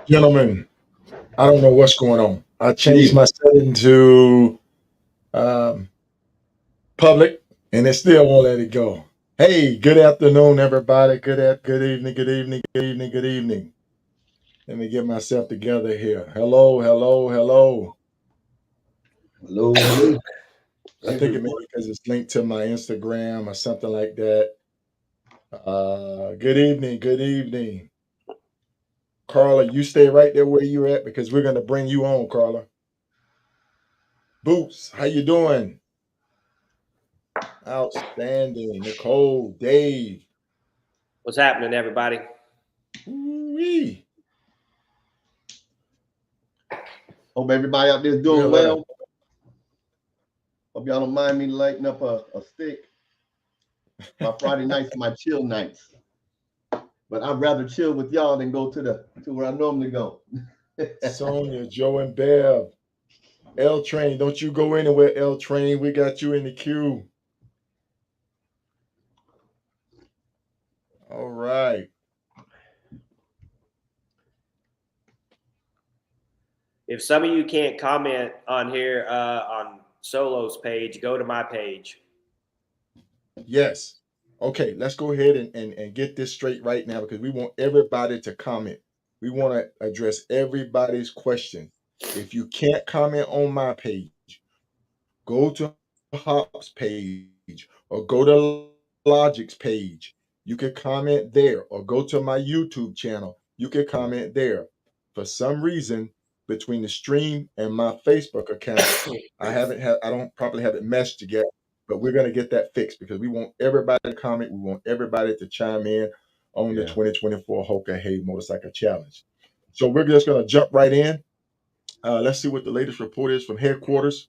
Gentlemen, I don't know what's going on. I Good changed evening. my setting to um, public, and it still won't let it go. Hey, good afternoon, everybody. Good evening, good evening, good evening, good evening. Let me get myself together here. Hello, hello, hello. Hello, hello, I think it may everyone. be because it's linked to my Instagram or something like that. Good evening, good evening. Carla, you stay right there where you're at because we're going to bring you on, Carla. Boots, how you doing? Outstanding. Nicole, Dave. What's happening, everybody? Ooh-wee. Hope everybody out there is We're doing gonna let her. well. Hope y'all don't mind me lighting up a stick. My Friday nights are my chill nights. But I'd rather chill with y'all than go to where I normally go. Sonia, Joe, and Bev. L Train, don't you go anywhere, L Train. We got you in the queue. All right. If some of you can't comment on here on Solo's page, go to my page. Yes. Okay, let's go ahead and get this straight right now because we want everybody to comment. We want to address everybody's question. If you can't comment on my page, go to Hop's page or go to Logic's page. You can comment there or go to my YouTube channel. You can comment there. For some reason, between the stream and my Facebook account, I don't probably have it meshed yet, but we're gonna get that fixed because we want everybody to comment. We want everybody to chime in on the Yeah. 2024 Hoka Hey Motorcycle Challenge. So we're just gonna jump right in. Let's see what the latest report is from headquarters.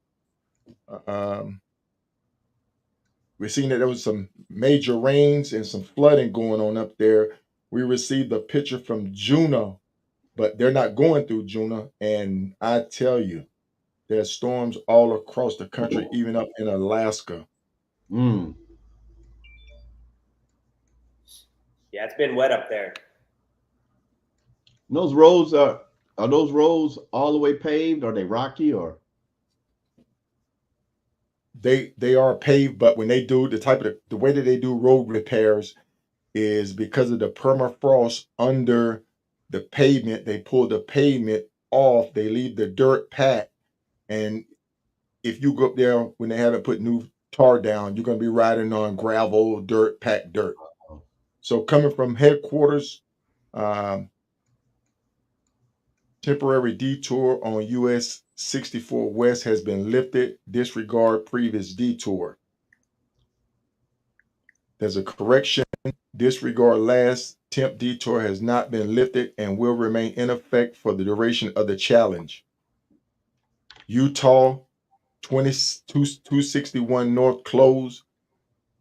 Um, We've seen that there was some major rains and some flooding going on up there. We received a picture from Juneau, but they're not going through Juneau. And I tell you, there's storms all across the country, even up in Alaska. Mm. Yeah, it's been wet up there. Those roads are those roads all the way paved? Are they rocky or They are paved, but when they do the way that they do road repairs is because of the permafrost under the pavement. They pull the pavement off. They leave the dirt packed, and if you go up there when they haven't put new tar down, you're going to be riding on gravel, dirt, packed dirt. So coming from headquarters, um, temporary detour on US 64 West has been lifted. Disregard previous detour. There's a correction. Disregard last temp detour has not been lifted and will remain in effect for the duration of the challenge. Utah 261 North closed.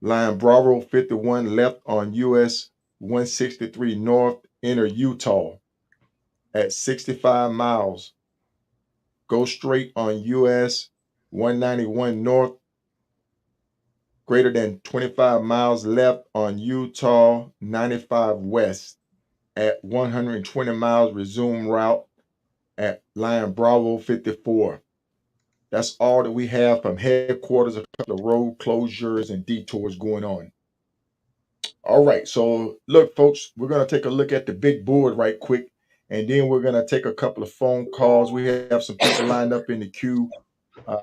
Line Bravo 51 left on US 163 North, enter Utah at 65 miles. Go straight on US 191 North, greater than 25 miles left on Utah 95 West. At 120 miles, resume route at Line Bravo 54. That's all that we have from headquarters, a couple of road closures and detours going on. All right, so look, folks, we're going to take a look at the big board right quick, and then we're going to take a couple of phone calls. We have some people lined up in the queue.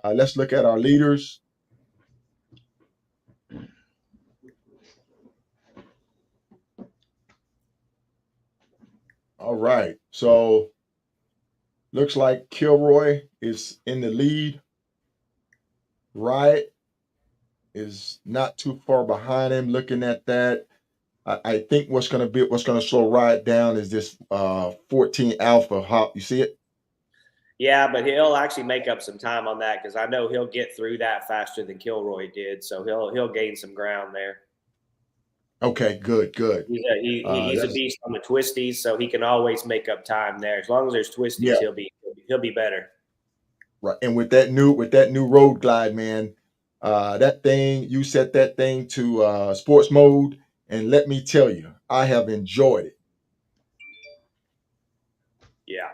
Let's look at our leaders. All right, so looks like Kilroy is in the lead. Riot is not too far behind him. Looking at that, I think what's going to slow Riot down is this 14 Alpha Hop. You see it? Yeah, but he'll actually make up some time on that because I know he'll get through that faster than Kilroy did, so he'll gain some ground there. Okay, good, good. He's a That's beast on the twisties, so he can always make up time there. As long as there's twisties, yeah, he'll be better. right. And with that new road glide, man, that thing you set that thing to sports mode, and let me tell you, I have enjoyed it. Yeah.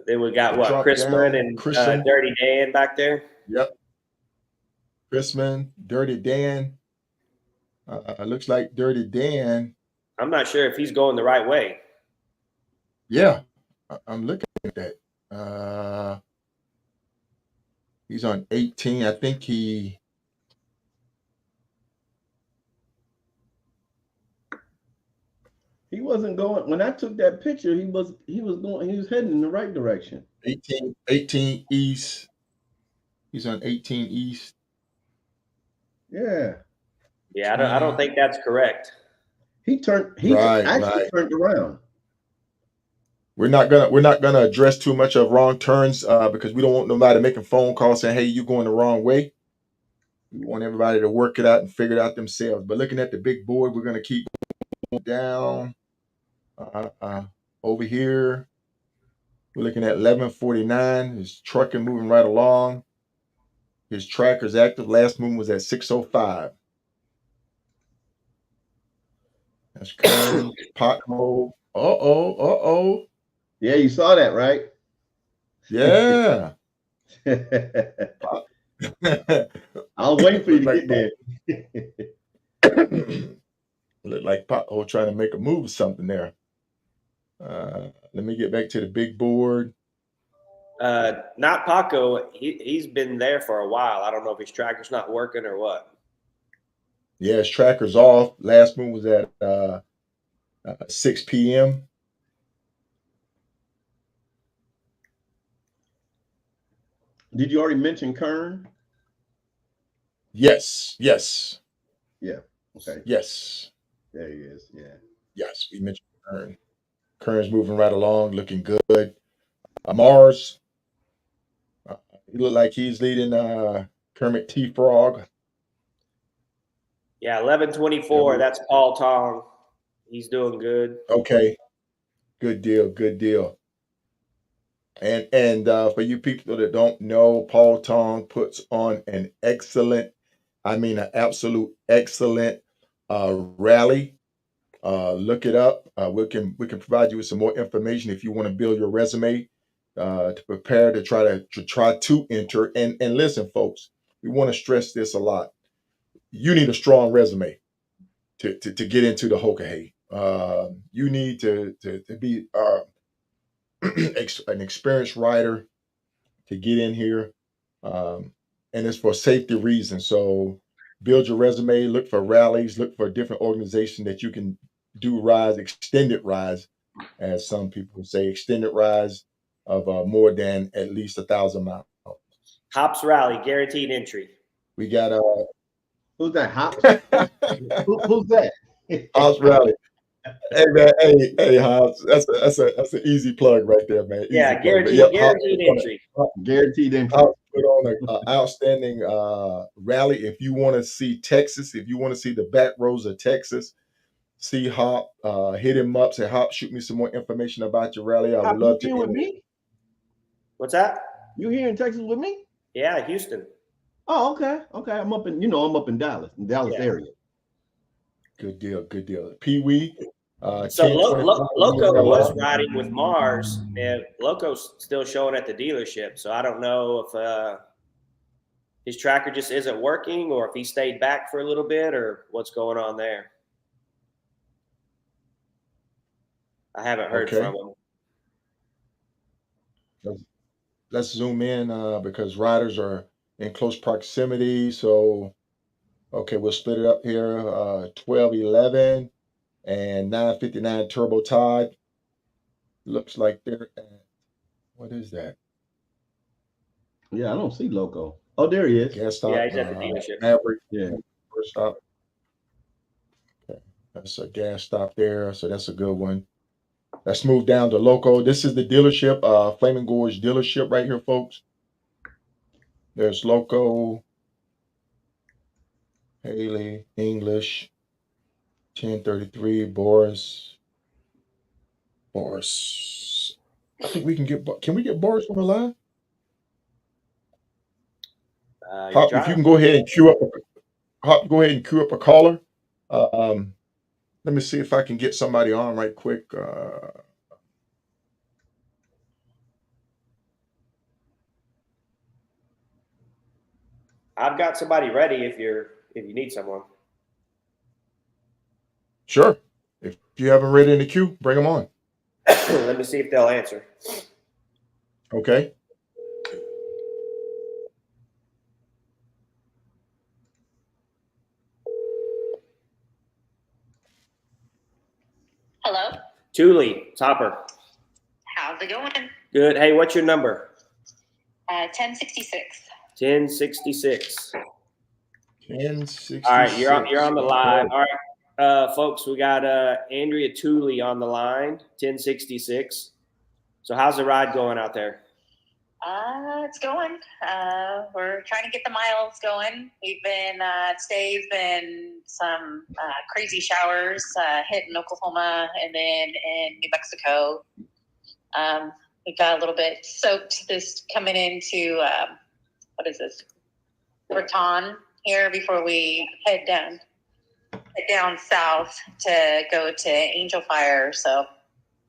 Then we got the what? drop Chrisman down, and Chrism. Dirty Dan back there. Yep, Chrisman, Dirty Dan. Looks like Dirty Dan. I'm not sure if he's going the right way. Yeah, I'm looking at that. Uh, he's on 18. I think he. He wasn't going when I took that picture. He was heading in the right direction. 18 East. He's on 18 East. Yeah. Yeah, I don't think that's correct. He Right. actually turned around. We're not gonna address too much of wrong turns because we don't want nobody making phone calls saying, "Hey, you're going the wrong way." We want everybody to work it out and figure it out themselves. But looking at the big board, we're gonna keep going down. Over here, we're looking at 1149. His trucking moving right along. His tracker's active. Last movement was at 605. That's Kern, Potmo. Uh-oh. Yeah, you saw that, right? Yeah. I was waiting for you to Like get there. Look like Pothole trying to make a move or something there. Let me get back to the big board. Not Paco. He's been there for a while. I don't know if his tracker's not working or what. Yeah, his tracker's off. Last move was at 6 p.m. Did you already mention Kern? Yes. Yeah. Okay. Yes. There he is. Yeah. Yes, we mentioned Kern. Kern's moving right along, looking good. Mars, he looked like he's leading Kermit T. Frog. Yeah, 1124. That's Paul Tong. He's doing good. Okay. Good deal. And for you people that don't know, Paul Tong puts on an excellent, an absolute excellent rally. Look it up. We can provide you with some more information if you want to build your resume to prepare to try to enter. And listen, folks, we want to stress this a lot. You need a strong resume to get into the Hoka Hey. You need to be an experienced rider to get in here, and it's for safety reasons. So build your resume, look for rallies, look for different organizations that you can do rides, extended rides, as some people say, extended rides of more than at least 1,000 miles. Hops Rally, guaranteed entry. We got Who's that? Hops? Who's that? Hops Rally. Hey man, hey Hops. That's an easy plug right there, man. Easy plug. Guaranteed entry. Guaranteed entry. Hops put on an outstanding rally. If you want to see Texas, if you want to see the back rows of Texas, see Hop, hit him up, say Hop, shoot me some more information about your rally. I would love to. You with me? What's that? You here in Texas with me? Yeah, Houston. Oh, okay. I'm up in Dallas, area. Good deal. Pee Wee. So Loco was riding with Mars, and Loco's still showing at the dealership. So I don't know if his tracker just isn't working, or if he stayed back for a little bit, or what's going on there. I haven't heard from him. Let's zoom in because riders are in close proximity. So, okay, we'll split it up here. 1211 and 959 Turbo Todd. Looks like they're at, what is that? Yeah, I don't see Loco. Oh, there he is. Gas stop. Yeah, he's at the dealership. Maverick. Yeah. First stop. Okay. That's a gas stop there. So that's a good one. Let's move down to Loco. This is the dealership, Flaming Gorge dealership right here, folks. There's Loco, Haley, English, 1033, Boris. I think we can we get Boris on the line? Hop, if you can go ahead and queue up a caller. Let me see if I can get somebody on right quick. I've got somebody ready if you need someone. Sure. If you have them ready in the queue, bring them on. Let me see if they'll answer. Okay. Hello. Thule, Topper. How's it going? Good. Hey, what's your number? 1066. 1066. 1066. All right, you're on the live. All right, folks, we got Andrea Thule on the line, 1066. So how's the ride going out there? It's going. We're trying to get the miles going. We've been today's been some crazy showers hitting Oklahoma and then in New Mexico. We got a little bit soaked this coming into what is this? Raton here before we head down south to go to Angel Fire. So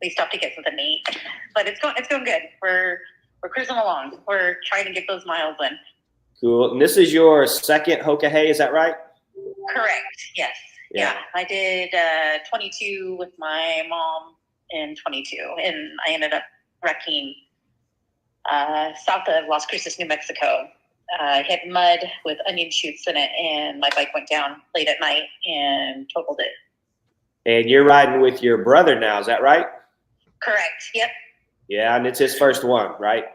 we stopped to get something to eat, but it's going good. We're cruising along. We're trying to get those miles in. Cool. And this is your second Hoka Hey, is that right? Correct. Yes. Yeah. I did 22 with my mom in 22, and I ended up wrecking south of Las Cruces, New Mexico. Hit mud with onion shoots in it, and my bike went down late at night and totaled it. And you're riding with your brother now, is that right? Correct. Yep. Yeah, and it's his first one, right?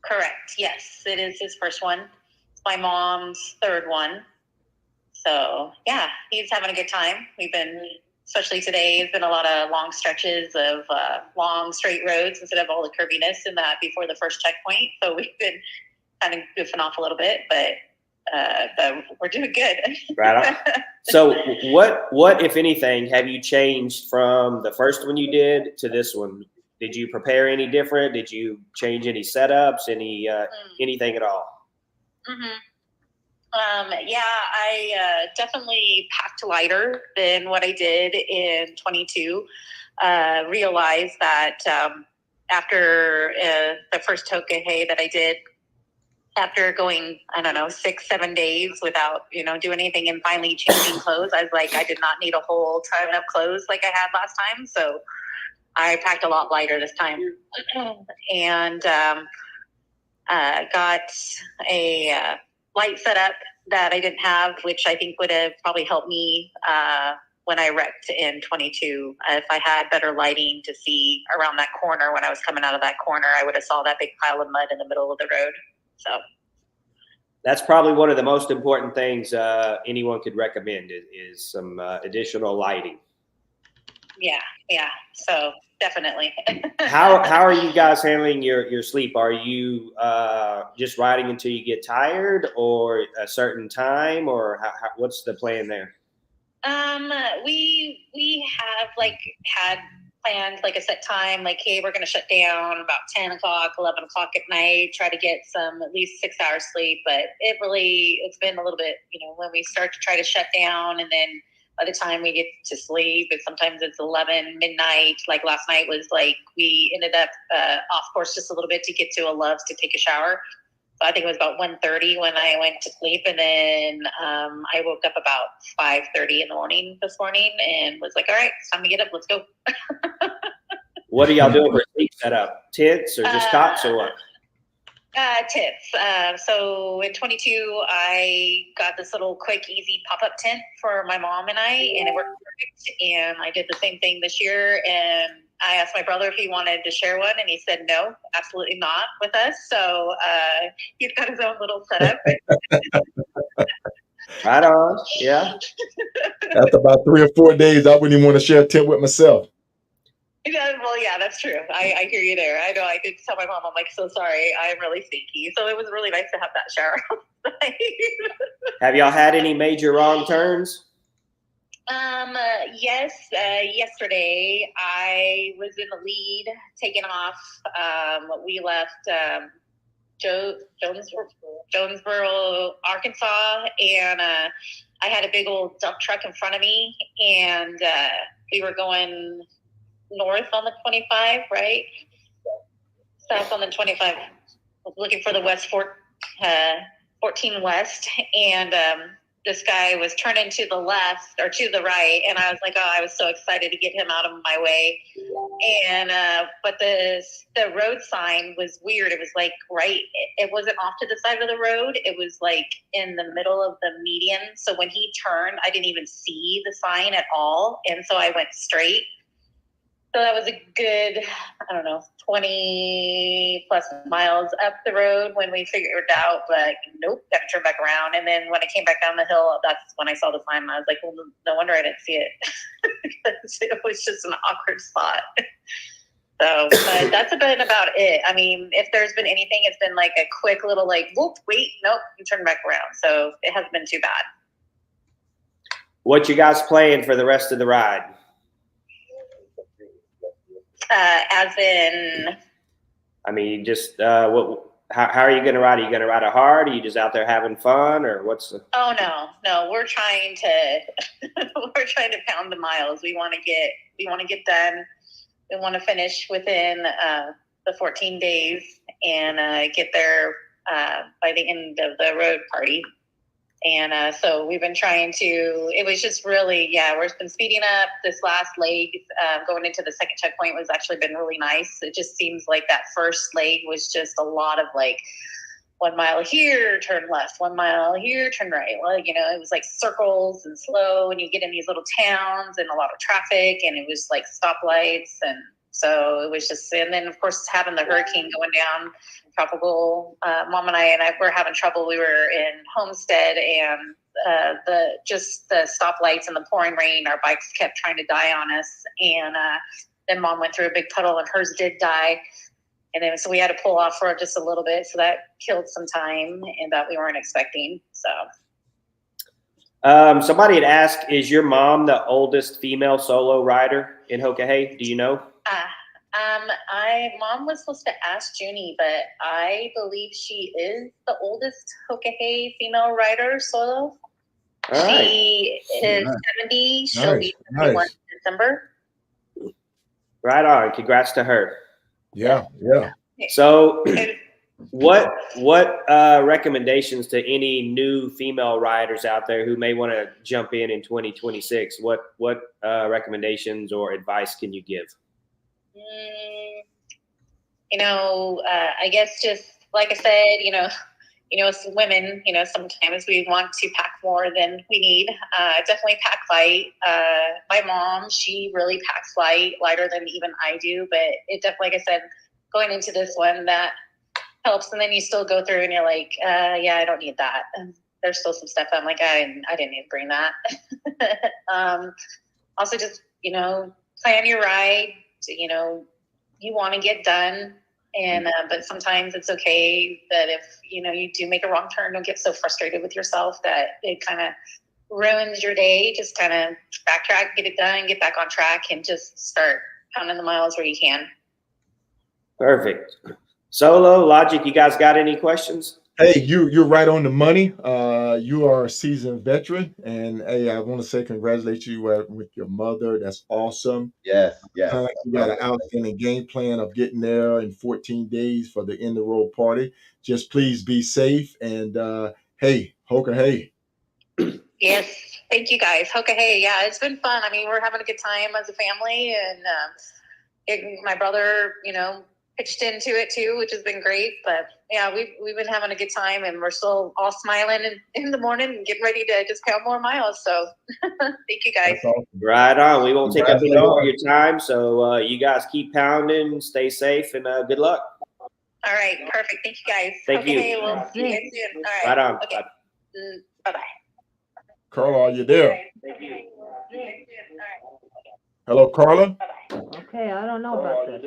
Correct. Yes, it is his first one. It's my mom's third one. So yeah, he's having a good time. We've been, especially today, it's been a lot of long stretches of long straight roads instead of all the curviness in that before the first checkpoint. So we've been kind of goofing off a little bit, but we're doing good. Right on. So what, if anything, have you changed from the first one you did to this one? Did you prepare any different? Did you change any setups, anything at all? Mm-hmm. Yeah, I definitely packed lighter than what I did in 22. Realized that after the first Hoka Hey that I did, after going, 6-7 days without, doing anything and finally changing clothes, I was like, I did not need a whole ton of clothes like I had last time. So I packed a lot lighter this time and got a light setup that I didn't have, which I think would have probably helped me when I wrecked in 22. If I had better lighting to see around that corner when I was coming out of that corner, I would have saw that big pile of mud in the middle of the road. So that's probably one of the most important things anyone could recommend is some additional lighting. Yeah. So definitely. How are you guys handling your sleep? Are you just riding until you get tired, or a certain time, or what's the plan there? We have had planned like a set time, like, hey, we're going to shut down about 10 o'clock, 11 o'clock at night, try to get some at least 6 hours sleep. But it's been a little bit, when we start to try to shut down, and then by the time we get to sleep, sometimes it's 11, midnight. Like last night was like, we ended up off course just a little bit to get to a Love's to take a shower. So I think it was about 1:30 when I went to sleep. And then I woke up about 5:30 in the morning this morning and was like, all right, it's time to get up. Let's go. What are y'all doing for sleep setup? Tents or just cots or what? Tents. So in 22, I got this little quick, easy pop-up tent for my mom and I, and it worked perfect. And I did the same thing this year. And I asked my brother if he wanted to share one, and he said no, absolutely not with us. So he's got his own little setup. Right on. Yeah. After about 3 or 4 days, I wouldn't even want to share a tent with myself. Well, yeah, that's true. I hear you there. I know. I did tell my mom, I'm like, so sorry, I'm really stinky. So it was really nice to have that shower outside. Have y'all had any major wrong turns? Yes. Yesterday I was in the lead, taking off. We left Jonesboro, Arkansas, and I had a big old dump truck in front of me, and we were going north on the 25, right? South on the 25, looking for the West Fork 14 West, and this guy was turning to the left or to the right, and I was like, oh, I was so excited to get him out of my way. And but the road sign was weird. It was like it wasn't off to the side of the road. It was like in the middle of the median. So when he turned, I didn't even see the sign at all, and so I went straight. So that was a good, I don't know, 20 plus miles up the road when we figured out, like, nope, got to turn back around. And then when I came back down the hill, that's when I saw the sign. I was like, well, no wonder I didn't see it. Because it was just an awkward spot. So, but that's been about it. I mean, if there's been anything, it's been like a quick little like, whoop, wait, nope, you turn back around. So it hasn't been too bad. What you guys playing for the rest of the ride? As in, I mean, just how are you going to ride? Are you going to ride it hard? Are you just out there having fun, or what's the? Oh no, we're trying to pound the miles. We want to get done. We want to finish within the 14 days and get there by the end of the road party. And so we've been trying to, it was just really, we've been speeding up. This last leg going into the second checkpoint was actually been really nice. It just seems like that first leg was just a lot of like 1 mile here, turn left, 1 mile here, turn right. Well, it was like circles and slow, and you get in these little towns and a lot of traffic, and it was like stoplights. And so it was just, and then of course having the hurricane going down, tropical, Mom and I were having trouble. We were in Homestead, and the stoplights and the pouring rain, our bikes kept trying to die on us. And then Mom went through a big puddle and hers did die. And then so we had to pull off for just a little bit. So that killed some time and that we weren't expecting. So somebody had asked, is your mom the oldest female solo rider in Hoka Hey? Do you know? Mom was supposed to ask Junie, but I believe she is the oldest Hoka Hey female rider solo. All right. She is 70. She'll be 71 in December. Right on. Congrats to her. Yeah. So what recommendations to any new female riders out there who may want to jump in 2026? What recommendations or advice can you give? I guess just like I said, as women, sometimes we want to pack more than we need. Definitely pack light. My mom, she really packs lighter than even I do, but it definitely, like I said, going into this one, that helps. And then you still go through and you're like, I don't need that. And there's still some stuff I'm like, I didn't need to bring that. Also just, plan your ride. You want to get done. And but sometimes it's okay that if you do make a wrong turn, don't get so frustrated with yourself that it kind of ruins your day. Just kind of backtrack, get it done, get back on track, and just start pounding the miles where you can. Perfect. Solo, Logic, you guys got any questions? Hey, you're right on the money. You are a seasoned veteran, and hey, I want to say congratulate you with your mother. That's awesome. Yes. You got an outstanding game plan of getting there in 14 days for the end of the road party. Just please be safe, and hey, Hoka Hey. Yes, thank you guys. Hoka Hey, yeah, it's been fun. I mean, we're having a good time as a family, and my brother, pitched into it too, which has been great. But yeah, we've been having a good time, and we're still all smiling in the morning and getting ready to just pound more miles. So thank you guys. Awesome. Right on. We won't take up any more of your time. So you guys keep pounding, stay safe, and good luck. All right, perfect. Thank you guys. Thank you. Hey, we'll see you guys soon. All right. Right on. Okay. Bye-bye. Carla, are you there? Thank you. Hello, Carla. Okay, I don't know about this.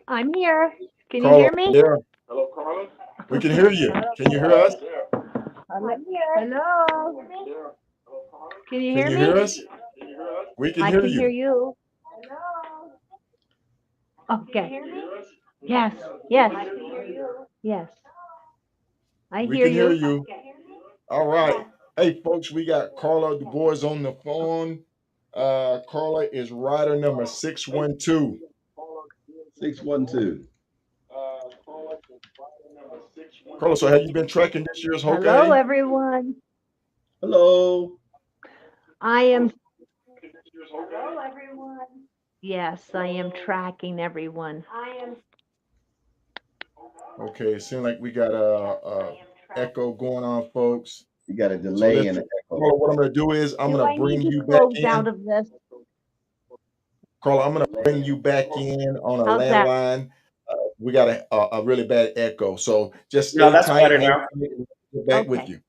I'm here. Can Carla, you hear me? there. Hello, Carla. We can hear you. Can you hear us? I'm here. Hello. Can you hear Can you me? hear us? We can I hear can you. hear you. Hello. Okay. Yes. Yes. I We hear can hear you. you. All right. Hey, folks, we got Carla Du Bois on the phone. Carla is rider number 612. 612. Carlos, so have you been tracking this year's Hoka Hello, Hey? everyone. Hello. I am. Hello, everyone. Yes, I am tracking everyone. Okay, it seems like we got a echo going on, folks. You got a So delay let's. and an echo. Carla, what I'm going to do is I'm Do going to I need bring to you back close out in. of this? Carla, I'm going to bring you back in on a How's that? landline. We got a really bad echo, so just No, stay that's tight. better Hang now. on, we'll get back with Okay. you.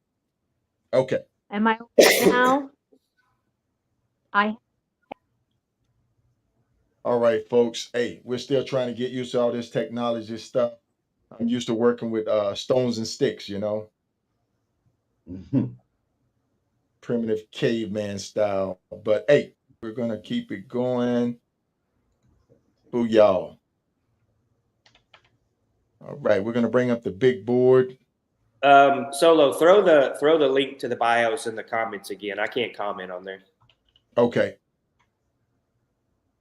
Okay. Am I okay now? I All right, folks. Hey, we're still trying to get used to all this technology stuff. I'm used to working with stones and sticks, primitive caveman style. But hey, we're gonna keep it going. Boo y'all. All right, we're gonna bring up the big board. Solo, throw the link to the bios in the comments again. I can't comment on there. Okay.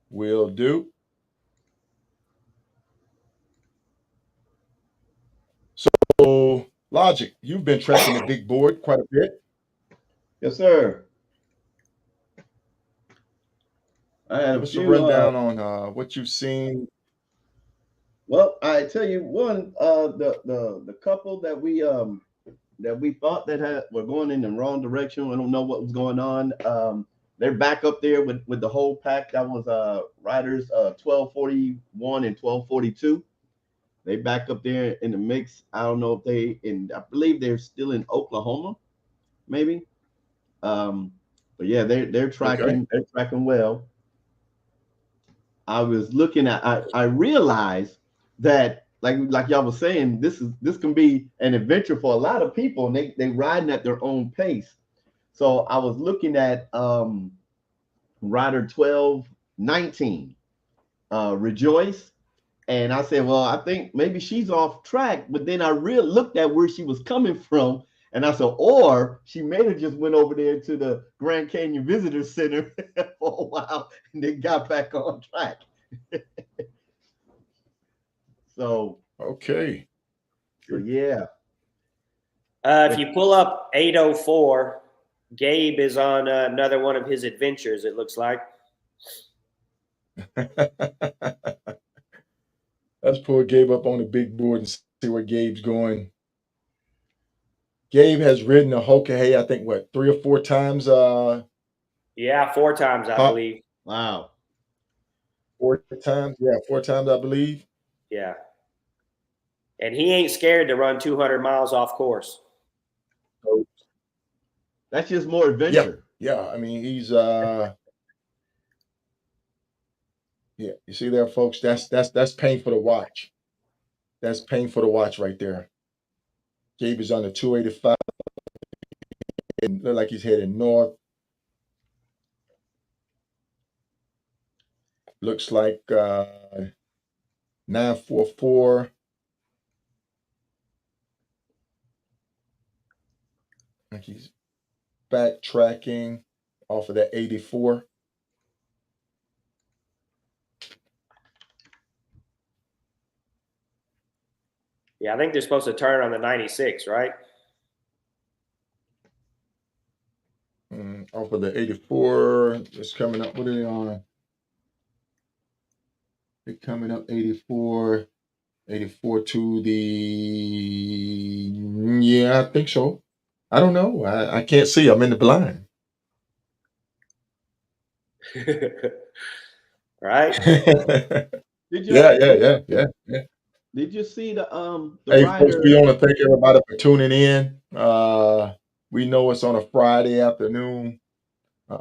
Will do. So Logic, you've been tracking the big board quite a bit. Yes, sir. I had Give a us a few. rundown on what you've seen. Well, I tell you one. The couple that we thought were going in the wrong direction. I don't know what was going on. They're back up there with the whole pack. That was riders 1241 and 1242. They back up there in the mix. I don't know if I believe they're still in Oklahoma, maybe. But yeah, they're Okay. tracking well. I was looking at I realized that like y'all was saying, this can be an adventure for a lot of people, and they riding at their own pace. So I was looking at rider 1219, Rejoice. And I said, well, I think maybe she's off track. But then I really looked at where she was coming from. And I said, or she may have just went over there to the Grand Canyon Visitor Center for a while and then got back on track. So, Okay. so yeah. If you pull up 804, Gabe is on another one of his adventures, it looks like. Let's pull Gabe up on the big board and see where Gabe's going. Gabe has ridden a Hoka Hey, I think, what, 3 or 4 times? Yeah, 4 times, I Pop? believe. Wow. 4 times? Yeah, 4 times, I believe. Yeah. And he ain't scared to run 200 miles off course. So, That's just more yeah, adventure. yeah. I mean, he's yeah, you see there, folks, that's painful to watch. That's painful to watch right there. Gabe is on the 285 and look like he's heading north. Looks like 944. Like he's backtracking off of that 84. Yeah, I think they're supposed to turn on the 96, right? Off of the 84. It's coming up. What are they on? They're coming up 84. 84 to the. Yeah, I think so. I don't know. I can't see. I'm in the blind. Right? Did you Yeah. did you see the Hey, folks, rider? we want to thank everybody for tuning in. We know it's on a Friday afternoon.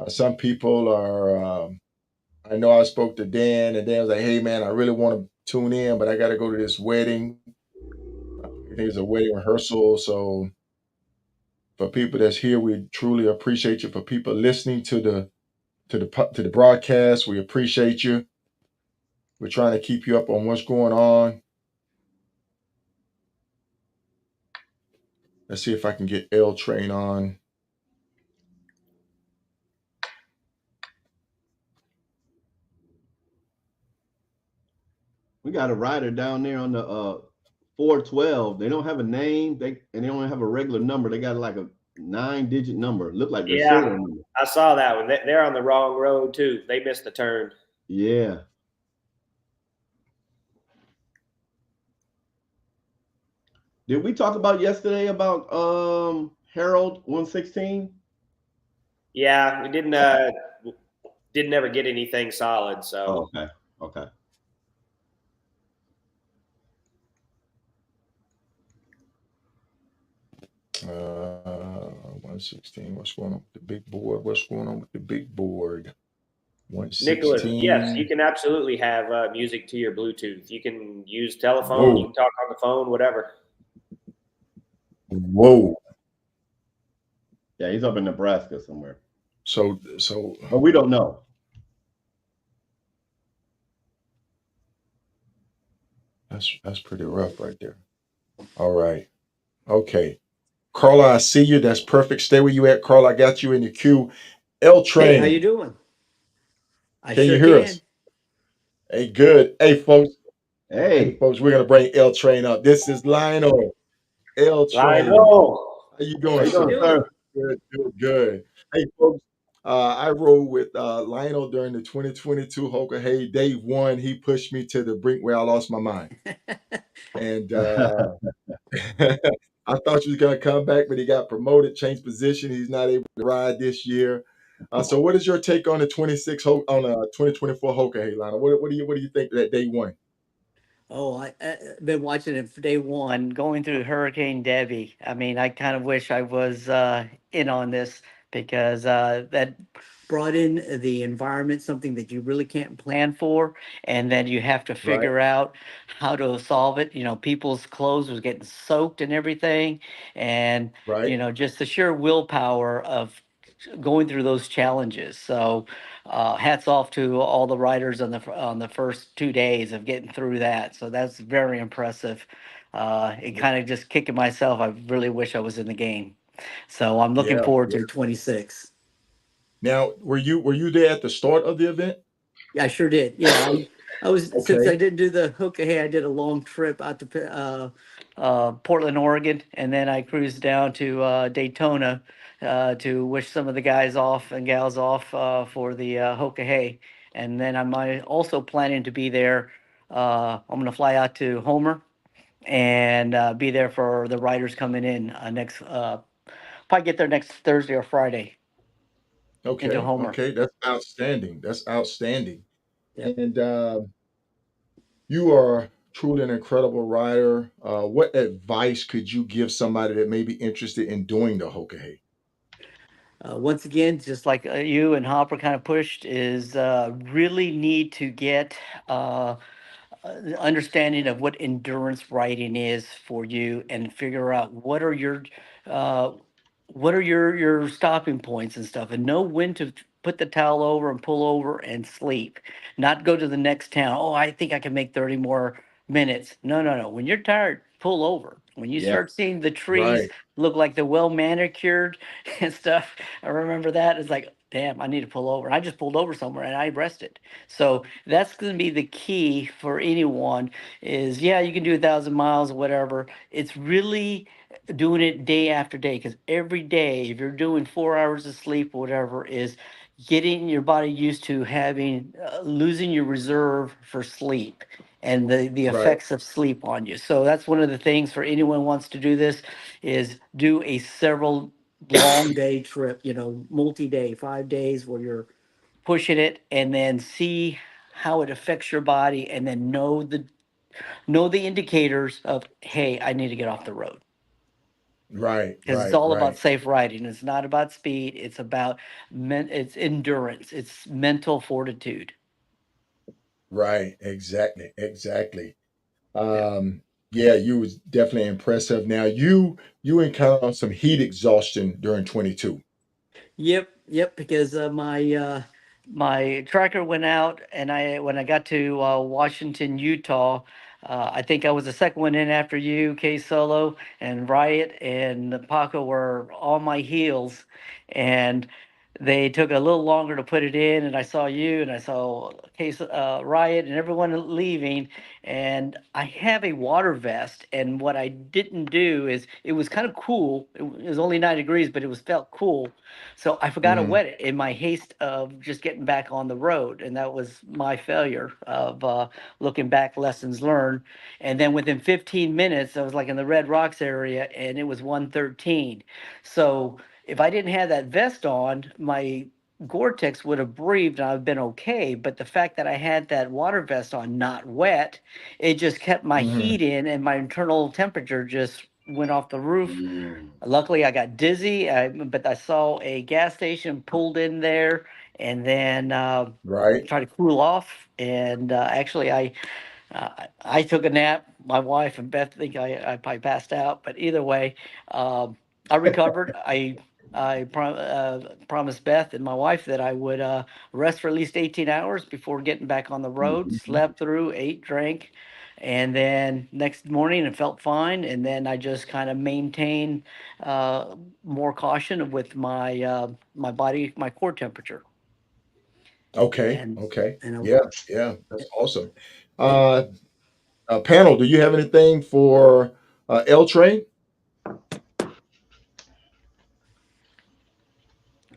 Some people are. I know I spoke to Dan, and Dan was like, "Hey, man, I really want to tune in, but I got to go to this wedding. I think it's a wedding rehearsal. So, for people that's here, we truly appreciate you. For people listening to the broadcast, we appreciate you. We're trying to keep you up on what's going on. Let's see if I can get L Train on. We got a rider down there on the 412. They don't have a name. They don't have a regular number. They got like a 9-digit number. Look like their Yeah, serial number. I saw that one. They're on the wrong road too. They missed the turn. Yeah. Did we talk about yesterday about Harold 116? Yeah, we didn't ever get anything solid. Oh, So okay. Okay. Uh, 116. What's going on with the big board? What's going on with the big board? Nicholas, yes, you 116. can absolutely have music to your Bluetooth. You can use telephone. You Whoa. can talk on the phone, whatever. Whoa. Yeah, he's up in Nebraska somewhere, So but we don't know. that's pretty rough right there. All right. Okay. Carla, I see you. That's perfect. Stay where you at, Carla. I got you in the queue. L Hey, how you Train. doing? I Can you sure hear us? can. Hey, good. Hey, Hey, folks, we're gonna bring L Train up. This is Lionel. L Train. Lionel. How you how doing, you How you sir? doing, sir? doing? Good, good, good. Hey, folks, I rode with Lionel during the 2022 Hoka Hey Day One. He pushed me to the brink where I lost my mind. And I thought he was going to come back, but he got promoted, changed position. He's not able to ride this year. So, what is your take on the 2024 Hoka Hey, Lionel? What do you think of that Day One? Oh, I've been watching it for day one, going through Hurricane Debbie. I mean, I kind of wish I was in on this because that brought in the environment, something that you really can't plan for, and then you have to Right, figure out how to solve it. You know, people's clothes was getting soaked and everything, and right. just the sheer willpower of going through those challenges. So, hats off to all the riders on the first 2 days of getting through that. So that's very impressive. It kind of just kicking myself. I really wish I was in the game. So I'm looking Yeah. forward to 26. Now, were you there at the start of the event? Yeah, I sure did. Yeah, I was since I Okay. didn't do the Hoka Hey, I did a long trip out to Portland, Oregon, and then I cruised down to Daytona to wish some of the guys off and gals off for the Hoka Hey, and then I'm also planning to be there. I'm going to fly out to Homer and be there for the riders coming in next. Probably get there next Thursday or Friday into Okay. Homer. Okay. That's outstanding. That's outstanding. Yep. And you are truly an incredible rider. What advice could you give somebody that may be interested in doing the Hoka Hey? Once again, just like you and Hopper kind of pushed, is really need to get the understanding of what endurance riding is for you, and figure out uh, what are your stopping points and stuff, and know when to put the towel over and pull over and sleep. Not go to the next town. Oh, I think I can make 30 more minutes. No, no, no. When you're tired, pull over. When you yeah, start seeing the trees Right. look like they're well manicured and stuff, I remember that. It's like, damn, I need to pull over. I just pulled over somewhere and I rested. So that's going to be the key for anyone. Is, yeah, you can do 1,000 miles or whatever. It's really doing it day after day, because every day, if you're doing 4 hours of sleep or whatever, is getting your body used to having losing your reserve for sleep and the Right. effects of sleep on you. So that's one of the things for anyone who wants to do this, is do a several long day trip, multi-day, 5 days, where you're pushing it, and then see how it affects your body, and then know the indicators of, hey, I need to get off the road, Right. because it's Right. all about Right. safe riding. It's not about speed. It's about it's endurance. It's mental fortitude. Right. Exactly. Exactly. Yeah. Um, yeah, you was definitely impressive. Now you encountered some heat exhaustion during 22. Yep, yep. Because my tracker went out, and when I got to Washington, Utah, I think I was the second one in after you, K Solo and Riot and Paco were on my heels, and they took a little longer to put it in, and I saw you, and I saw Case Riot, and everyone leaving. And I have a water vest, and what I didn't do is it was kind of cool. It was only 9 degrees, but it was felt cool. So I forgot to Hmm. wet it in my haste of just getting back on the road, and that was my failure of looking back, lessons learned. And then within 15 minutes, I was like in the Red Rocks area, and it was 113. So if I didn't have that vest on, my Gore-Tex would have breathed and I've been okay. But the fact that I had that water vest on, not wet, it just kept my Hmm. heat in and my internal temperature just went off the roof. Mm. Luckily, I got dizzy, but I saw a gas station, pulled in there, and then Right. tried to cool off. And actually, I took a nap. My wife and Beth think I probably passed out, but either way, I recovered. I promised Beth and my wife that I would rest for at least 18 hours before getting back on the road. Mhm. Slept through, ate, drank, and then next morning it felt fine. And then I just kind of maintained more caution with my body, my core temperature, Okay. and Okay. and Yeah. Yeah. That's awesome. Uh, Panel, do you have anything for L Train?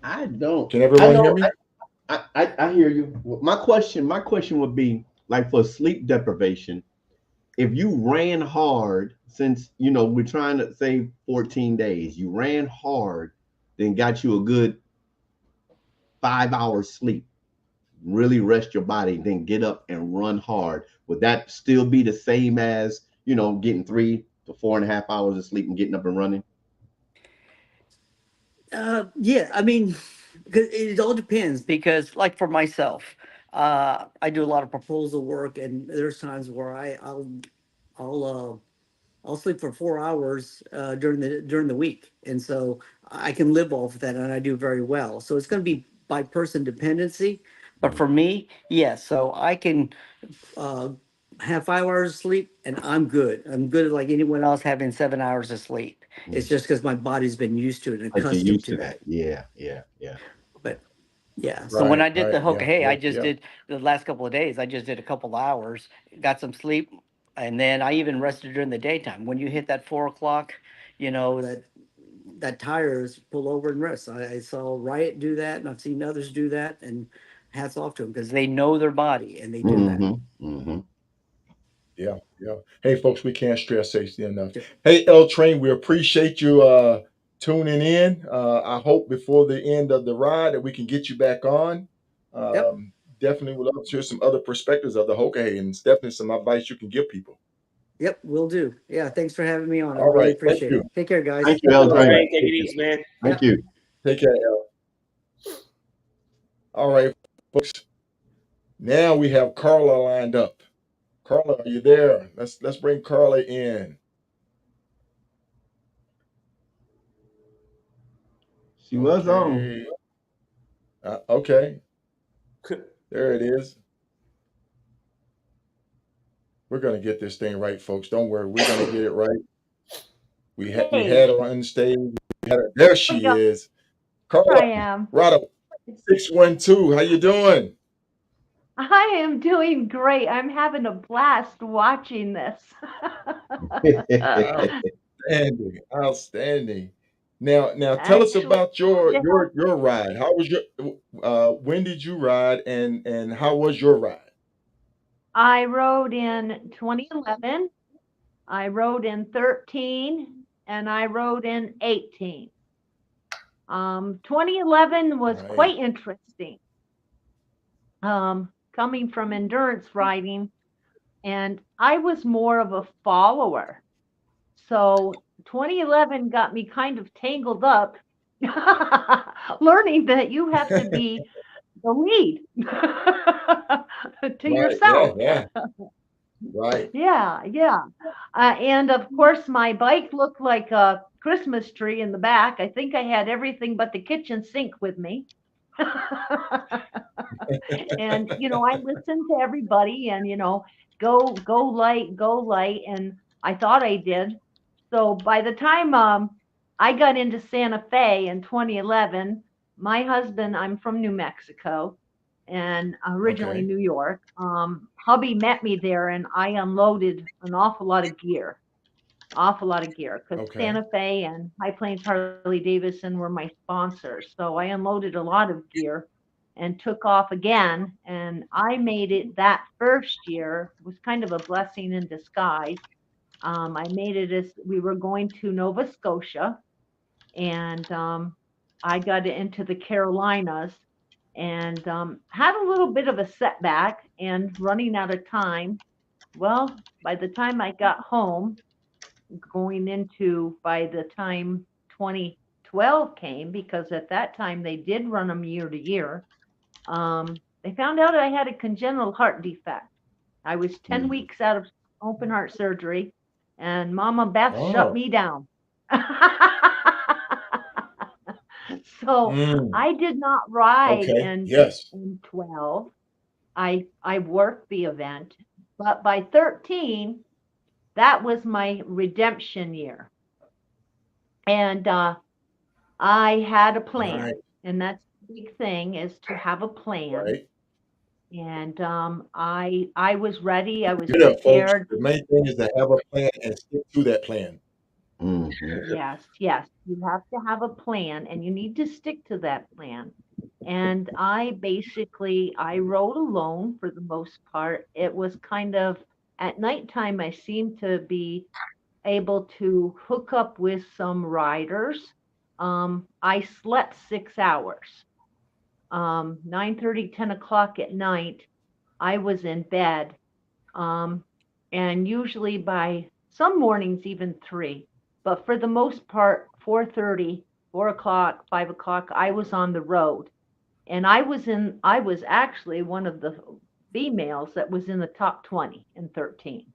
I don't. Can I everyone hear know. me? I hear you. My question would be like for sleep deprivation. If you ran hard, since we're trying to say 14 days, you ran hard, then got you a good 5 hours sleep. Really rest your body, then get up and run hard. Would that still be the same as getting 3 to 4.5 hours of sleep and getting up and running? Yeah, I mean, 'cause it all depends because, like for myself, I do a lot of proposal work, and there's times where I'll I'll sleep for 4 hours during the week, and so I can live off of that, and I do very well. So it's going to be by person dependency, but for me, yes. So I can uh, have 5 hours of sleep, and I'm good. I'm good like anyone else having 7 hours of sleep. It's just because my body's been used to it and Like you're accustomed used to to that. it. Yeah, yeah, yeah. But yeah, so when Right. I did Right. the Hoka Yeah. Hey, I Yeah. just Yeah. did the last couple of days. I just did a couple hours, got some sleep, and then I even rested during the daytime. When you hit that 4 o'clock, that tires pull over and rest. I saw Riot do that, and I've seen others do that, and hats off to them because they know their body and they do that. Mm-hmm. Mm-hmm. Yeah. Yeah. Hey, folks, we can't stress safety enough. Yep. Hey, L Train, we appreciate you tuning in. I hope before the end of the ride that we can get you back on. Yep. Um, Definitely would love to hear some other perspectives of the Hoka Hey, and it's definitely some advice you can give people. Yep. Will do. Yeah. Thanks for having me on. I All really right. Thank appreciate you. it. Take care, Thank guys. you, Well, Eldrain. Train, take it easy, man. Thank Yep. you. Take care, L. All right, folks. Now we have Carla lined up. Carla, are you there? Let's bring Carla in. She was on. Okay. Okay. There it is. We're gonna get this thing right, folks. Don't worry. We're gonna get it right. We Hey, had her on stage. We had her. There we she go. is. Here Carla, I am. Rada 612. How you doing? I am doing great. I'm having a blast watching this. Outstanding. Outstanding. Now tell us Actually, about your ride. How was your when did you ride and how was your ride? I rode in 2011, I rode in 13, and I rode in 18. 2011 was Right. quite interesting. Coming from endurance riding, and I was more of a follower. So 2011 got me kind of tangled up, learning that you have to be the lead to Right. Yeah, yourself. yeah. Right. Yeah, yeah. And of course, my bike looked like a Christmas tree in the back. I think I had everything but the kitchen sink with me. And I listened to everybody, and go light, go light, and I thought I did. So by the time I got into Santa Fe in 2011, my husband, I'm from New Mexico and originally Okay. New York. Hubby met me there and I unloaded an awful lot of gear because Okay. Santa Fe and High Plains Harley Davidson were my sponsors. So I unloaded a lot of gear and took off again. And I made it that first year was kind of a blessing in disguise. I made it as we were going to Nova Scotia and I got into the Carolinas and had a little bit of a setback and running out of time. Well, by the time I got home, going into by the time 2012 came, because at that time they did run them year to year, they found out I had a congenital heart defect. I was 10 Mm. weeks out of open heart surgery, and Mama Beth shut Oh. me down. So Mm. I did not ride Okay. Yes. in 12. I worked the event, but by 13, that was my redemption year. And I had a Right. plan, and that's the big thing is to have a plan. Right. And I was ready. I was Get up, folks. prepared. The main thing is to have a plan and stick to that plan. Mm-hmm. Yes, yes. You have to have a plan and you need to stick to that plan. And I rode alone for the most part. It was kind of at nighttime, I seemed to be able to hook up with some riders. I slept 6 hours. 9:30, 10 o'clock at night, I was in bed. Um, and usually by some mornings, even three. But for the most part, 4:30, 4 o'clock, 5 o'clock, I was on the road. And I was actually one of the females that was in the top 20 in 13.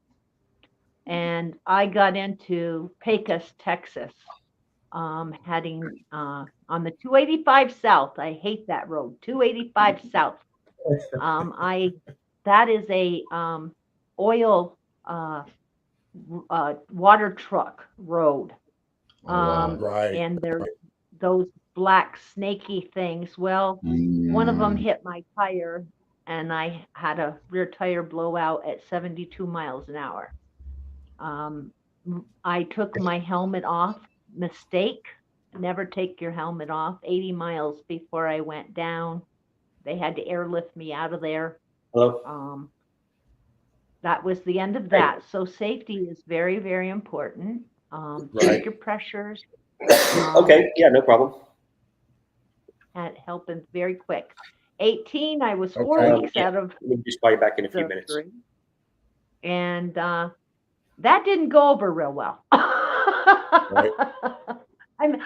And I got into Pecos, Texas, heading on the 285 South. I hate that road, 285 South. I That is a oil uh, water truck road, Oh wow. Right. and there's those black snaky things. Well, one of them Mm. hit my tire, and I had a rear tire blowout at 72 miles an hour. Um, I took my helmet off. Mistake. Never take your helmet off. 80 miles before I went down. They had to airlift me out of there. Hello. Um, that was the end of Hey. that. So safety is very, very important. Check Right. your pressures. Um, Okay. Yeah, no problem. That happened very quick. 18, I was four Okay. weeks Yeah, out of let me just call you back in a few minutes. surgery, and that didn't go over real well. Right.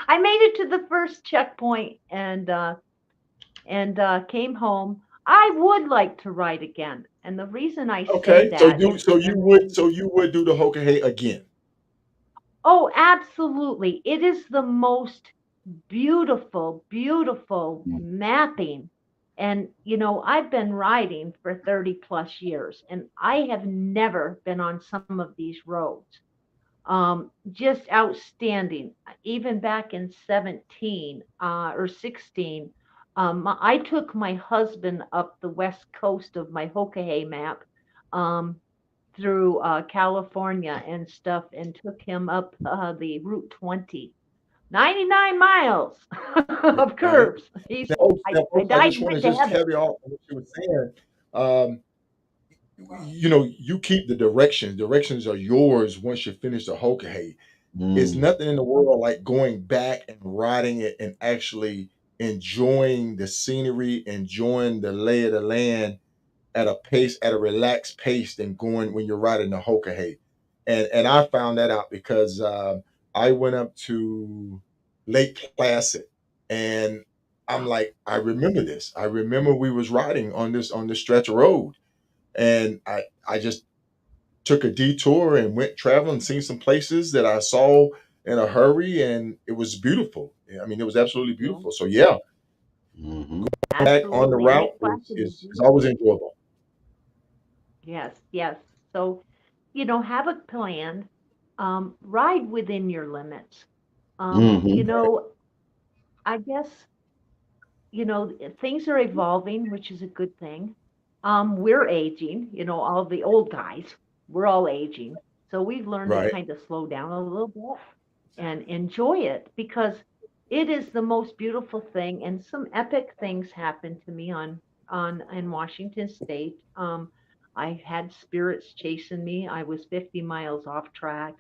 I made it to the first checkpoint and came home. I would like to ride again, and the reason I say Okay. So that you is so that you would do the Hoka Hey again. oh, absolutely, it is the most beautiful, beautiful mapping. And, I've been riding for 30 plus years and I have never been on some of these roads. Just outstanding. Even back in 17 or 16, I took my husband up the west coast of my Hoka map um, through California and stuff and took him up the Route 20. 99 miles of Right. curves. Now, I folks, I died just and want to went to just heaven. carry on what you were saying. Um, you keep the directions. Directions are yours once you finish the Hoka Hey. It's Mm. nothing in the world like going back and riding it and actually enjoying the scenery, enjoying the lay of the land at a pace, at a relaxed pace than going when you're riding the Hoka Hey. And I found that out because I went up to Lake Placid and I'm like, I remember this. I remember we was riding on this stretch of road. And I just took a detour and went traveling, seen some places that I saw in a hurry, and it was beautiful. I mean, it was absolutely Yeah, beautiful. So yeah, Mm-hmm. back on the absolutely. route Lake Placid is is always enjoyable. yes, yes. So, have a plan. Ride within your limits. Um, Mm-hmm. you know, I guess things are evolving, which is a good thing. We're aging, all the old guys, we're all aging. So we've learned to Right. kind of slow down a little bit and enjoy it because it is the most beautiful thing. And some epic things happened to me on in Washington State. I had spirits chasing me. I was 50 miles off track,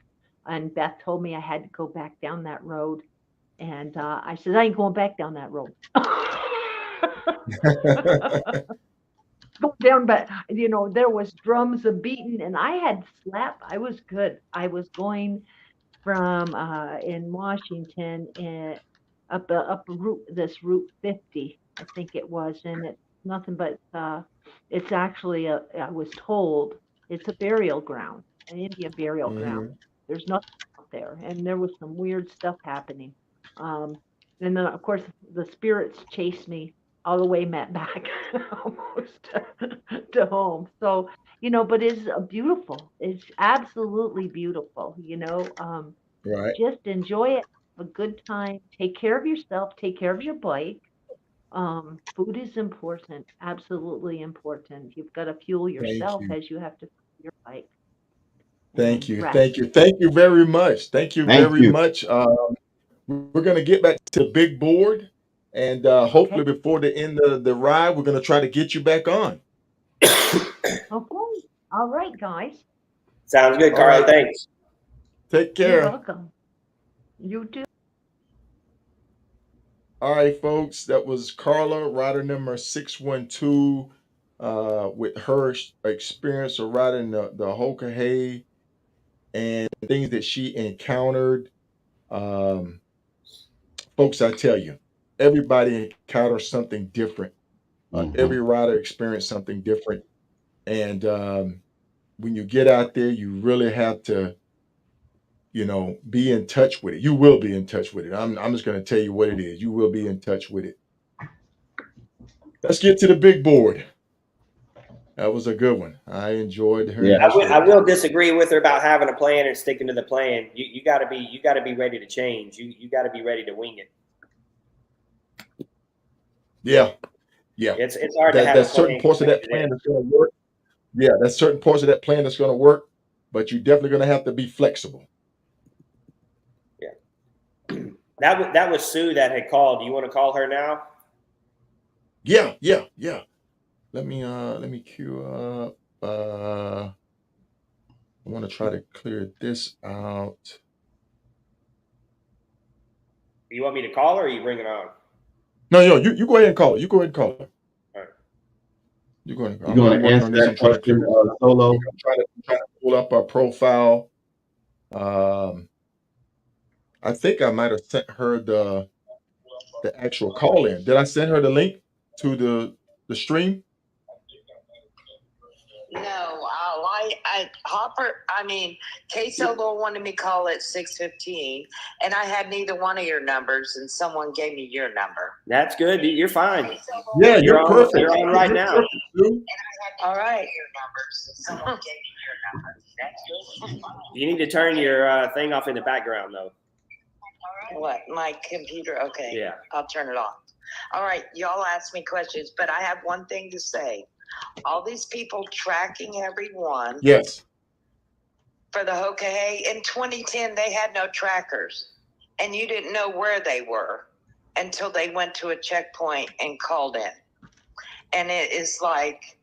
and Beth told me I had to go back down that road. And I said, I ain't going back down that road. Go down, but there was drums a beating, and I had slept. I was good. I was going from in Washington up route this Route 50, I think it was, and it's nothing but it's actually I was told it's a burial ground, an Indian burial ground. Hmm. There's nothing out there, and there was some weird stuff happening. Um, and then of course the spirits chased me all the way met back almost to home. So but it's beautiful. It's absolutely beautiful. Right. Just enjoy it, have a good time, take care of yourself, take care of your bike. Food is important, absolutely important. You've got to fuel Thank yourself you. as you have to fuel your bike Thank and you. rest. Thank you. Thank you very much. Thank you Thank very you. much. We're going to get back to the big board. And Okay. hopefully, before the end of the ride, we're going to try to get you back on. Okay. All right, guys. Sounds good, All Carla. right. Thanks. Take You're care. welcome. You too. All right, folks. That was Carla, rider number 612, with her experience of riding the Hoka Hey and things that she encountered. Um, Folks, I tell you, everybody encounters something different. Hmm. Every rider experienced something different. And when you get out there, you really have to, be in touch with it. You will be in touch with it. I'm just going to tell you what it is. You will be in touch with it. Let's get to the big board. That was a good one. I enjoyed hearing Yeah. her I stories. will disagree with her about having a plan and sticking to the plan. You got to be ready to change. You got to be ready to wing it. Yeah, yeah. It's hard to That have a there's certain plan parts of that connected plan in. that's going to work. Yeah, there's certain parts of that plan that's going to work, but you're definitely going to have to be flexible. Yeah, that was Sue that had called. Do you want to call her now? Yeah, yeah, yeah. Let me queue up. I want to try to clear this out. You want me to call her, or you bring it on? No, no, you go ahead and call it. You go ahead and call it. All right. You go ahead. You I'm going to working answer on this. that I'm trying to clear question, this out real quick. Solo? I'm trying to pull up our profile. Um, I think I might have sent her the actual call in. Did I send her the link to the stream? No, Hopper. I mean, K Solo wanted me to call at 6:15, and I had neither one of your numbers, and someone gave me your number. That's good. You're fine. Yeah, You're you're on. perfect. You're on right You're now. perfect, Sue. All right, your numbers. And someone gave me your number. That's good. You need to turn your thing off in the background, though. What? My computer? Okay. Yeah. I'll turn it off. All right, y'all ask me questions, but I have one thing to say. All these people tracking everyone Yes. for the Hoka Hey in 2010, they had no trackers, and you didn't know where they were until they went to a checkpoint and called in. And it is like,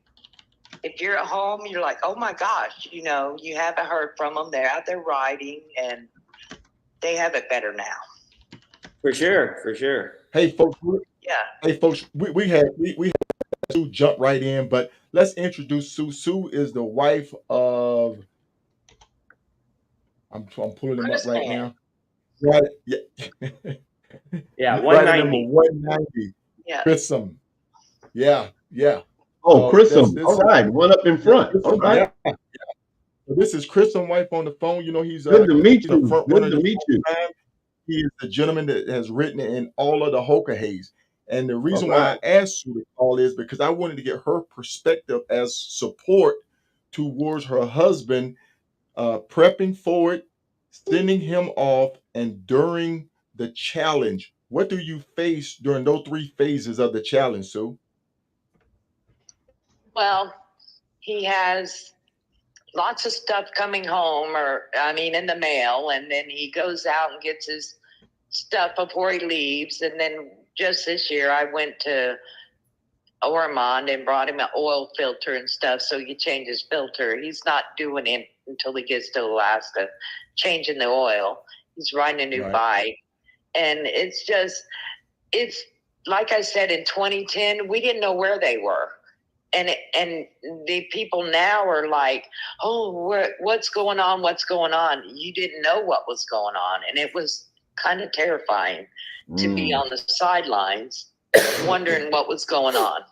if you're at home, you're like, oh my gosh, you haven't heard from them. They're out there riding, and they have it better now. For sure. For sure. Hey folks. Yeah. Hey folks. We had Sue jump right in, but let's introduce Sue. Sue is the wife of. I'm pulling them up Chris right Man. now. Right. Yeah. Yeah. Rider number 190. 190. Yeah. Grissom. Yeah, yeah. Oh, So Chrisum. All right. One up in front. All Grissom, right. yeah. So this is Grissom wife on the phone. He's Good to meet a you. front runner Good to this meet whole you. time. He is the gentleman that has written in all of the Hoka Hays. And the All reason why right. I asked you to call is because I wanted to get her perspective as support towards her husband, prepping for it, sending him off, and during the challenge What do you face during those 3 phases of the challenge, Sue? Well, he has lots of stuff coming home, or I mean, in the mail, and then he goes out and gets his stuff before he leaves. And then just this year, I went to Ormond and brought him an oil filter and stuff, so he change his filter. He's not doing it until he gets to Alaska, changing the oil. He's riding a new bike, and it's like I said, in 2010, we didn't know where they were. And the people now are like, oh, what's going on? What's going on? You didn't know what was going on. And it was kind of terrifying to be on the sidelines wondering what was going on.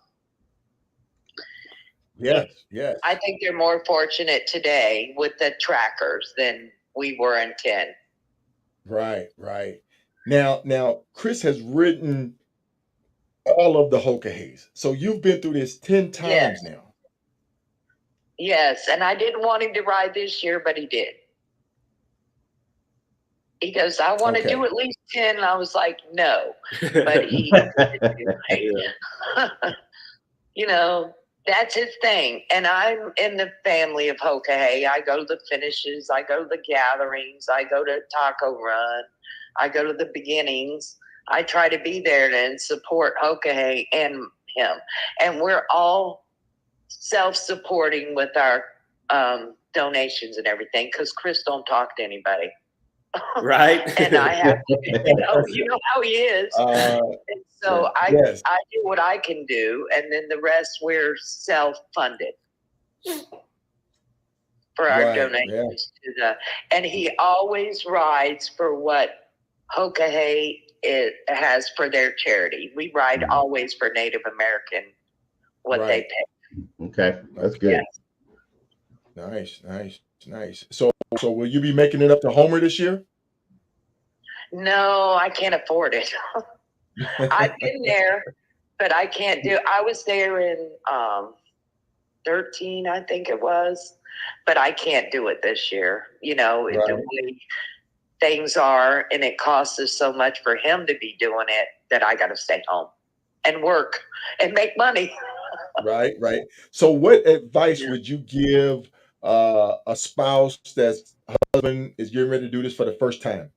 Yes, yes. I think they're more fortunate today with the trackers than we were in 10. Right, right. Now, Chris has ridden all of the Hoka Heys. So you've been through this 10 times now. Yes, and I didn't want him to ride this year, but he did. He goes, I want to do at least 10. And I was like, no. But he, you know, that's his thing. And I'm in the family of Hoka Hey. I go to the finishes. I go to the gatherings. I go to Taco Run. I go to the beginnings. I try to be there and support Hoka Hey and him. And we're all self-supporting with our donations and everything, because Chris don't talk to anybody. Right. And I have to, you know how he is. And so I do what I can do, and then the rest we're self-funded for our donations to the. And he always rides for what Hoka Hey has for their charity. We ride always for Native American what they pay. Okay, that's good. Nice, nice, nice. So will you be making it up to Homer this year? No, I can't afford it. I've been there, but I can't do. I was there in 13, I think it was, but I can't do it this year. You know, the way things are, and it costs us so much for him to be doing it that I got to stay home and work and make money. Right. So what advice would you give a spouse that's husband is getting ready to do this for the first time?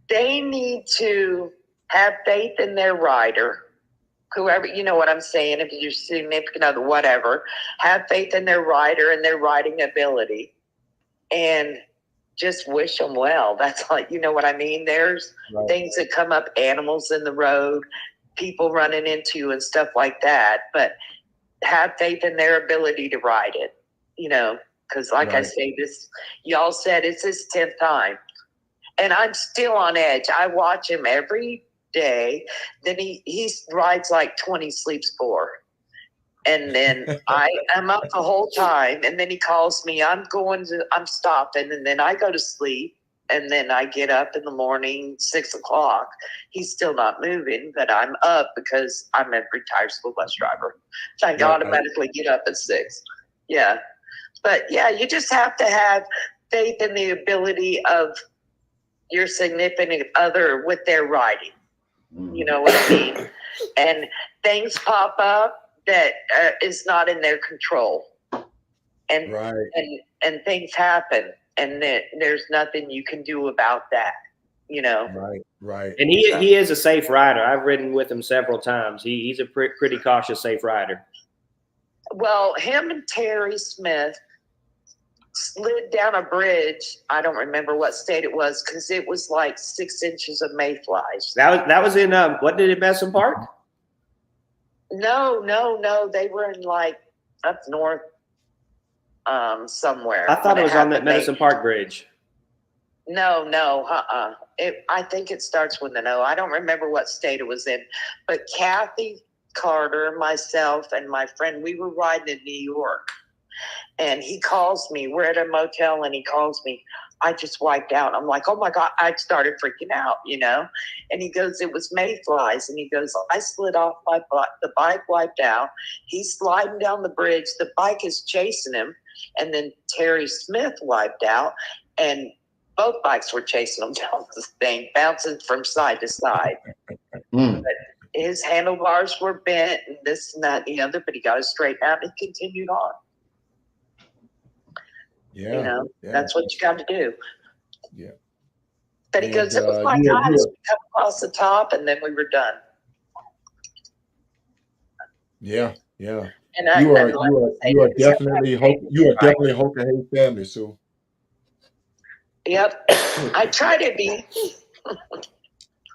They need to have faith in their rider. Whoever, you know what I'm saying, if you're significant other, whatever, have faith in their rider and their riding ability, and just wish them well. That's like, you know what I mean? There's things that come up, animals in the road, people running into and stuff like that, but have faith in their ability to ride it, you know, because like I say, y'all said it's his 10th time. And I'm still on edge. I watch him every day. Then he rides like 20, sleeps 4. And then I'm up the whole time. And then he calls me. I'm stopping. And then I go to sleep. And then I get up in the morning, 6 o'clock. He's still not moving, but I'm up because I'm a retired school bus driver. So I automatically get up at 6. Yeah. But yeah, you just have to have faith in the ability of your significant other with their riding. You know what I mean? And things pop up that is not in their control. And and things happen, and there's nothing you can do about that, you know? Right. And he is a safe rider. I've ridden with him several times. He's a pretty cautious, safe rider. Well, him and Terry Smith slid down a bridge. I don't remember what state it was, because it was like 6 inches of mayflies. That was in what did it Medicine Park? No. They were in like up north, somewhere. I thought it was on that Medicine Park Bridge. No. I think it starts with an O. I don't remember what state it was in, but Kathy Carter, myself, and my friend, we were riding in New York. And he calls me. We're at a motel, and he calls me. I just wiped out. I'm like, oh my God. I started freaking out, you know. And he goes, it was mayflies. And he goes, I slid off my butt. The bike wiped out. He's sliding down the bridge. The bike is chasing him. And then Terry Smith wiped out. And both bikes were chasing him down the thing, bouncing from side to side. Mm. But his handlebars were bent and this and that and the other, but he got it straightened out and continued on. Yeah. You know, Yeah. that's what you got to do. Yeah. But he goes, it was like you guys, we come across the top and then we were done. Yeah. Yeah. And You are definitely Hoka Hey family, Sue. Yep. I try to be.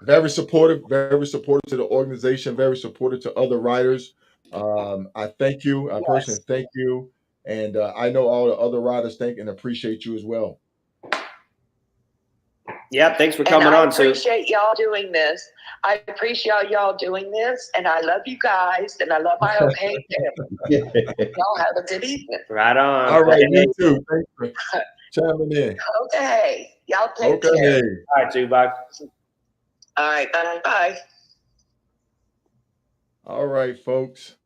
Very supportive to the organization, very supportive to other riders. I thank you. I personally thank you. And I know all the other riders thank and appreciate you as well. Yeah, thanks for coming on, Sue. I appreciate y'all doing this. I appreciate y'all doing this, and I love you guys, and I love my Hoka Hey family. Y'all have a good evening. Right on. All right, you too. Thanks for chiming in. Okay, y'all take care. Hey. All right, Sue. Bye. All right, bye. All right, folks.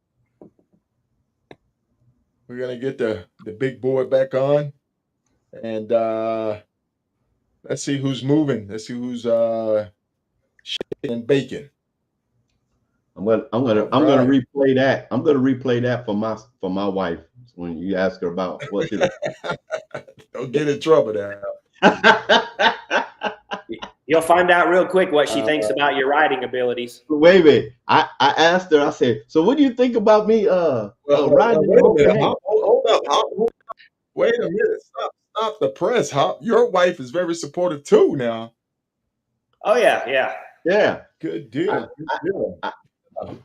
We're gonna get the big boy back on, and let's see who's moving. Let's see who's shaking and baking. I'm gonna replay that. I'm gonna replay that for my wife when you ask her about what she. Don't get in trouble now. You'll find out real quick what she thinks about your riding abilities. Wait a minute. I asked her. I said, "So what do you think about me riding?" Wait a minute. Hold up. Wait a minute. Stop the press, Hop. Your wife is very supportive too now. Oh yeah. Good deal.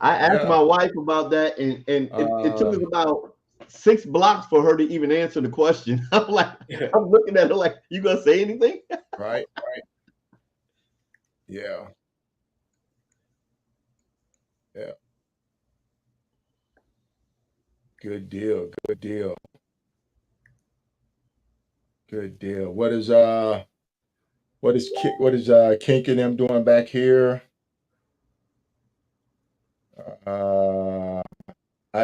I asked my wife about that, and it took us about 6 blocks for her to even answer the question. I'm looking at her like, you gonna say anything? Right. Yeah. Good deal. What is Kink and them doing back here? I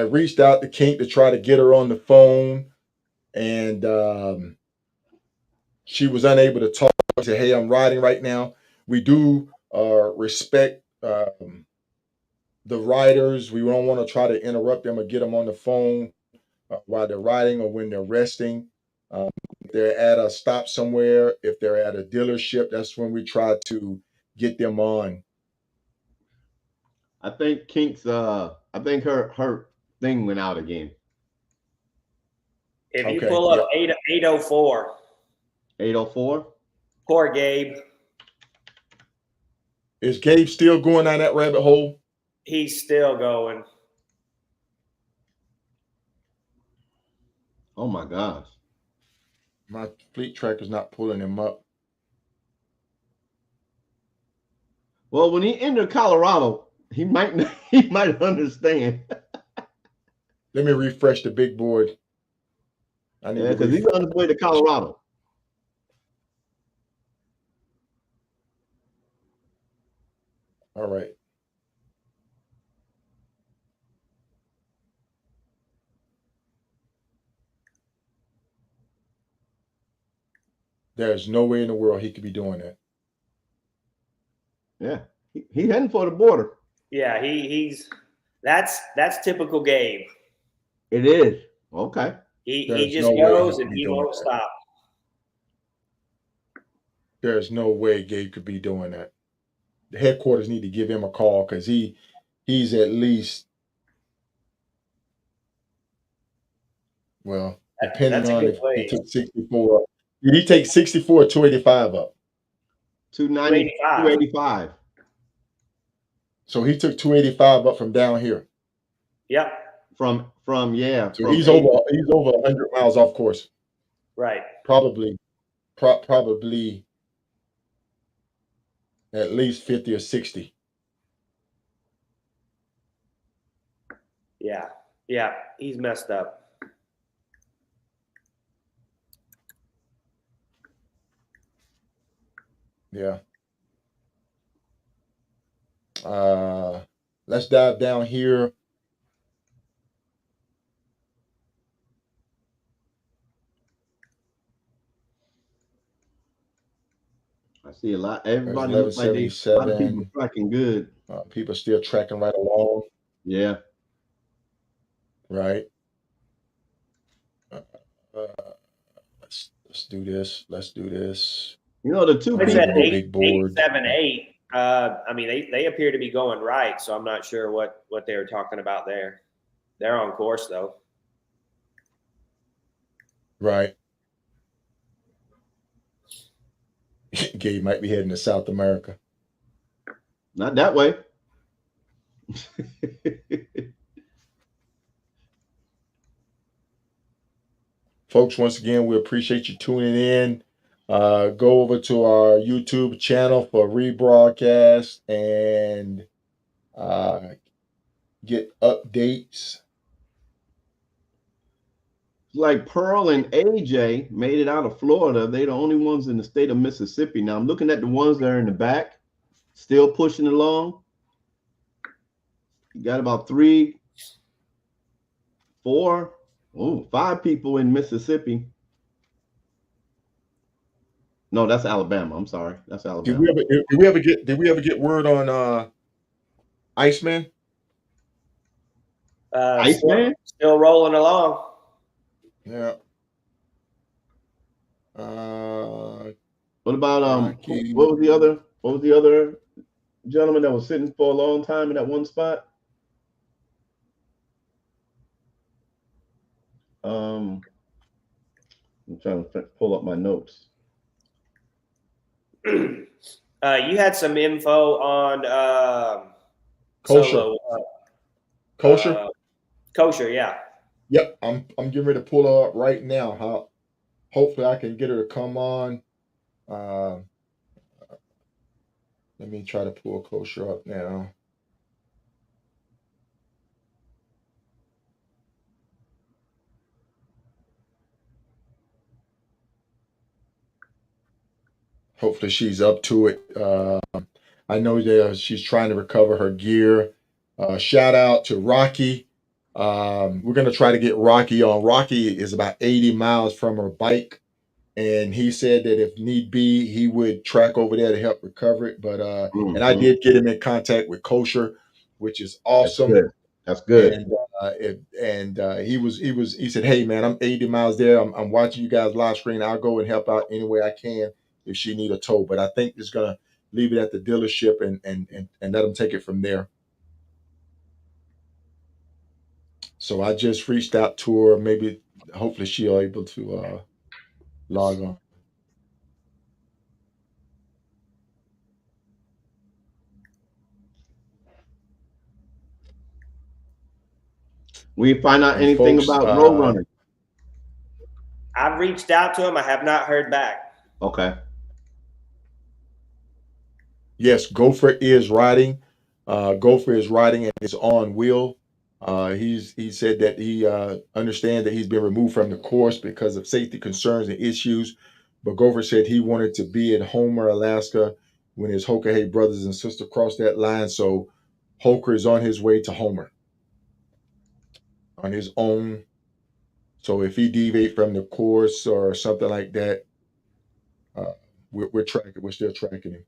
reached out to Kink to try to get her on the phone, and she was unable to talk. I said, "Hey, I'm riding right now." We do respect the riders. We don't want to try to interrupt them or get them on the phone while they're riding or when they're resting. If they're at a stop somewhere, if they're at a dealership, that's when we try to get them on. I think Kink's I think her thing went out again. If you pull up 804. 804? Poor Gabe. Is Gabe still going down that rabbit hole? He's still going. Oh my gosh. My fleet tracker's not pulling him up. Well, when he entered Colorado, he might understand. Let me refresh the big board. Because he's on his way to Colorado. All right. There's no way in the world he could be doing that. Yeah, he's heading for the border. Yeah, that's typical Gabe. It is. Okay. He just goes and he won't stop. There's no way Gabe could be doing that. The headquarters need to give him a call because he's at least, well, depending on if he took 64. Did he take 64 or 285 up? 290, 285. So he took 285 up from down here. Yep. From So he's over 100 miles off course. Right. Probably at least 50 or 60. Yeah, he's messed up. Yeah. Let's dive down here. see a lot. Everybody looks like a lot of people 1177. tracking good. People still tracking right along, Yeah. right? Uh, uh, let's do this. Let's do this. You know, the two It's at people. Big board. 878. I mean, they appear to be going right, so I'm not sure what they were talking about there. They're on course though. Right. Gabe might be heading to South America. Not that way. Folks, once again, we appreciate you tuning in. Go over to our YouTube channel for rebroadcast and get updates. Like Pearl and AJ made it out of Florida. They're the only ones in the state of Mississippi. Now I'm looking at the ones that are in the back, still pushing along. You got about 3, 4, 5 people in Mississippi. No, that's Alabama. I'm sorry. That's Alabama. Did we ever get word on Iceman? Iceman? Still rolling along. Yeah. What about Rocky. what was the other gentleman that was sitting for a long time in that one spot? I'm trying to pull up my notes. You had some info on Kosher. Solo. Kosher? Kosher, yeah. Yep. I'm getting ready to pull her up right now. Hopefully I can get her to come on. Let me try to pull Kosher up now. Hopefully she's up to it. I know that she's trying to recover her gear. Shout out to Rocky. We're going to try to get Rocky on. Rocky is about 80 miles from her bike, and he said that if need be, he would track over there to help recover it. But and I did get him in contact with Kosher, which is awesome. That's good. And he said, "Hey man, I'm 80 miles there. I'm watching you guys live stream. I'll go and help out any way I can if she need a tow. But I think it's gonna leave it at the dealership and let them take it from there." So I just reached out to her. Maybe hopefully she'll able to log on. We find out And anything folks, about Roadrunner? I've reached out to him. I have not heard back. Okay. yes, Gopher is riding. Gopher is riding and is on wheel. He said that he understands that he's been removed from the course because of safety concerns and issues. But Gopher said he wanted to be in Homer, Alaska, when his Hoka Hey brothers and sisters crossed that line. So Hoker is on his way to Homer on his own. So if he deviate from the course or something like that, we're tracking. We're still tracking him.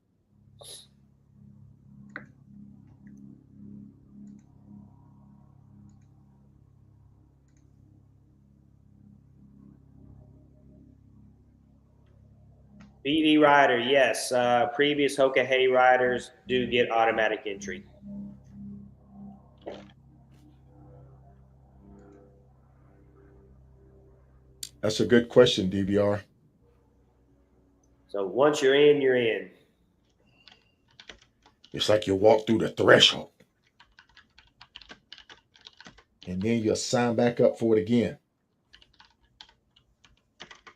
BD rider, yes. Previous Hoka Hey riders do get automatic entry. That's a good question, DVR. So once you're in, you're in. It's like you walk through the threshold. And then you'll sign back up for it again.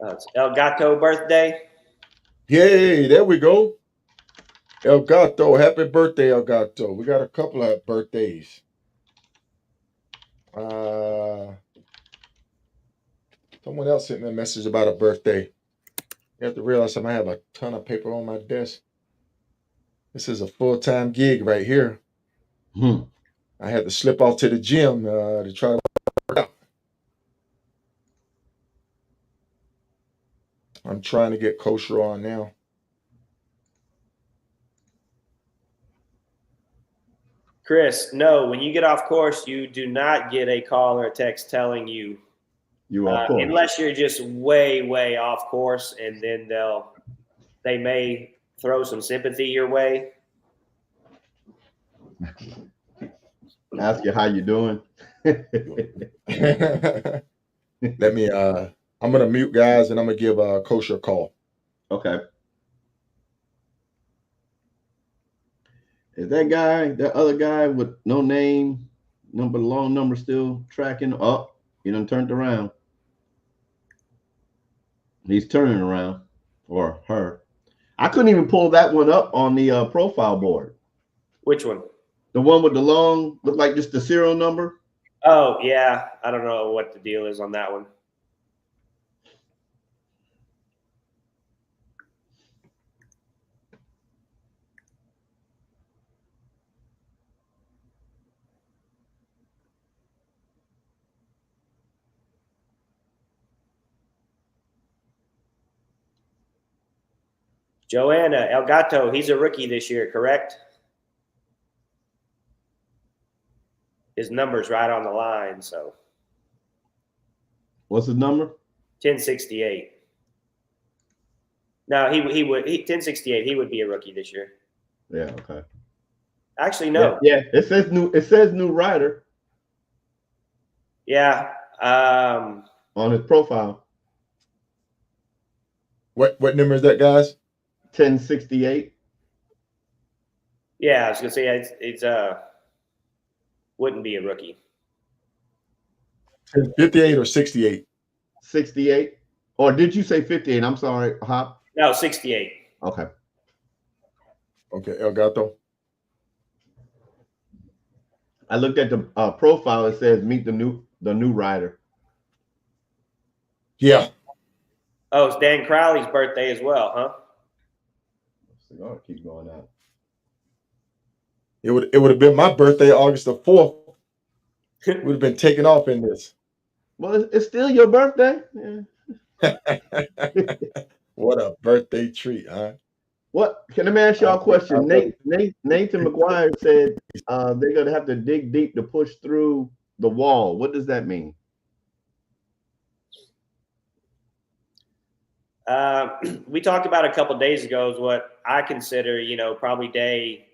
It's El Gato birthday. Yay, there we go. El Gato, happy birthday, El Gato. We got a couple of birthdays. Someone else sent me a message about a birthday. You have to realize I have a ton of paper on my desk. This is a full-time gig right here. I had to slip off to the gym to try to work out. I'm trying to get Kosher on now. Chris, no, when you get off course, you do not get a call or a text telling you, You are, of course. unless you're just way, way off course, and then they may throw some sympathy your way. Ask you how you doing. Let me I'm gonna mute guys and I'm gonna give Kosher a call. Okay. Is that guy, that other guy with no name, number, long number still tracking up? He done turned around. He's turning around, or her. I couldn't even pull that one up on the profile board. Which one? The one with the long, look like just the serial number. Oh yeah, I don't know what the deal is on that one. Joanna El Gato, he's a rookie this year, correct? His number's right on the line, so. What's his number? 1068. No, he would 1068. He would be a rookie this year. Yeah. Okay. Actually, no. Yeah. It says new. It says new rider. Yeah. On his profile. What number is that, guys? 1068. Yeah, I was gonna say it's wouldn't be a rookie. 58 or 68? 68. Or did you say 58? I'm sorry, Hop. No, 68. Okay. Okay, El Gato. I looked at the profile. It says meet the new rider. Yeah. Oh, it's Dan Crowley's birthday as well, huh? Cigar keep going out. It would have been my birthday, August the 4th. Would have been taken off in this. Well, it's still your birthday. Yeah. What a birthday treat, huh? What? Can I ask y'all a question? Nathan McGuire said they're gonna have to dig deep to push through the wall. What does that mean? We talked about a couple of days ago is what I consider, probably day,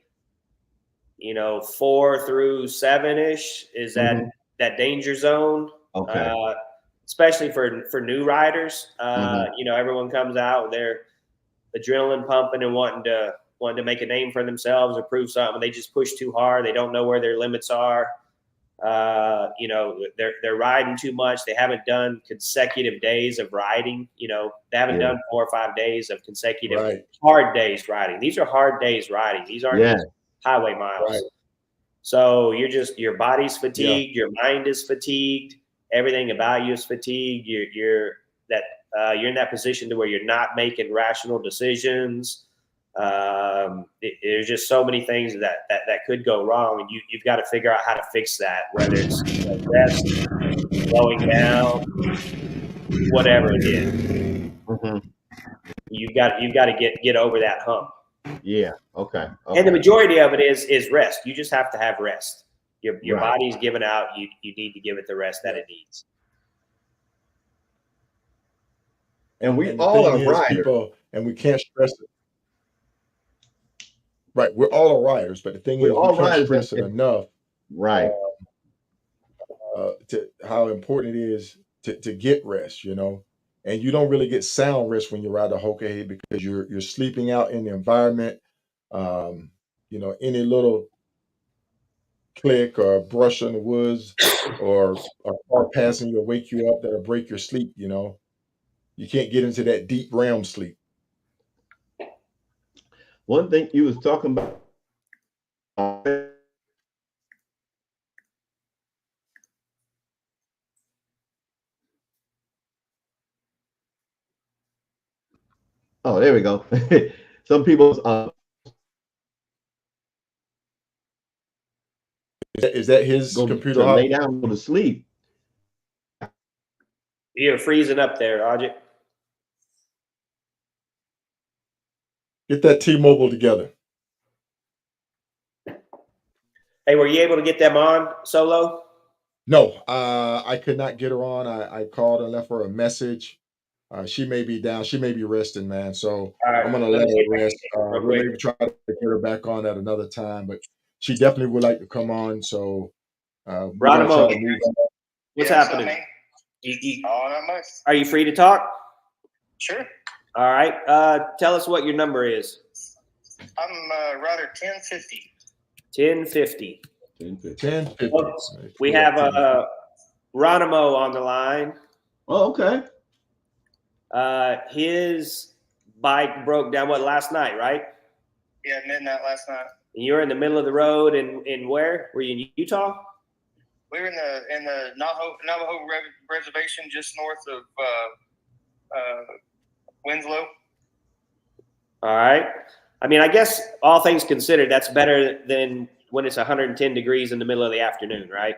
4 through 7-ish is that danger zone. Okay. Especially for new riders. Everyone comes out with their adrenaline pumping and wanting to make a name for themselves or prove something. They just push too hard. They don't know where their limits are. They're riding too much. They haven't done consecutive days of riding. They haven't done 4 or 5 days of consecutive hard days riding. These are hard days riding. These aren't just highway miles. Right. So your body's fatigued, your mind is fatigued, everything about you is fatigued. You're in that position to where you're not making rational decisions. There's just so many things that could go wrong, and you've got to figure out how to fix that, whether it's rest, slowing down, whatever it is. You've got to get over that hump. Yeah. Okay. And the majority of it is rest. You just have to have rest. Your body's giving out. You need to give it the rest that it needs. And we all are riders. People, and we can't stress it. Right, we're all riders, but the thing is, we can't stress it enough. Right. To how important it is to get rest, and you don't really get sound rest when you ride the Hoka Hey because you're sleeping out in the environment. Any little click or brush in the woods or a car passing you will wake you up, that'll break your sleep. You can't get into that deep realm sleep. One thing you was talking about. Oh, there we go. Some people's is that his computer to lay down, go to sleep. You're freezing up there, Ajit. Get that T-Mobile together. Hey, were you able to get them on solo? No, I could not get her on. I called and left her a message. She may be down. She may be resting, man. So All right, I'm gonna let let me see her if I can rest. get it real We'll quick. maybe try to get her back on at another time, but she definitely would like to come on. So we're gonna try Ronimo, to move on. what's Yeah, happening? man? You, Oh, not much. are you free to talk? Sure. All right. Tell us what your number is. I'm rider 1050. 1050. 10:50. Folks, we have Ronimo on the line. Oh, okay. His bike broke down last night, right? Yeah, midnight last night. And you're in the middle of the road in where? Were you in Utah? We were in the Navajo Reservation, just north of Winslow. All right. I mean, I guess all things considered, that's better than when it's 110 degrees in the middle of the afternoon, right?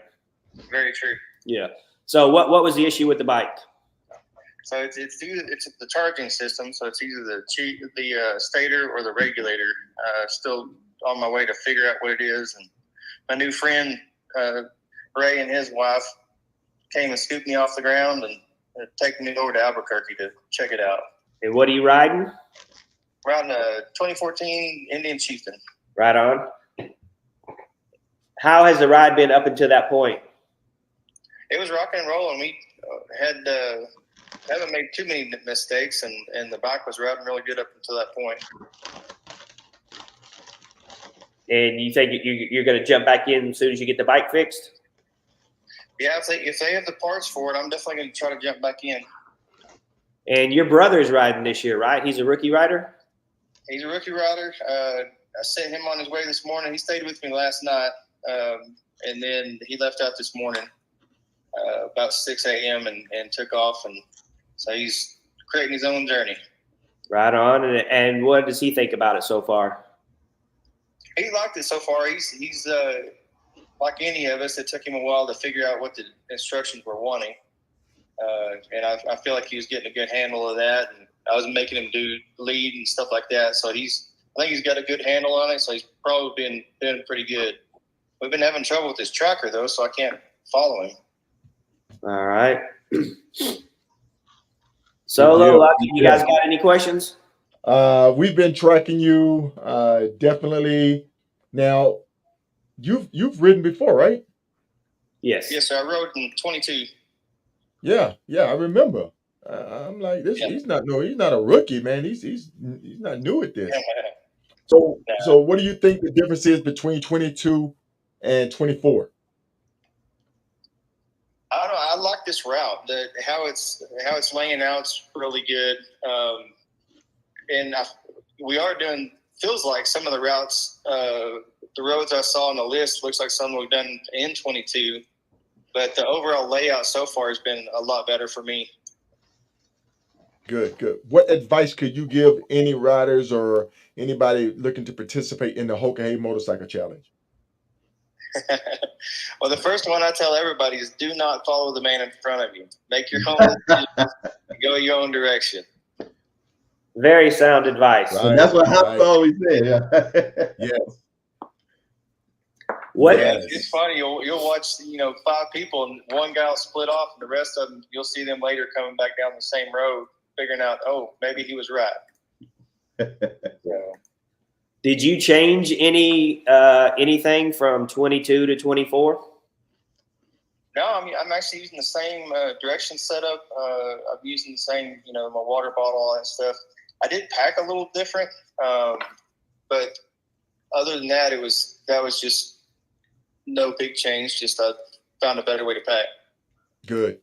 Very true. Yeah. So what was the issue with the bike? So it's the charging system. So it's either the stator or the regulator. Still on my way to figure out what it is. And my new friend Ray and his wife came and scooped me off the ground and taken me over to Albuquerque to check it out. And what are you riding? Riding a 2014 Indian Chieftain. Right on. How has the ride been up until that point? It was rock and roll, and we haven't made too many mistakes, and the bike was riding really good up until that point. And you think you're going to jump back in as soon as you get the bike fixed? Yeah, if they have the parts for it, I'm definitely going to try to jump back in. And your brother's riding this year, right? He's a rookie rider? He's a rookie rider. I sent him on his way this morning. He stayed with me last night, and then he left out this morning about 6 a.m. and took off. And so he's creating his own journey. Right on. And what does he think about it so far? He liked it so far. He's like any of us. It took him a while to figure out what the instructions were wanting. And I feel like he was getting a good handle of that. And I was making him do lead and stuff like that. So I think he's got a good handle on it. So he's probably been doing pretty good. We've been having trouble with his tracker though, so I can't follow him. All right. Solo, you guys got any questions? We've been tracking you, definitely. Now, you've ridden before, right? Yes. Yes, sir. I rode in 22. Yeah, I remember. I'm like, he's not a rookie, man. He's not new at this. So what do you think the difference is between 22 and 24? I don't know. I like this route. How it's laying out's really good. And we are doing, feels like some of the routes, the roads I saw on the list looks like some we've done in 22. But the overall layout so far has been a lot better for me. Good. What advice could you give any riders or anybody looking to participate in the Hoka Hey Motorcycle Challenge? Well, the first one I tell everybody is do not follow the man in front of you. Make your own decisions and go your own direction. Very sound advice. So that's what I've always said. Yeah. Yes. What? Yeah, it's funny. You'll watch 5 people and one guy will split off, and the rest of them you'll see them later coming back down the same road, figuring out, oh, maybe he was right. So. Did you change anything from 22 to 24? No, I'm actually using the same direction setup. I'm using the same, my water bottle, all that stuff. I did pack a little different, but other than that, that was just no big change. Just I found a better way to pack. Good.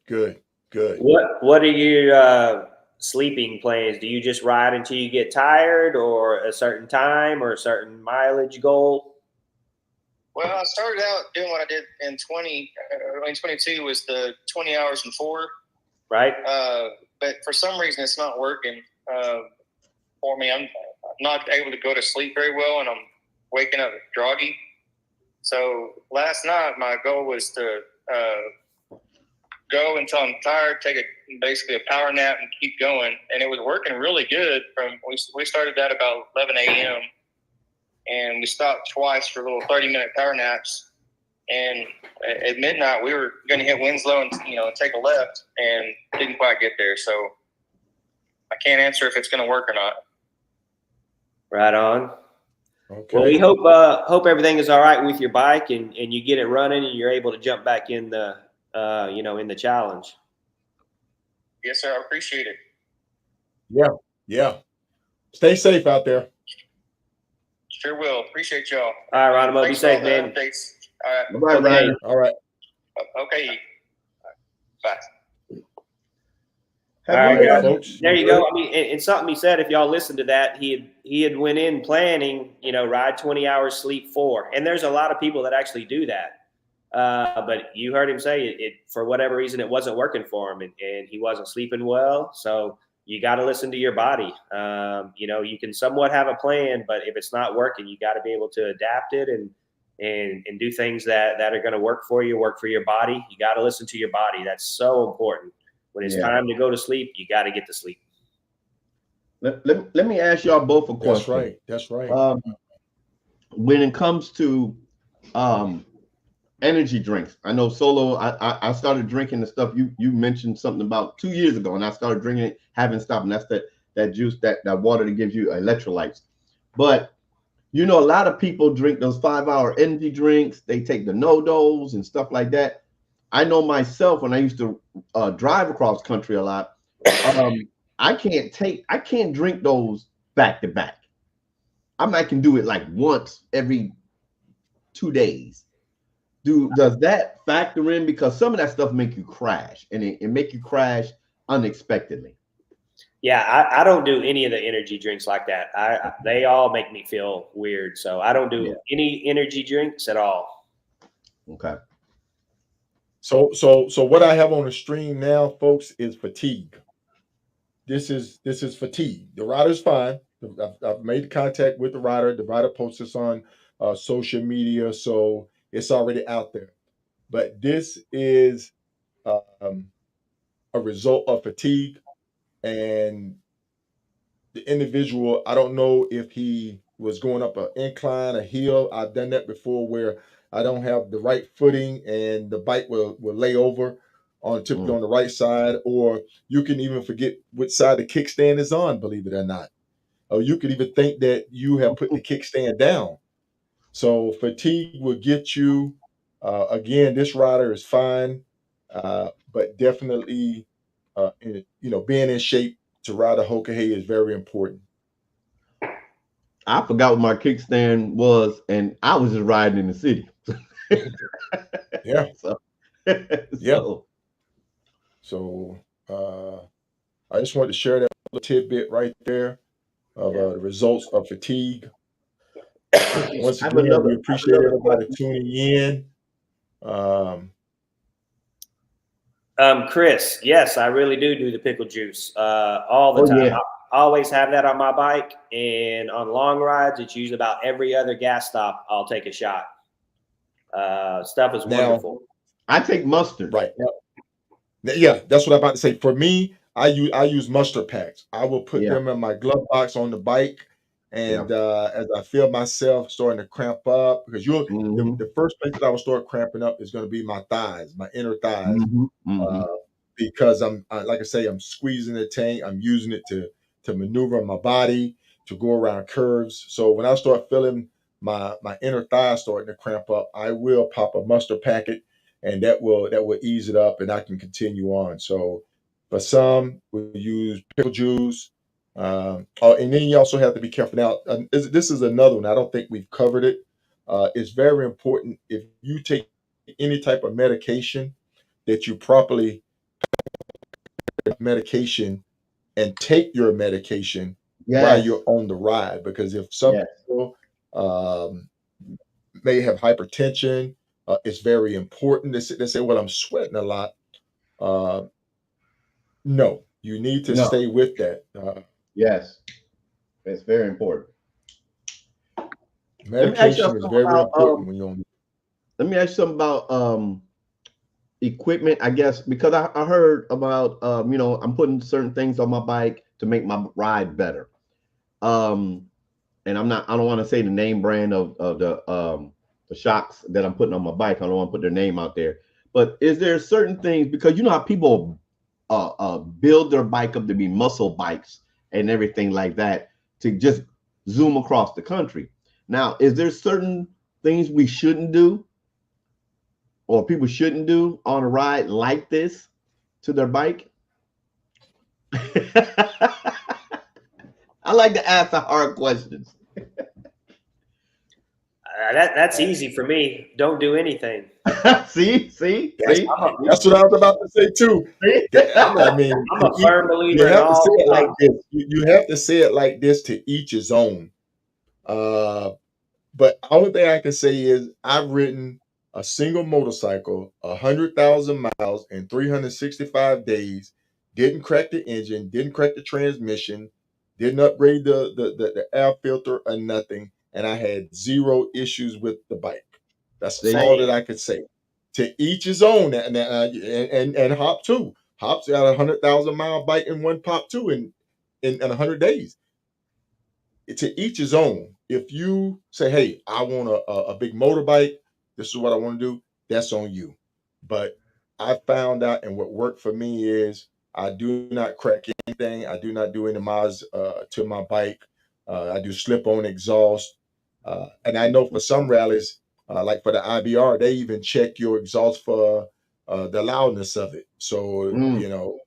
What are your sleeping plans? Do you just ride until you get tired, or a certain time, or a certain mileage goal? Well, I started out doing what I did in 22 was the 20 hours and 4. Right. But for some reason, it's not working for me. I'm not able to go to sleep very well, and I'm waking up groggy. So last night, my goal was to go until I'm tired, take basically a power nap, and keep going. And it was working really good. We started that about 11 a.m. and we stopped twice for little 30-minute power naps. and at midnight we were going to hit Winslow and take a left, and didn't quite get there. So I can't answer if it's going to work or not. Right on. Okay. Well, we hope everything is all right with your bike, and you get it running, and you're able to jump back in the in the challenge. Yes, sir. I appreciate it. Yeah. Stay safe out there. Sure will. Appreciate y'all. All right, Ronimo, be Thanks for all safe, the man. updates. All right. All right, Okay. Ryder. All right. Okay. Bye. All right, All right, guys. folks. There you go. I mean, and something he said, if y'all listen to that, he had went in planning, ride 20 hours, sleep 4. And there's a lot of people that actually do that. But you heard him say it for whatever reason, it wasn't working for him, and he wasn't sleeping well. So you got to listen to your body. You can somewhat have a plan, but if it's not working, you got to be able to adapt it and do things that are going to work for you, work for your body. You got to listen to your body. That's so important. When it's time to go to sleep, you got to get to sleep. Let me ask y'all both a question. That's right. When it comes to energy drinks, I know Solo, I started drinking the stuff you mentioned something about 2 years ago, and I started drinking it, haven't stopped, and that's that juice, that water that gives you electrolytes. But a lot of people drink those 5-hour energy drinks. They take the no-dos and stuff like that. I know myself, when I used to drive across country a lot, I can't drink those back to back. I can do it like once every 2 days. Does that factor in? Because some of that stuff make you crash, and it make you crash unexpectedly. Yeah, I don't do any of the energy drinks like that. They all make me feel weird. So I don't do any energy drinks at all. Okay. So what I have on the stream now, folks, is fatigue. This is fatigue. The rider's fine. I've made contact with the rider. The rider posts this on social media, so it's already out there. But this is um, a result of fatigue, and the individual, I don't know if he was going up an incline, a hill. I've done that before where I don't have the right footing and the bike will lay over on typically on the right side, or you can even forget which side the kickstand is on, believe it or not. Or you could even think that you have put the kickstand down. So fatigue will get you. Again, this rider is fine, but definitely, being in shape to ride a Hoka Hey is very important. I forgot what my kickstand was, and I was just riding in the city. Yeah. So, So I just wanted to share that little tidbit right there of the results of fatigue. Once again, we appreciate everybody tuning in. Chris, yes, I really do the pickle juice all the time. Yeah. I always have that on my bike, and on long rides, it's usually about every other gas stop I'll take a shot. Stuff is wonderful. I take mustard. Right. Yeah, that's what I'm about to say. For me, I use mustard packs. I will put them in my glove box on the bike, and as I feel myself starting to cramp up, because the first place that I will start cramping up is going to be my thighs, my inner thighs, because like I say, I'm squeezing the tank. I'm using it to maneuver my body to go around curves. So when I start feeling my inner thighs starting to cramp up, I will pop a mustard packet, and that will ease it up, and I can continue on. So for some, we use pickle juice. And then you also have to be careful. Now, this is another one. I don't think we've covered it. It's very important if you take any type of medication that you properly medication and take your medication while you're on the ride. Because if some people may have hypertension, it's very important. They say, well, I'm sweating a lot. No, you need to stay with that. Yes, it's very important. Medication is very important when you're on. Let me ask you something about equipment, I guess, because I heard about I'm putting certain things on my bike to make my ride better. And I don't want to say the name brand of the shocks that I'm putting on my bike. I don't want to put their name out there. But is there certain things, because you know how people build their bike up to be muscle bikes and everything like that to just zoom across the country. Now, is there certain things we shouldn't do or people shouldn't do on a ride like this to their bike? I like to ask the hard questions. That's easy for me. Don't do anything. See. That's what I was about to say too. I mean, I'm a firm you believer in have to say all it like life. this. You have to say it like this to each his own. But the only thing I can say is I've ridden a single motorcycle 100,000 miles in 365 days. Didn't crack the engine. Didn't crack the transmission. Didn't upgrade the air filter or nothing. And I had zero issues with the bike. That's See, all that Same. I could say. To each his own. And Hop too. Hop's got 100,000 mile bike in one pop too in 100 days. To each his own. If you say, "Hey, I want a big motorbike. This is what I want to do," that's on you. But I found out, and what worked for me is I do not crack anything. I do not do any mods to my bike. I do slip on exhaust, and I know for some rallies, like for the IBR, they even check your exhaust for the loudness of it. So mm,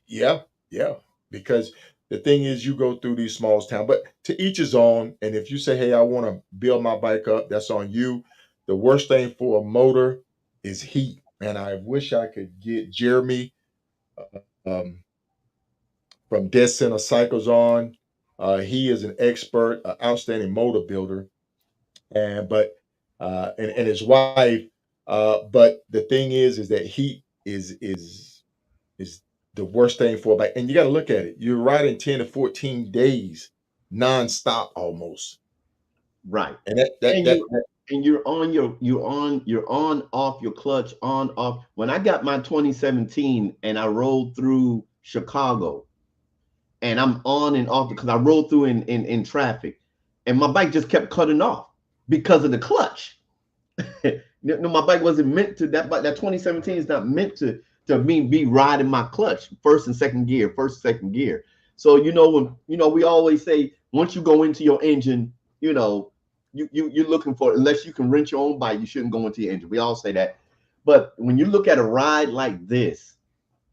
yeah, yeah. Because the thing is, you go through these small towns, but to each his own. And if you say, "Hey, I want to build my bike up," that's on you. The worst thing for a motor is heat. And I wish I could get Jeremy um, from Dead Center Cycles on. He is an expert, outstanding motor builder, and his wife. But the thing is that heat is the worst thing for a bike. And you got to look at it. You're riding 10 to 14 days nonstop almost. right. And You're on off your clutch on off. When I got my 2017 and I rolled through Chicago and I'm on and off because I rolled through in traffic and my bike just kept cutting off because of the clutch. No, my bike wasn't meant to that 2017 is not meant to me be riding my clutch first and second gear, So we always say once you go into your engine, you're looking for, unless you can rent your own bike, you shouldn't go into your engine. We all say that. But when you look at a ride like this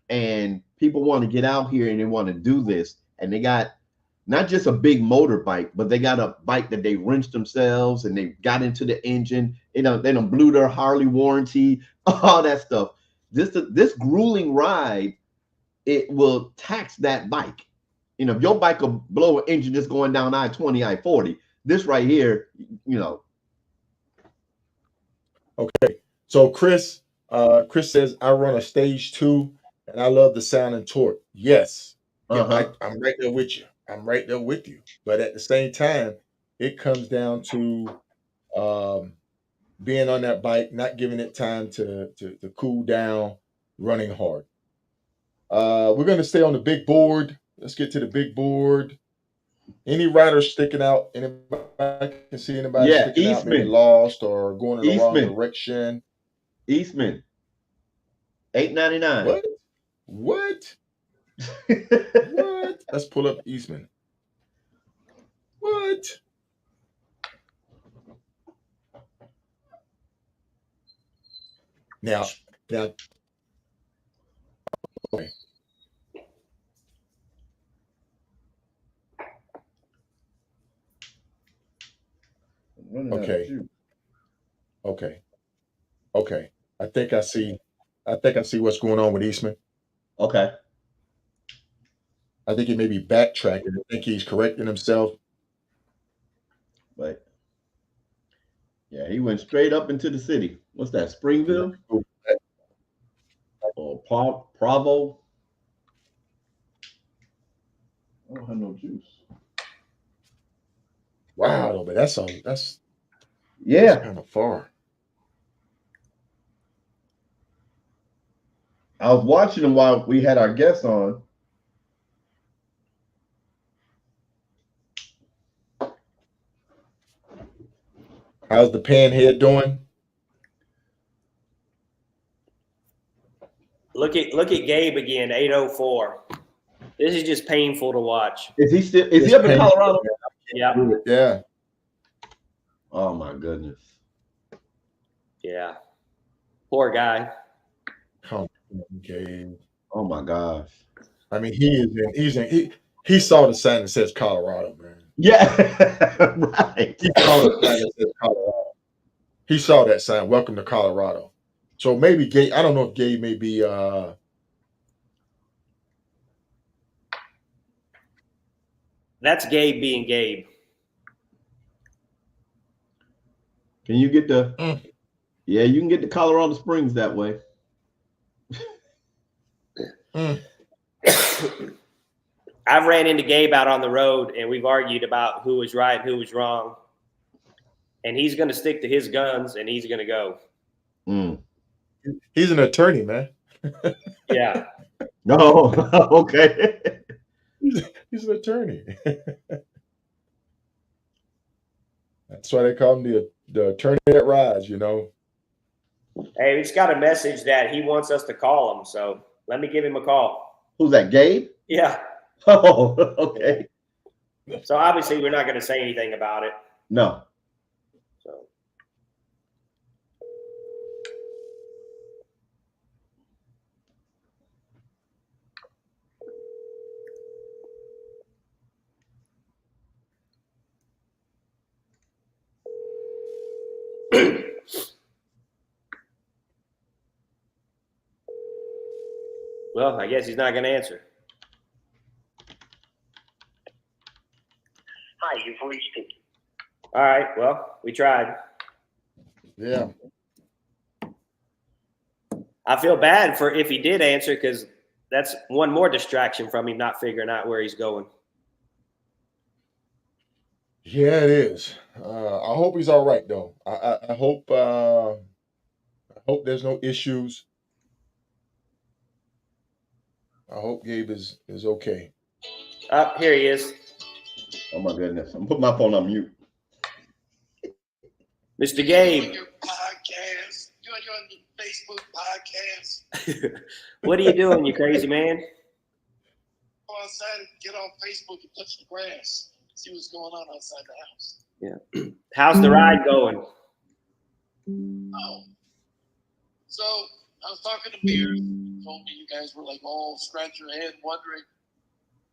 and people want to get out here and they want to do this and they got not just a big motorbike, but they got a bike that they wrenched themselves and they got into the engine. They don't blew their Harley warranty, all that stuff. This grueling ride, it will tax that bike. If your bike will blow an engine just going down I-20, I-40, this right here, okay. So Chris says I run a stage 2 and I love the sound and torque. Yes. Yeah, uh-huh. I'm right there with you. I'm right there with you. But at the same time, it comes down to um, being on that bike, not giving it time to cool down, running hard. We're going to stay on the big board. Let's get to the big board. Any riders sticking out? Anybody can see anybody Yeah, sticking out, maybe lost or going in the wrong Eastman, direction? Eastman, 899. What? What? What? Let's pull up Eastman. What? Now, okay, I'm running out of okay, juice. okay, okay. I think I see. I think I see what's going on with Eastman. Okay, I think he may be backtracking. I think he's correcting himself. but yeah, he went straight up into the city. What's that, Springville or Provo? I don't have no juice. Wow, but that's Yeah, kind of far. I was watching him while we had our guests on. How's the panhead doing? Look at Gabe again, 804. This is just painful to watch. Is he up in Colorado? Yeah. Yeah. Oh my goodness. Yeah. Poor guy. Come on, Gabe. Oh my gosh. I mean, he saw the sign that says Colorado, man. Yeah. Right. He saw the sign that says Colorado. He saw that sign, welcome to Colorado. So maybe Gabe, I don't know if Gabe may be That's Gabe being Gabe. Can you get Yeah, you can get to Colorado Springs that way. I've ran into Gabe out on the road, and we've argued about who was right and who was wrong. And he's going to stick to his guns, and he's going to go. He's an attorney, man. Yeah. No, okay. He's an attorney. That's why they call him the attorney that rides, you know. Hey, we just got a message that he wants us to call him, so let me give him a call. Who's that, Gabe? Yeah. Oh, okay. So obviously we're not going to say anything about it. No. So. Well, I guess he's not going to answer. Hi, you've reached it. All right. Well, we tried. Yeah. I feel bad for if he did answer, because that's one more distraction from him not figuring out where he's going. Yeah, it is. I hope he's all right, though. I hope there's no issues. I hope Gabe is okay. Here he is. Oh my goodness. I'm putting my phone on mute. Mr. Gabe. Your podcast. You're on the Facebook podcast. What are you doing, you crazy man? Go outside and get on Facebook and touch the grass. See what's going on outside the house. Yeah. How's the ride going? Oh. So I was talking to Beers. He told me you guys were like all scratch your head wondering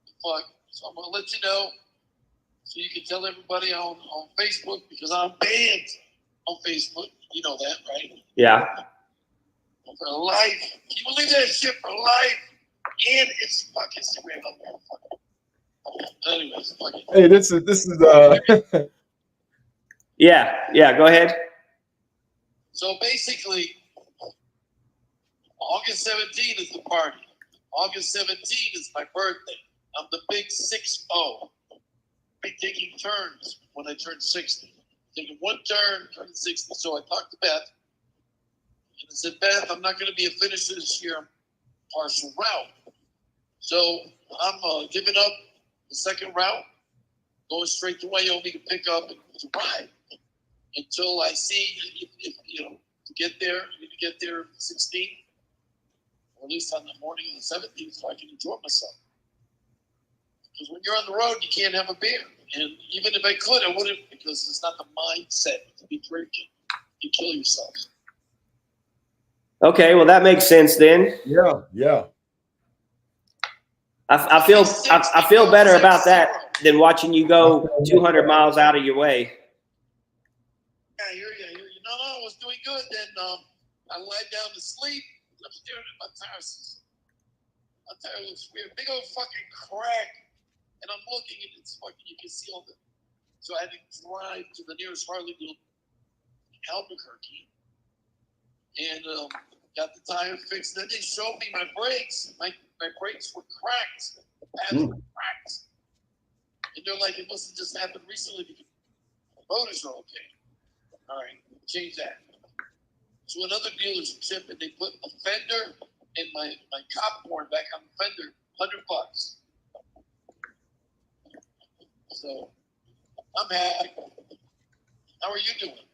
the fuck. So I'm gonna let you know so you can tell everybody on Facebook, because I'm banned on Facebook. You know that, right? Yeah. For life. Can you believe that shit? For life. And it's fucking Instagram up there. Anyways, fucking. Hey, this is Yeah, go ahead. So basically, August 17th is the party. August 17th is my birthday. I'm the big 6-0. Be taking turns when I turn 60. Taking one turn, turning 60. So I talked to Beth. And I said, Beth, I'm not going to be a finisher this year. I'm partial route. So I'm giving up the second route, going straight to Wyoming to pick up and to ride until I see if you know, to get there. I need to get there 16th, or at least on the morning of the 17th, so I can enjoy myself. Because when you're on the road, you can't have a beer. And even if I could, I wouldn't, because it's not the mindset to be drinking. You kill yourself. Okay, well that makes sense then. yeah. I feel better about that than watching you go 200 miles out of your way. Yeah, I hear you. No, I was doing good. Then I lied down to sleep. I'm staring at my tires. My tire looks weird. Big old fucking crack. And I'm looking and it's fucking, you can see all the. So I had to drive to the nearest Harley deal in Albuquerque. And got the tire fixed. Then they showed me my brakes. My brakes were cracked. The pads were cracked. And they're like, it must have just happened recently because the motors are okay. All right, change that. So another dealership, and they put a fender and my cop horn back on the fender, $100. So I'm happy. How are you doing?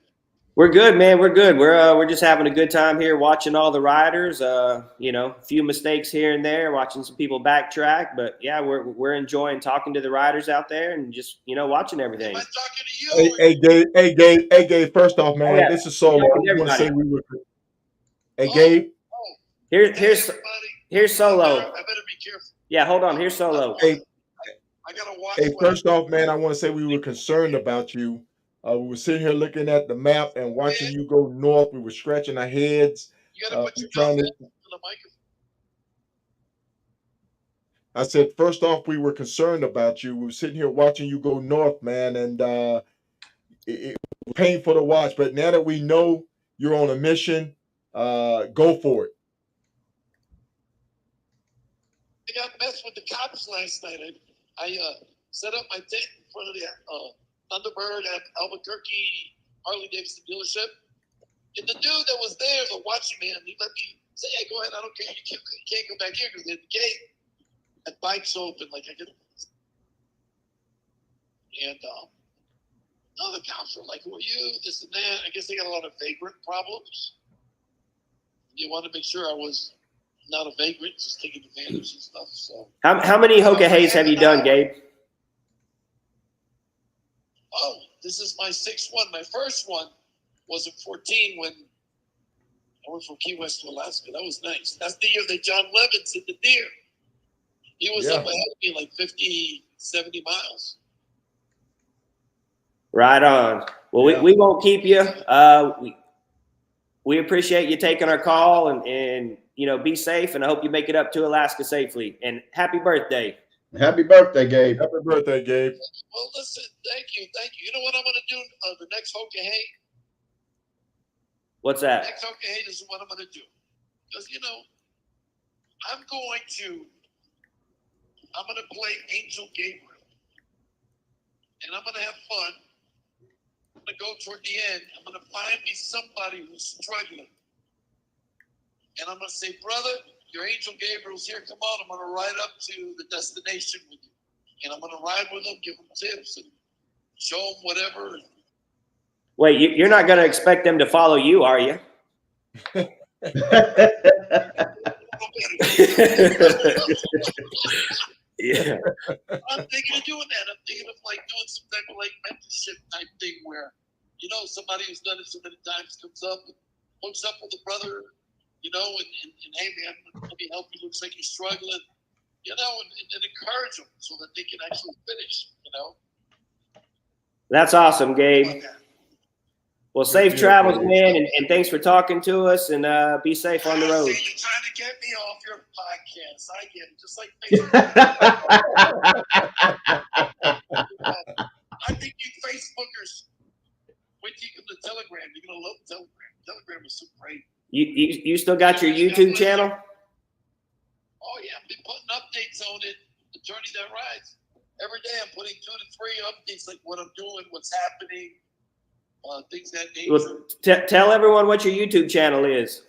We're good, man. We're good. We're just having a good time here, watching all the riders. You know, a few mistakes here and there, watching some people backtrack, but yeah, we're enjoying talking to the riders out there and just watching everything. Am I talking to you? Hey, Gabe. First off, man, yeah. this is Solo. I Talking to want to say everybody. we were. Hey, Gabe. Here's Solo. I better be careful. Yeah, hold on. Here's Solo. Hey, I gotta watch. Hey, first off, man, I want to say we were concerned about you. We were sitting here looking at the map and watching you go north. We were scratching our heads. You gotta put We're your trying mouth to. to the microphone. I said, first off, we were concerned about you. We were sitting here watching you go north, man, and it was painful to watch. But now that we know you're on a mission, go for it. I got messed with the cops last night. I set up my tent in front of the Thunderbird at Albuquerque Harley Davidson dealership. And the dude that was there, the watching man, he let me say, "Hey, go ahead. I don't care. You can't go back here because there's the gate. That bike's open. Like I could." And the cops were like, "Who are you? This and that." I guess they got a lot of vagrant problems. They wanted to make sure I was not a vagrant, just taking advantage and stuff. So How many Hoka Heys have you done, Gabe? Oh, this is my sixth one. My first one was in 14 when I went from Key West to Alaska. That was nice. That's the year that John Levins hit the deer. He was up ahead of me like 50, 70 miles. Right on. Well, we won't keep you. We appreciate you taking our call and be safe, and I hope you make it up to Alaska safely. And happy birthday. Happy birthday, Gabe. Happy birthday, Gabe. Well, listen, thank you. You know what I'm going to do the next Hoka Hey? What's that? Next Hoka Hey is what I'm going to do. Because, I'm going to play Angel Gabriel. And I'm going to have fun. I'm going to go toward the end. I'm going to find me somebody who's struggling. And I'm going to say, brother, your Angel Gabriel's here. Come on, I'm going to ride up to the destination with you. And I'm going to ride with them, give them tips, and show them whatever. Wait, you're not going to expect them to follow you, are you? Yeah. I'm thinking of doing that. I'm thinking of doing some type of mentorship type thing where, somebody who's done it so many times comes up and hooks up with a brother, and hey man, let me help you. Looks like you're struggling, and encourage them so that they can actually finish, That's awesome, Gabe. Well, safe travels, man, and thanks for talking to us, and be safe on the road. You're trying to get me off your podcast. I get it. Just like Facebook. I think you Facebookers, wait till you come to Telegram. You're going to love Telegram. Telegram is so great. You still got your YouTube channel? Oh, yeah. I've been putting updates on it. Attorney That Rides. Every day I'm putting 2 to 3 updates, like what I'm doing, what's happening. Things that nature. Well, tell everyone what your YouTube channel is.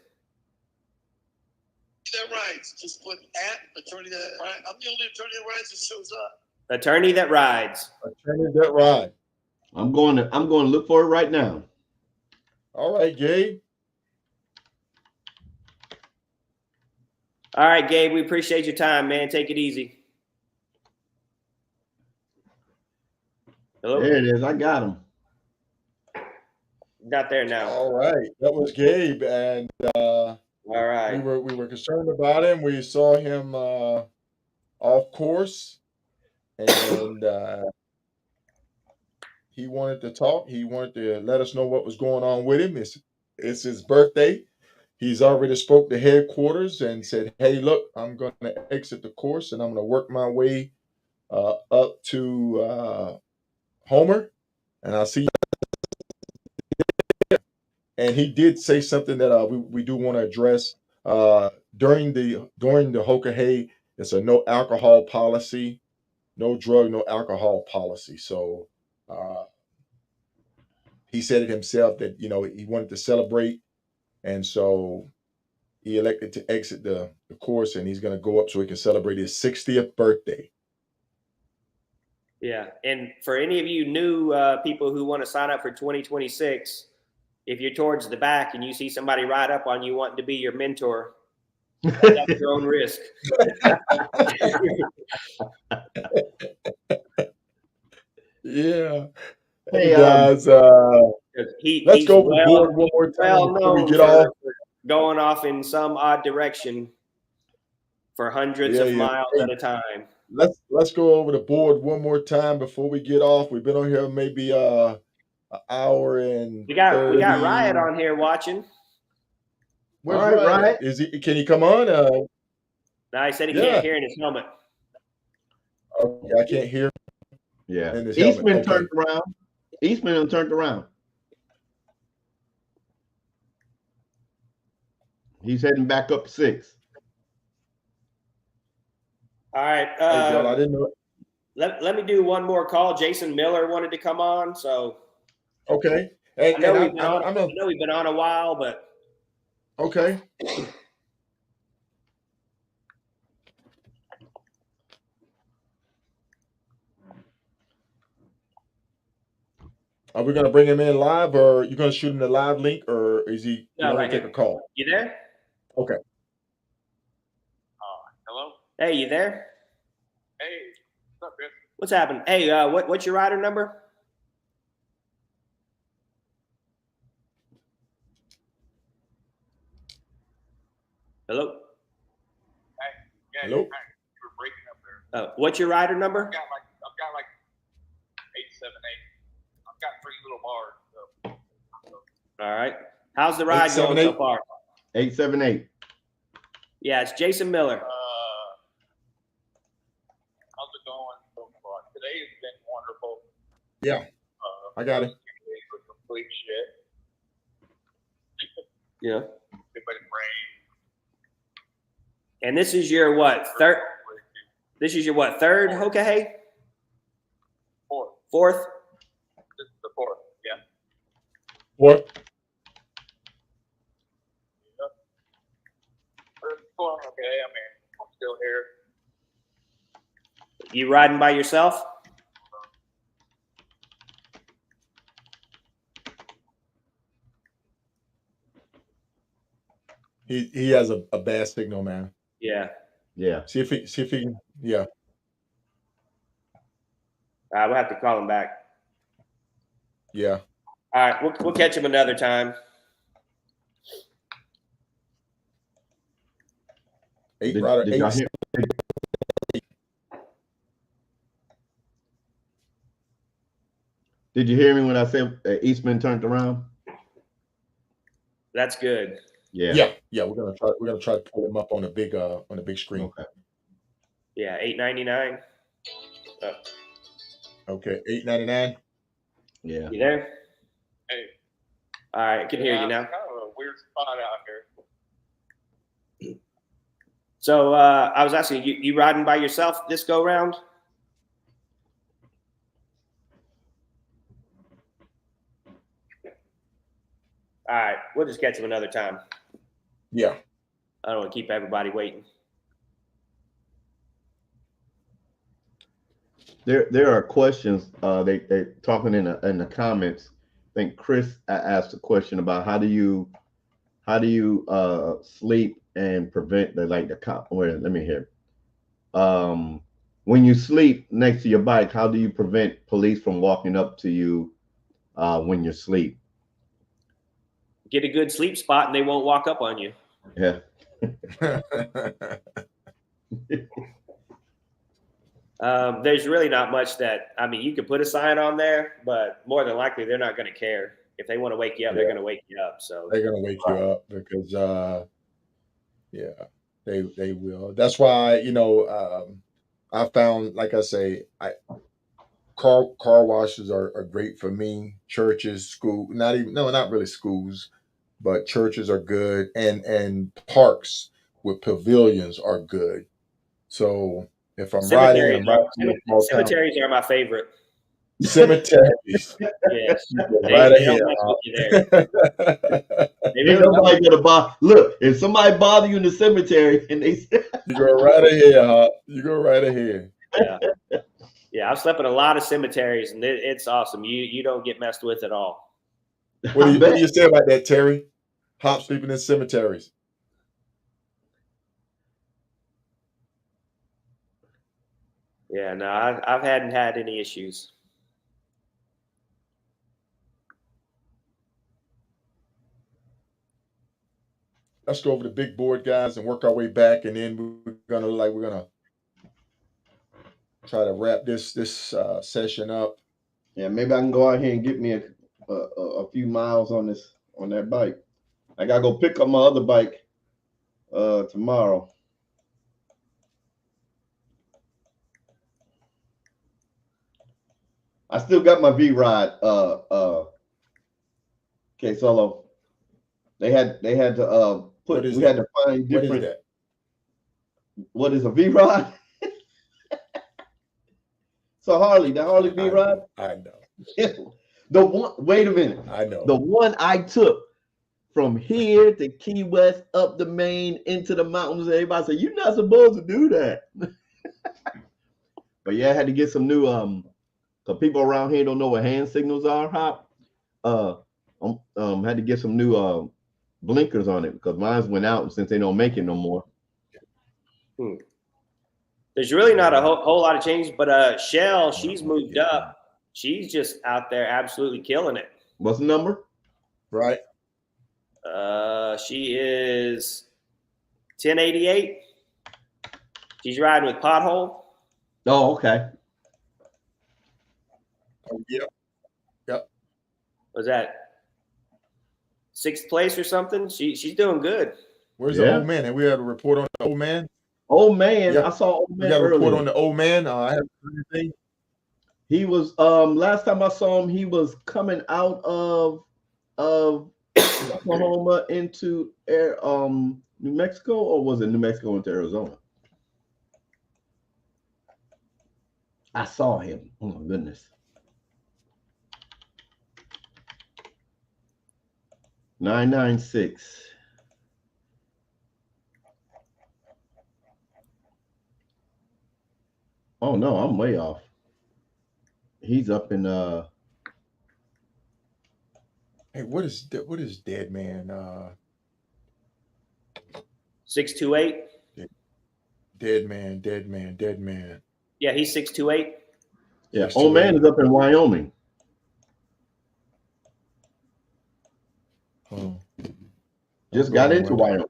That Rides. Just put Attorney That Rides. I'm the only Attorney That Rides that shows up. Attorney That Rides. Attorney That Rides. I'm going to look for it right now. All right, Gabe. All right, Gabe. We appreciate your time, man. Take it easy. Hello? There it is. I got him. Got there now. All right, that was Gabe, and all right, we were concerned about him. We saw him off course, and he wanted to talk. He wanted to let us know what was going on with him. It's his birthday. He's already spoke to headquarters and said, "Hey, look, I'm going to exit the course, and I'm going to work my way up to Homer, and I'll see you." And he did say something that we do want to address during the Hoka Hey. It's a no alcohol policy, no drug, no alcohol policy. So he said it himself that he wanted to celebrate, and so he elected to exit the course, and he's going to go up so he can celebrate his 60th birthday. Yeah, and for any of you new people who want to sign up for 2026. if you're towards the back and you see somebody ride up on you wanting to be your mentor, that's at your own risk. Yeah. Hey, Hey guys, let's He's go over the board one more time well before we known get for off. going off in some odd direction for hundreds of miles Hey, at a time. let's go over the board one more time before we get off. We've been on here maybe an hour and We got 30. Riot on here watching. Where's all right, Riot? Riot. Is he? Can he come on? No, he said he Yeah. can't hear in his helmet. Okay, I can't hear. Yeah. In his helmet. Eastman Okay. turned around. Eastman turned around. He's heading back up 6. All right. Hey, y'all, I didn't know. Let me do one more call. Jason Miller wanted to come on, so Okay. I know we've been on a while, but okay. Are we gonna bring him in live, or you gonna shoot him the live link, or is he? No, You right take here. a call. You there? Okay. Hello? Hey, you there? Hey, what's up, Chris? What's happening? Hey, what's your rider number? Hello? Yeah, Hello? you were breaking up there. What's your rider number? I've got like 878. I've got 3 little bars. So. All right. How's the ride going so far? 878. Yeah, it's Jason Miller. How's it going so far? Today has been wonderful. Yeah. I got it. Complete shit. Yeah. Everybody rain. And this is your what? Third? This is your what? Third Hoka Hey? Fourth? This is the 4th. Yeah. What? It's going okay. I mean, I'm still here. You riding by yourself? He has a bad signal, man. Yeah. Yeah. See if he yeah. We'll have to call him back. Yeah. All right, we'll catch him another time. 8 rider. Did y'all hear? Did you hear me when I said Eastman turned around? That's good. Yeah. We're gonna try to pull him up on the big screen. Okay. Yeah, $8.99. Okay, $8.99. Yeah. You there? Hey. All right, I can hear you now. Kind of a weird spot out here. So I was asking you riding by yourself this go round? All right, we'll just catch him another time. Yeah. I don't want to keep everybody waiting. There are questions. They talking in the comments. I think Chris asked a question about how do you sleep and prevent let me hear. When you sleep next to your bike, how do you prevent police from walking up to you when you're asleep? Get a good sleep spot and they won't walk up on you. Yeah. There's really not much that, I mean, you could put a sign on there, but more than likely they're not going to care. If they want to wake you up, they're going to wake you up. So they're gonna wake you up because they will. That's why, I found, like I say, car washes are great for me. Churches, school, not really schools, but churches are good, and parks with pavilions are good. So if I'm riding and I'm riding through a small town, cemeteries are my favorite. cemeteries. Yes, Right they ahead. don't mess with you there. They really Somebody don't. gonna bother. Look, if somebody bother you in the cemetery and they You go right ahead, huh? You go right ahead. Yeah, I've slept in a lot of cemeteries, and it's awesome. You don't get messed with at all. What do you say about that, Terry? Hop sleeping in cemeteries. Yeah, no, I hadn't had any issues. Let's go over the big board, guys, and work our way back, and then we're gonna try to wrap this session up. Yeah, maybe I can go out here and get me a few miles on that bike. I gotta go pick up my other bike tomorrow. I still got my V Ride. Okay, Solo. They had to What is we that? had to find What is different. that? What is a V Ride? So Harley, the Harley V Ride. I know. The one. Wait a minute. I know. The one I took from here to Key West, up the Main, into the mountains. Everybody said, "You're not supposed to do that." But yeah, I had to get some new because people around here don't know what hand signals are. Hop. Had to get some new blinkers on it because mine went out since they don't make it no more. There's really not a whole lot of changes, but Shell, she's moved up. She's just out there absolutely killing it. What's the number? Right. She is 1088. She's riding with Pothole. Oh, okay. Oh, yep. Yep. Was that 6th place or something? She's doing good. Where's the old man? And we have a report on the old man. Old man, Yep. I saw old man. We got a report earlier. on the old man. I haven't heard anything. He was last time I saw him, he was coming out of Oklahoma into New Mexico, or was it New Mexico into Arizona? I saw him. Oh my goodness. 996. Oh no, I'm way off. He's up in Hey, what is dead man? 628. Dead man. Yeah, he's 628. yeah. Old man is up in Wyoming. Oh. Just got into Wyoming.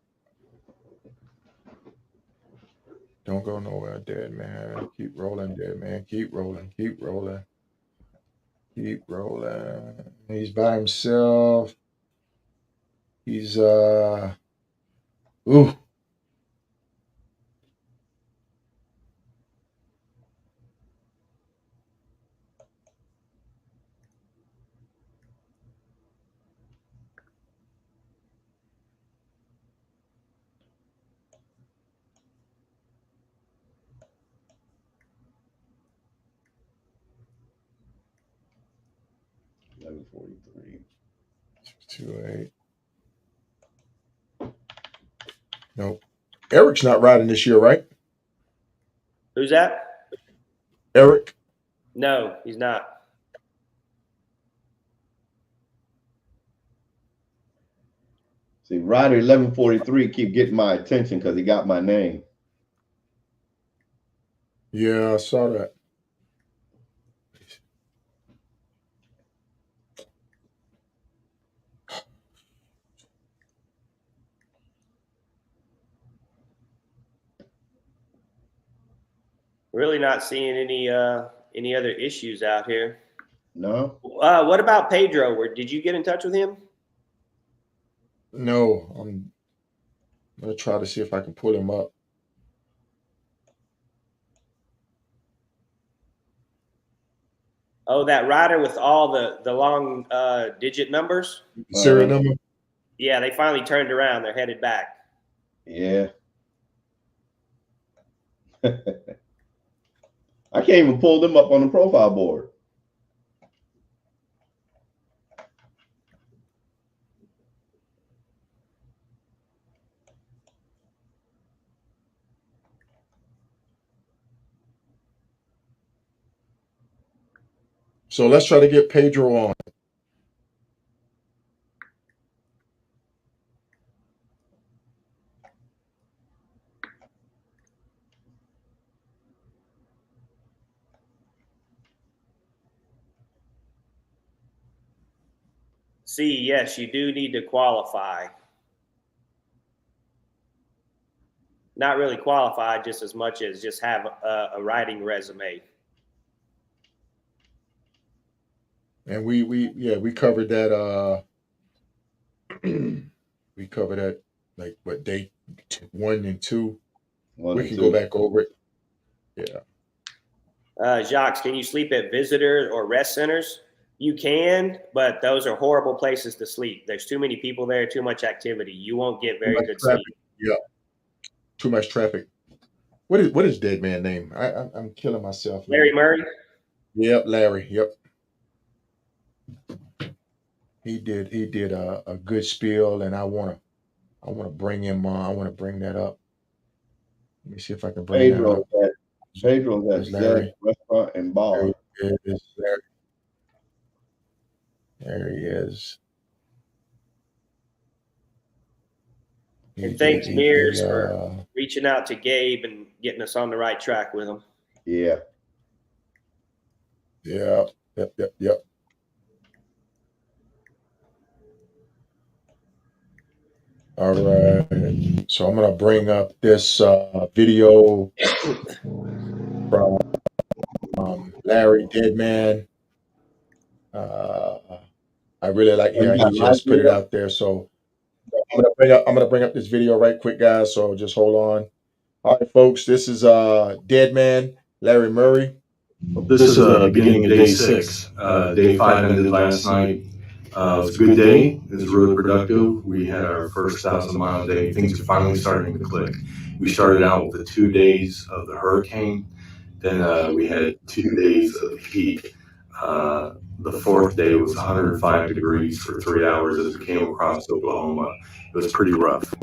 Don't go nowhere, dead man. Keep rolling, dead man. Keep rolling. He's by himself. He's ooh. $11.43. 628. Nope. Eric's not riding this year, right? Who's that? Eric? No, he's not. See, Rider 1143 keep getting my attention because he got my name. Yeah, I saw that. Really not seeing any other issues out here. No. What about Pedro? Did you get in touch with him? No, I'm gonna try to see if I can pull him up. Oh, that rider with all the long digit numbers? Serial number? Yeah, they finally turned around. They're headed back. Yeah. I can't even pull them up on the profile board. So let's try to get Pedro on. C, yes, you do need to qualify. Not really qualify, just as much as just have a riding resume. And we covered that. We covered that like what day 1 and 2. One We and can two. go back over it. Yeah. Jacques, can you sleep at visitor or rest centers? You can, but those are horrible places to sleep. There's too many people there, too much activity. You won't get Too very much good traffic. sleep. Yeah. Too much traffic. What is dead man name? I'm killing myself. Larry Murray? Yep, Larry. Yep. He did a good spiel, and I wanna bring him on. I want to bring that up. Let me see if I can bring that up. Pedro's at There's Larry. Zed's Restaurant and There Bar. he is. Larry. There he is. And thanks, Mears, for reaching out to Gabe and getting us on the right track with him. Yeah. Yeah. Yep. All right. So I'm gonna bring up this video from Larry Deadman. I really like how he just put it out there. So I'm gonna bring up this video right quick, guys. So just hold on. All right, folks. This is Deadman Larry Murray. This is the beginning of day 6. Day 5 ended last night. It was a good day. It was really productive. We had our first 1,000-mile day. Things are finally starting to click. We started out with the 2 days of the hurricane. Then we had 2 days of heat. The fourth day was 105 degrees for 3 hours as we came across Oklahoma. It was pretty rough.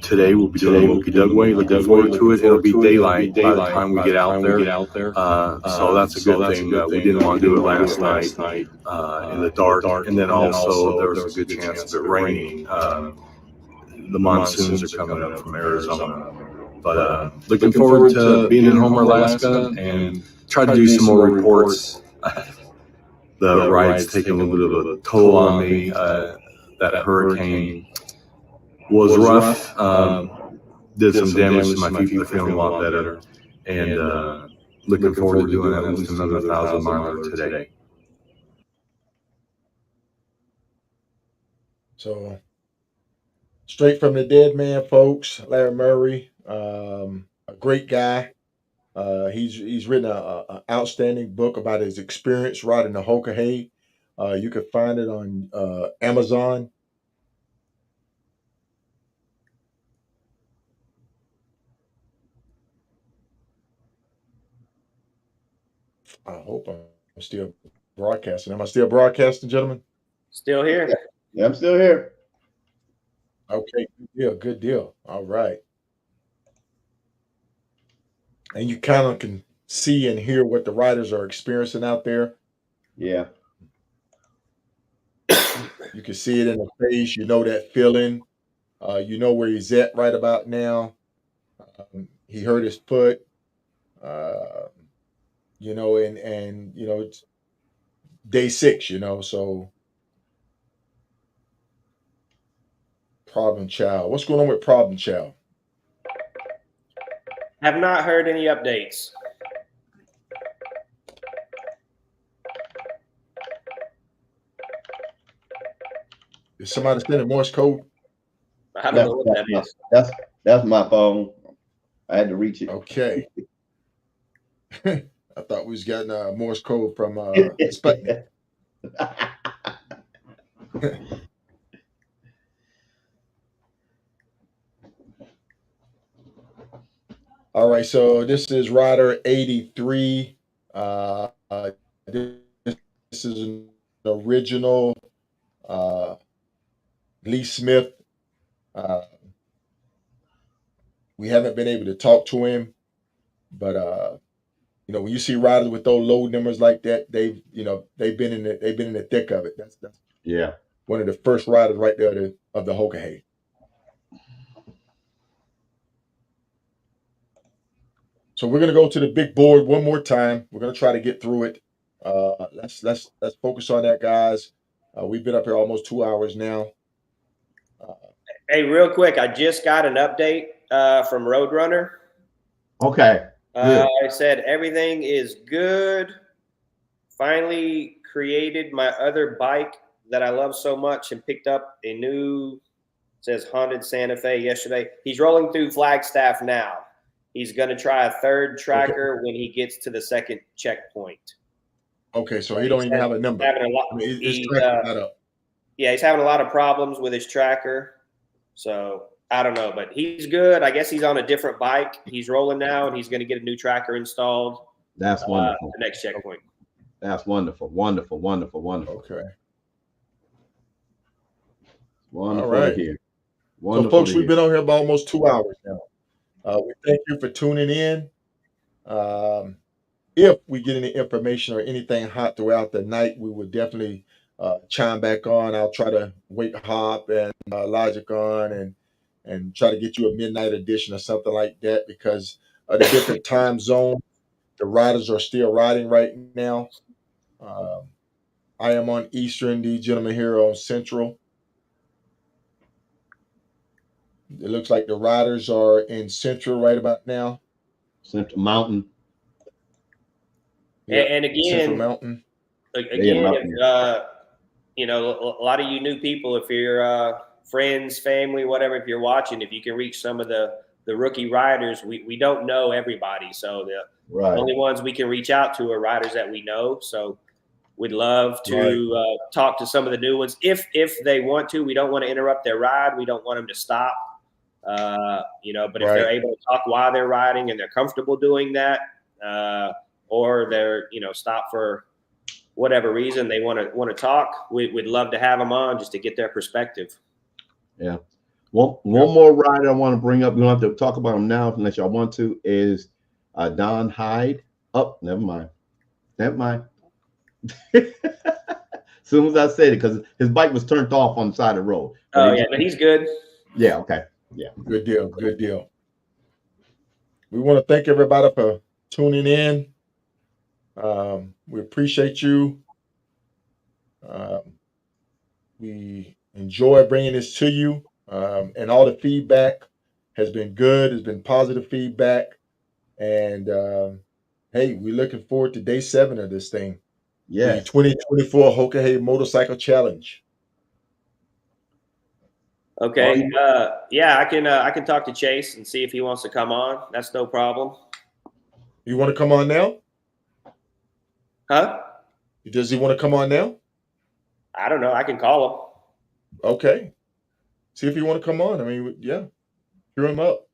Today we'll be doing the Moki Dugway. Looking forward to it. It'll be daylight by the time we get out there. So that's a good thing. We didn't want to do it last night in the dark. And then also there was a good chance of it raining. The monsoons are coming up from Arizona. But looking forward to being in Homer, Alaska, and try to do some more reports. The ride's taking a little bit of a toll on me. That hurricane was rough. Did some damage to my feet, but they're feeling a lot better. And looking forward to doing at least another 1,000-miler today. So straight from the dead man, folks. Larry Murray, a great guy. He's written an outstanding book about his experience riding the Hoka Hey. You can find it on Amazon. I hope I'm still broadcasting. Am I still broadcasting, gentlemen? Still here. Yeah, I'm still here. Okay, good deal. All right. And you kind of can see and hear what the riders are experiencing out there. Yeah. You can see it in the face. You know that feeling. You know where he's at right about now. He hurt his foot. Uh, and it's day 6. So problem child. What's going on with problem child? Have not heard any updates. Is somebody sending Morse code? I don't know what that is. That's my phone. I had to reach it. Okay. I thought we was getting Morse code from Sputnik. All right, so this is rider 83. This is an original Lee Smith. We haven't been able to talk to him, but when you see riders with those low numbers like that, they've been in the thick of it. That's Yeah. one of the first riders right there of the Hoka Hey. So we're gonna go to the big board one more time. We're gonna try to get through it. Let's focus on that, guys. We've been up here almost 2 hours now. Hey, real quick, I just got an update from Roadrunner. Okay. Good. I said everything is good. Finally created my other bike that I love so much and picked up a new, says Honda Santa Fe yesterday. He's rolling through Flagstaff now. He's going to try a third tracker when he gets to the second checkpoint. Okay, so he don't even have a number. Having a lot, I mean, his tracker's not up. Yeah, he's having a lot of problems with his tracker. So I don't know, but he's good. I guess he's on a different bike. He's rolling now, and he's going to get a new tracker installed. That's wonderful. The next checkpoint. That's wonderful. Wonderful. Wonderful. Wonderful. Okay. Wonderful All right. to hear. So, folks, we've been on here about almost 2 hours now. We thank you for tuning in. If we get any information or anything hot throughout the night, we will definitely chime back on. I'll try to wake Hop and Logic on and try to get you a midnight edition or something like that, because of the different time zones. The riders are still riding right now. I am on Eastern. These gentlemen here are on Central. It looks like the riders are in Central right about now. Central Mountain. Yeah, and again, Central Mountain. Again, if, you know, a lot of you new people, if you're friends, family, whatever, if you're watching, if you can reach some of the rookie riders, we don't know everybody. So the only ones we can reach out to are riders that we know. So we'd love to talk to some of the new ones if they want to. We don't want to interrupt their ride. We don't want them to stop. You know, but if they're able to talk while they're riding and they're comfortable doing that, or they're, you know, stop for whatever reason they want to talk, we'd love to have them on just to get their perspective. Yeah. One more rider I want to bring up. We don't have to talk about him now unless y'all want to, is Don Hyde. Oh, never mind. As soon as I said it, because his bike was turned off on the side of the road. Oh, yeah, but he's good. Yeah, okay. Yeah. Good deal. Good deal. We want to thank everybody for tuning in. We appreciate you. We enjoy bringing this to you. And all the feedback has been good. It's been positive feedback. And hey, we're looking forward to day 7 of this thing. Yes. The 2024 Hoka Hey Motorcycle Challenge. Okay. Yeah, I can talk to Chase and see if he wants to come on. That's no problem. You want to come on now? Huh? Does he want to come on now? I don't know. I can call him. Okay. See if you want to come on. I mean, yeah. Hear him up.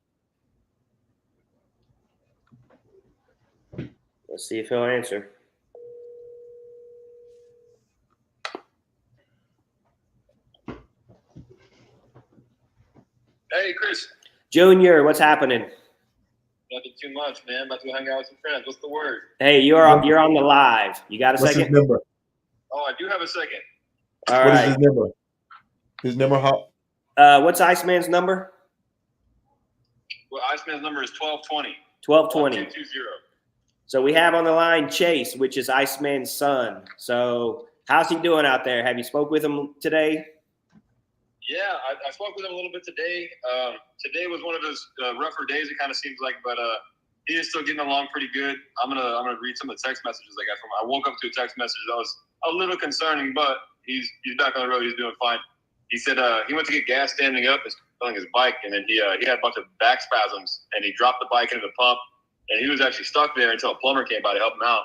Let's see if he'll answer. Hey, Chris. Junior, what's happening? Nothing too much, man. About to hang out with some friends. What's the word? Hey, you're on the live. You got a What's second? his number? Oh, I do have a second. All What right. is his number? His number, Hop? What's Iceman's number? Well, Iceman's number is 1220. 1220. 1220. So we have on the line Chase, which is Iceman's son. So how's he doing out there? Have you spoke with him today? Yeah, I spoke with him a little bit today. Today was one of those rougher days, it kind of seems like, but he is still getting along pretty good. I'm gonna read some of the text messages I got from him. I woke up to a text message that was a little concerning, but he's back on the road. He's doing fine. He said he went to get gas standing up, filling his bike, and then he had a bunch of back spasms, and he dropped the bike into the pump, and he was actually stuck there until a plumber came by to help him out.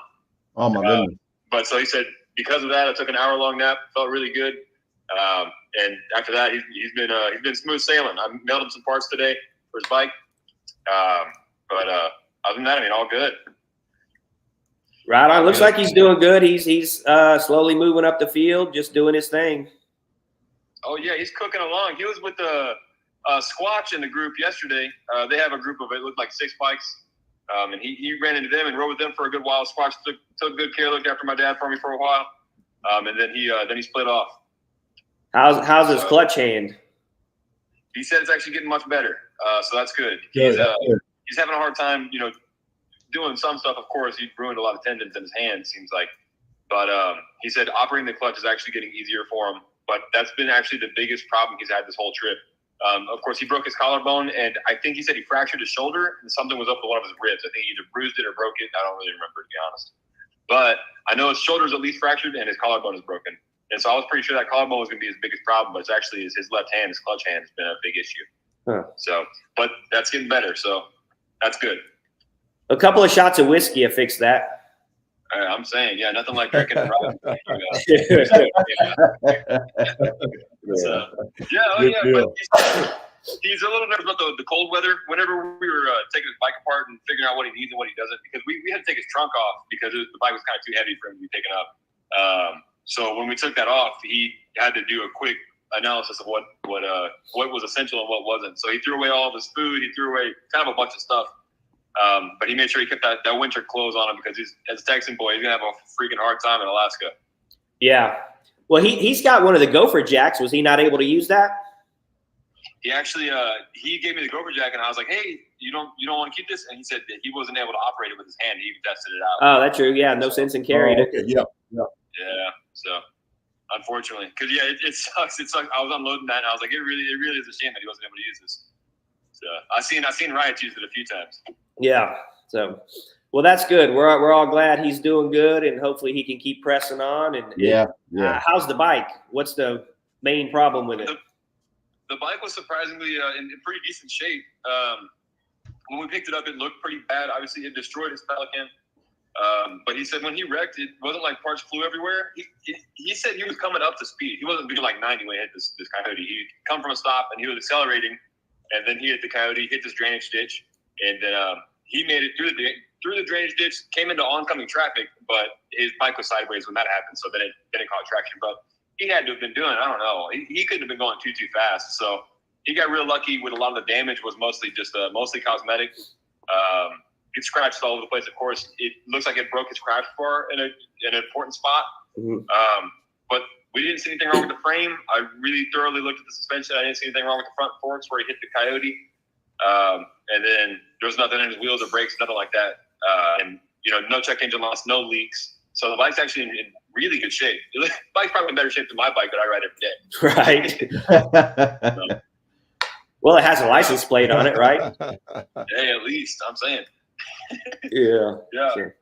Oh my goodness! But so he said because of that, I took an hour-long nap, felt really good. And after that, he's been smooth sailing. I mailed him some parts today for his bike. But other than that, I mean, all good. Right on. Looks like he's doing good. He's slowly moving up the field, just doing his thing. Oh yeah, he's cooking along. He was with the Squatch in the group yesterday. They have a group of, it looked like 6 bikes. And he ran into them and rode with them for a good while. Squatch took good care, looked after my dad for me for a while. And then he split off. How's his clutch hand? He said it's actually getting much better, so that's good. He's having a hard time, doing some stuff. Of course, he ruined a lot of tendons in his hand. Seems like, But he said operating the clutch is actually getting easier for him. But that's been actually the biggest problem he's had this whole trip. Of course, he broke his collarbone, and I think he said he fractured his shoulder, and something was up with one of his ribs. I think he either bruised it or broke it. I don't really remember, to be honest. But I know his shoulder's at least fractured, and his collarbone is broken. And so I was pretty sure that collarbone was going to be his biggest problem, but it's actually his left hand, his clutch hand, has been a big issue. Huh. So, but that's getting better, so that's good. A couple of shots of whiskey have fixed that. I'm saying, yeah, nothing like drinking and riding. Yeah. But he's a little nervous about the cold weather. Whenever we were taking his bike apart and figuring out what he needs and what he doesn't, because we had to take his trunk off because the bike was kind of too heavy for him to be taken up. So when we took that off, he had to do a quick analysis of what was essential and what wasn't. So he threw away all of his food. He threw away kind of a bunch of stuff. But he made sure he kept that winter clothes on him because as a Texan boy, he's going to have a freaking hard time in Alaska. Yeah. Well, he's got one of the gopher jacks. Was he not able to use that? He actually he gave me the gopher jack, and I was like, hey, you don't want to keep this? And he said that he wasn't able to operate it with his hand. He even tested it out. Oh, that's true. Yeah, no sense in carrying it. Okay. Yeah. So unfortunately, because it sucks. It sucks. I was unloading that, and I was like, it really is a shame that he wasn't able to use this. So I've seen Riot use it a few times. Yeah. So, well, that's good. We're all glad he's doing good, and hopefully he can keep pressing on. And how's the bike? What's the main problem with it? The bike was surprisingly in pretty decent shape. When we picked it up, it looked pretty bad. Obviously, it destroyed his Pelican. But he said when he wrecked, it wasn't like parts flew everywhere. He said he was coming up to speed. He wasn't doing like 90 when he hit this coyote. He'd come from a stop, and he was accelerating, and then he hit the coyote, hit this drainage ditch, and then he made it through the drainage ditch, came into oncoming traffic, but his bike was sideways when that happened, so then it caught traction. But he had to have been doing, I don't know, he couldn't have been going too fast. So he got real lucky with a lot of the damage was mostly just mostly cosmetic. It scratched all over the place. Of course, it looks like it broke his crash bar in an important spot. Mm-hmm. But we didn't see anything wrong with the frame. I really thoroughly looked at the suspension. I didn't see anything wrong with the front forks where he hit the coyote. And then there was nothing in his wheels or brakes, nothing like that. And no check engine loss, no leaks. So the bike's actually in really good shape. The bike's probably in better shape than my bike that I ride every day. Right. Well, it has a license plate on it, right? Hey, at least I'm saying. Yeah. Sure.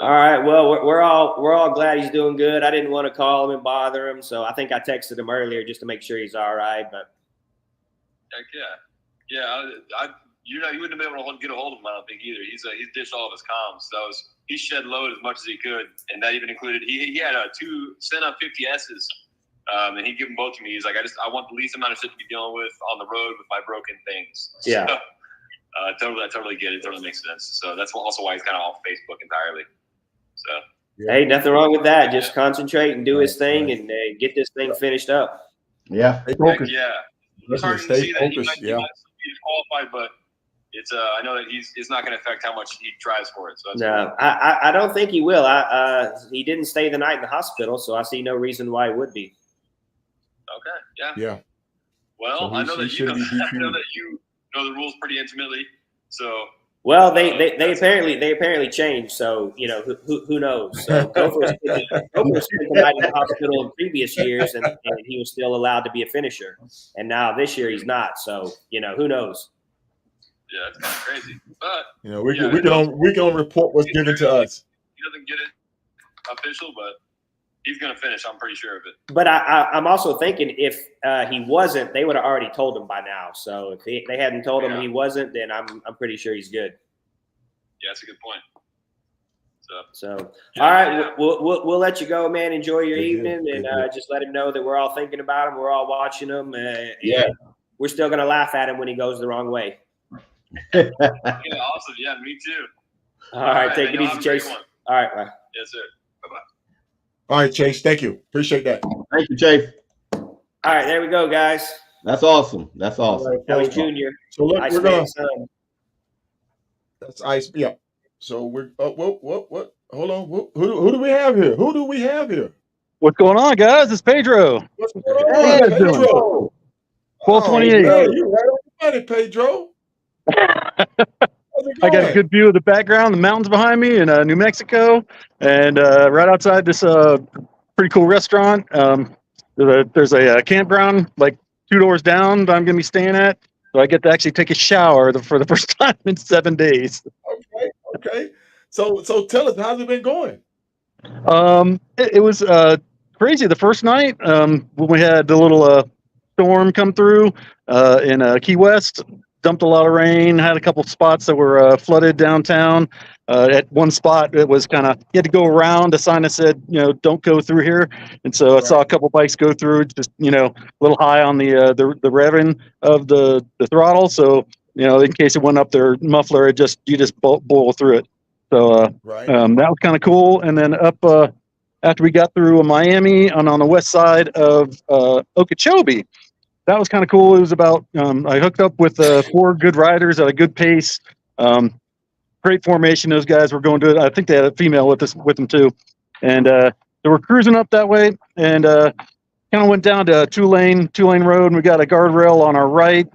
All right. Well, we're all glad he's doing good. I didn't want to call him and bother him, so I think I texted him earlier just to make sure he's all right. But heck yeah. You wouldn't have been able to get a hold of him, I don't think either. He's ditched all of his comms. So he shed load as much as he could, and that even included he had two Senna 50S's, and he gave them both to me. He's like, I want the least amount of shit to be dealing with on the road with my broken things. Yeah. So, I totally get it. Totally makes sense. So that's also why he's kind of off Facebook entirely. So hey, nothing wrong with that. Just concentrate and do his thing and get this thing finished up. Yeah. Yeah. It's hard to Stay see that he focused. might be disqualified, but it's I know that it's not going to affect how much he tries for it. So that's no, I don't think he will. He didn't stay the night in the hospital, so I see no reason why it would be. Okay. Yeah. Well, So I know that you know the rules pretty intimately. So well, they apparently changed. So who knows? So Gopher spent the night in the hospital in previous years, and he was still allowed to be a finisher. And now this year he's not. So who knows? Yeah, it's kind of crazy. But we can only report what's given to us. He doesn't get it official, but he's going to finish. I'm pretty sure of it. But I'm also thinking if he wasn't, they would have already told him by now. So if they hadn't told him he wasn't, then I'm pretty sure he's good. Yeah, that's a good point. So all right, we'll let you go, man. Enjoy your evening, and just let him know that we're all thinking about him. We're all watching him. We're still gonna laugh at him when he goes the wrong way. Yeah, awesome. Yeah, me too. All right, take it easy, Chase. All right, bye. Yes, sir. Bye-bye. All right, Chase. Thank you. Appreciate that. Thank you, Chase. All right, there we go, guys. That's awesome. That's awesome. That was Junior. So look, we're gonna. Son. That's Ice. Yeah. So we're. What? Hold on. Who do we have here? Who do we have here? What's going on, guys? It's Pedro. What's going on, Pedro? 1228. You right on the money, Pedro. I got a good view of the background, the mountains behind me in New Mexico, and right outside this pretty cool restaurant. There's a campground like 2 doors down that I'm going to be staying at. So I get to actually take a shower for the first time in 7 days. Okay. So tell us, how's it been going? It was crazy the first night when we had the little storm come through in Key West. Dumped a lot of rain, had a couple spots that were flooded downtown. At one spot, it was kind of, you had to go around. A sign that said, don't go through here. And so I saw a couple bikes go through, just, a little high on the revving of the throttle. So, in case it went up their muffler, you just boil through it. So that was kind of cool. And then up after we got through Miami and on the west side of Okeechobee, that was kind of cool. It was about, I hooked up with 4 good riders at a good pace. Great formation. Those guys were going to it. I think they had a female with them too. And they were cruising up that way and kind of went down to two-lane road, and we got a guardrail on our right.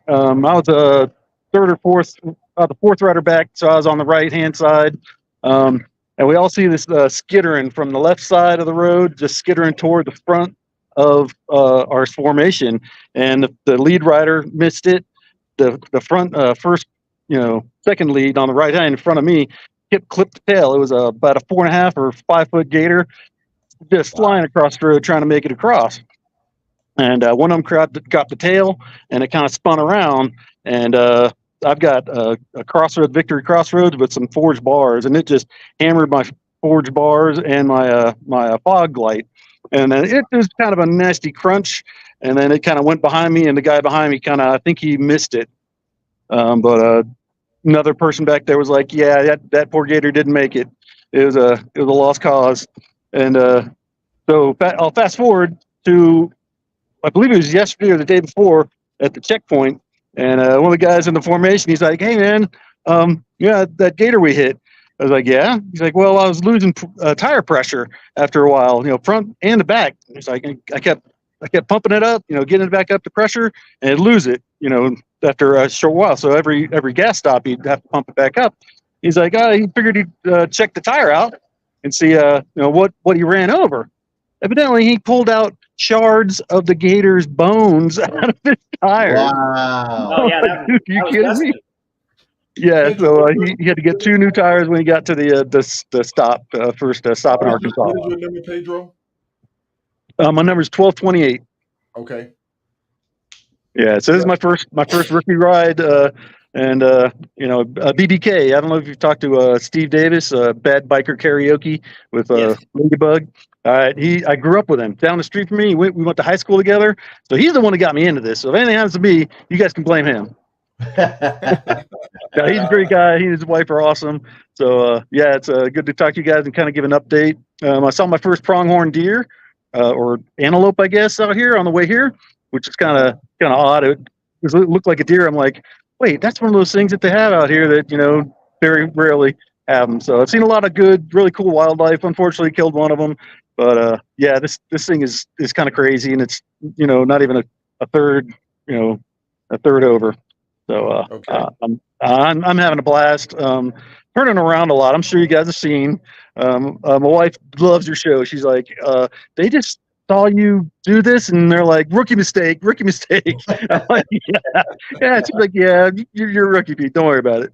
I was a third or fourth, the fourth rider back, so I was on the right-hand side. And we all see this skittering from the left side of the road, just skittering toward the front of our formation, and the lead rider missed it. The front first, second lead on the right hand in front of me clipped the tail. It was about a 4.5 or 5 foot gator, just flying across the road trying to make it across. And one of them got the tail, and it kind of spun around. And I've got a Victory Crossroads with some forged bars, and it just hammered my forged bars and my fog light. And then it was kind of a nasty crunch, and then it kind of went behind me, and the guy behind me I think he missed it. But another person back there was like, yeah, that poor gator didn't make it. It was a lost cause. And so I'll fast forward to, I believe it was yesterday or the day before at the checkpoint. And one of the guys in the formation, he's like, hey man, that gator we hit. I was like, yeah. He's like, well, I was losing tire pressure after a while, front and the back. He's like, I kept pumping it up, getting it back up to pressure, and it'd lose it, after a short while. So every gas stop, he'd have to pump it back up. He's like, he figured he'd check the tire out and see, what he ran over. Evidently, he pulled out shards of the gator's bones out of his tire. Wow! Oh yeah, that you kidding me? Yeah, so he had to get 2 new tires when he got to the stop, first stop in Arkansas. What is your number, Pedro? My number is 1228. Okay. Yeah, so this is my first rookie ride, and BBK. I don't know if you've talked to Steve Davis, Bad Biker Karaoke with Ladybug. All right, I grew up with him down the street from me. We went to high school together, so he's the one that got me into this. So if anything happens to me, you guys can blame him. Yeah, he's a great guy. He and his wife are awesome. So it's good to talk to you guys and kind of give an update. I saw my first pronghorn deer, or antelope, I guess, out here on the way here, which is kind of odd. It looked like a deer. I'm like, wait, that's one of those things that they have out here that very rarely have them. So I've seen a lot of good, really cool wildlife. Unfortunately, killed one of them. But this thing is kind of crazy, and it's not even a third over. So I'm having a blast. Turning around a lot. I'm sure you guys have seen. My wife loves your show. She's like, they just saw you do this, and they're like, rookie mistake. I'm like, yeah. She's like, yeah, you're a rookie, Pete. Don't worry about it.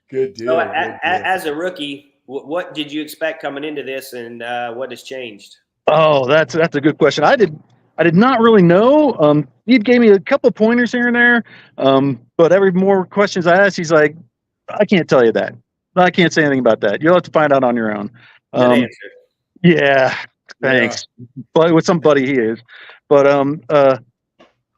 Good deal. So as a rookie, what did you expect coming into this, and what has changed? Oh, that's a good question. I did not really know. He gave me a couple pointers here and there, but every more questions I asked, he's like, I can't tell you that. I can't say anything about that. You'll have to find out on your own. Good answer. Yeah, thanks. But with somebody he is. But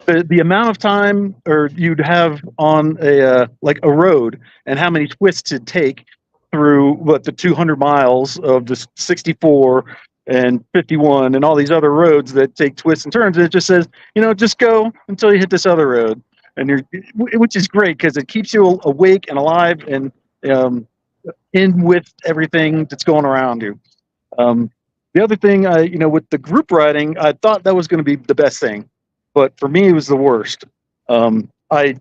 the amount of time you'd have on a road, and how many twists it'd take through the 200 miles of the 64 and 51 and all these other roads that take twists and turns. And it just says, just go until you hit this other road, which is great because it keeps you awake and alive and in with everything that's going around you. The other thing, with the group riding, I thought that was going to be the best thing, but for me, it was the worst. I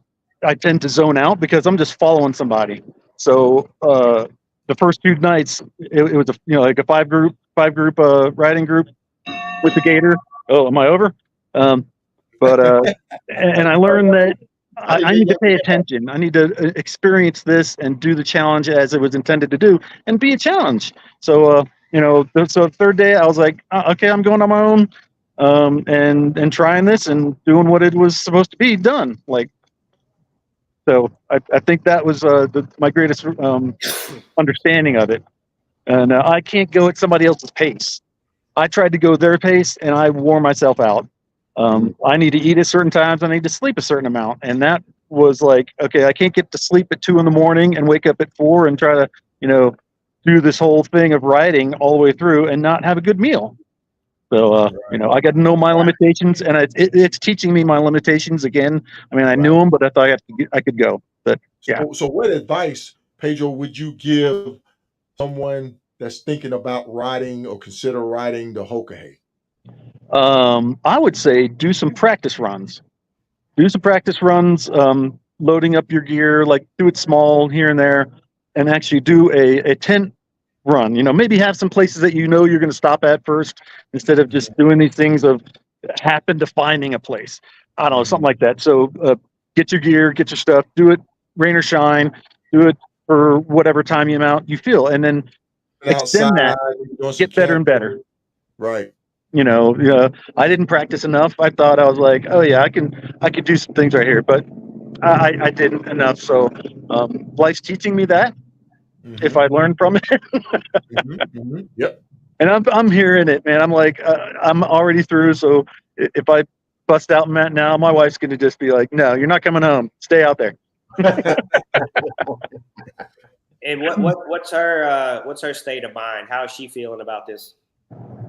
I tend to zone out because I'm just following somebody. So the first 2 nights, it was like a five group riding group with the gator. Oh, am I over? But and I learned that I need to pay attention. I need to experience this and do the challenge as it was intended to do, and be a challenge. So so the third day I was like, okay, I'm going on my own, and trying this and doing what it was supposed to be done. Like, so I think that was my greatest understanding of it. And I can't go at somebody else's pace. I tried to go their pace, and I wore myself out. I need to eat at certain times. I need to sleep a certain amount. And that was like, okay, I can't get to sleep at 2 a.m. and wake up at 4 and try to, do this whole thing of riding all the way through and not have a good meal. So, I got to know my limitations, and it's teaching me my limitations again. I mean, I knew them, but I thought I could go. But yeah. So what advice, Pedro, would you give someone that's thinking about riding or consider riding the Hoka Hey? I would say do some practice runs. Loading up your gear, like do it small here and there, and actually do a tent run. Maybe have some places that you're going to stop at first, instead of just doing these things of happen to finding a place. I don't know, something like that. So get your gear, get your stuff, do it rain or shine, do it for whatever time you feel, and then extend that, get better and better. Right. I didn't practice enough. I thought I was like, oh yeah, I could do some things right here, but I didn't enough. So life's teaching me that, if I learn from it. Yep. And I'm hearing it, man. I'm like, I'm already through. So if I bust out now, my wife's going to just be like, no, you're not coming home. Stay out there. And what's her state of mind? How is she feeling about this?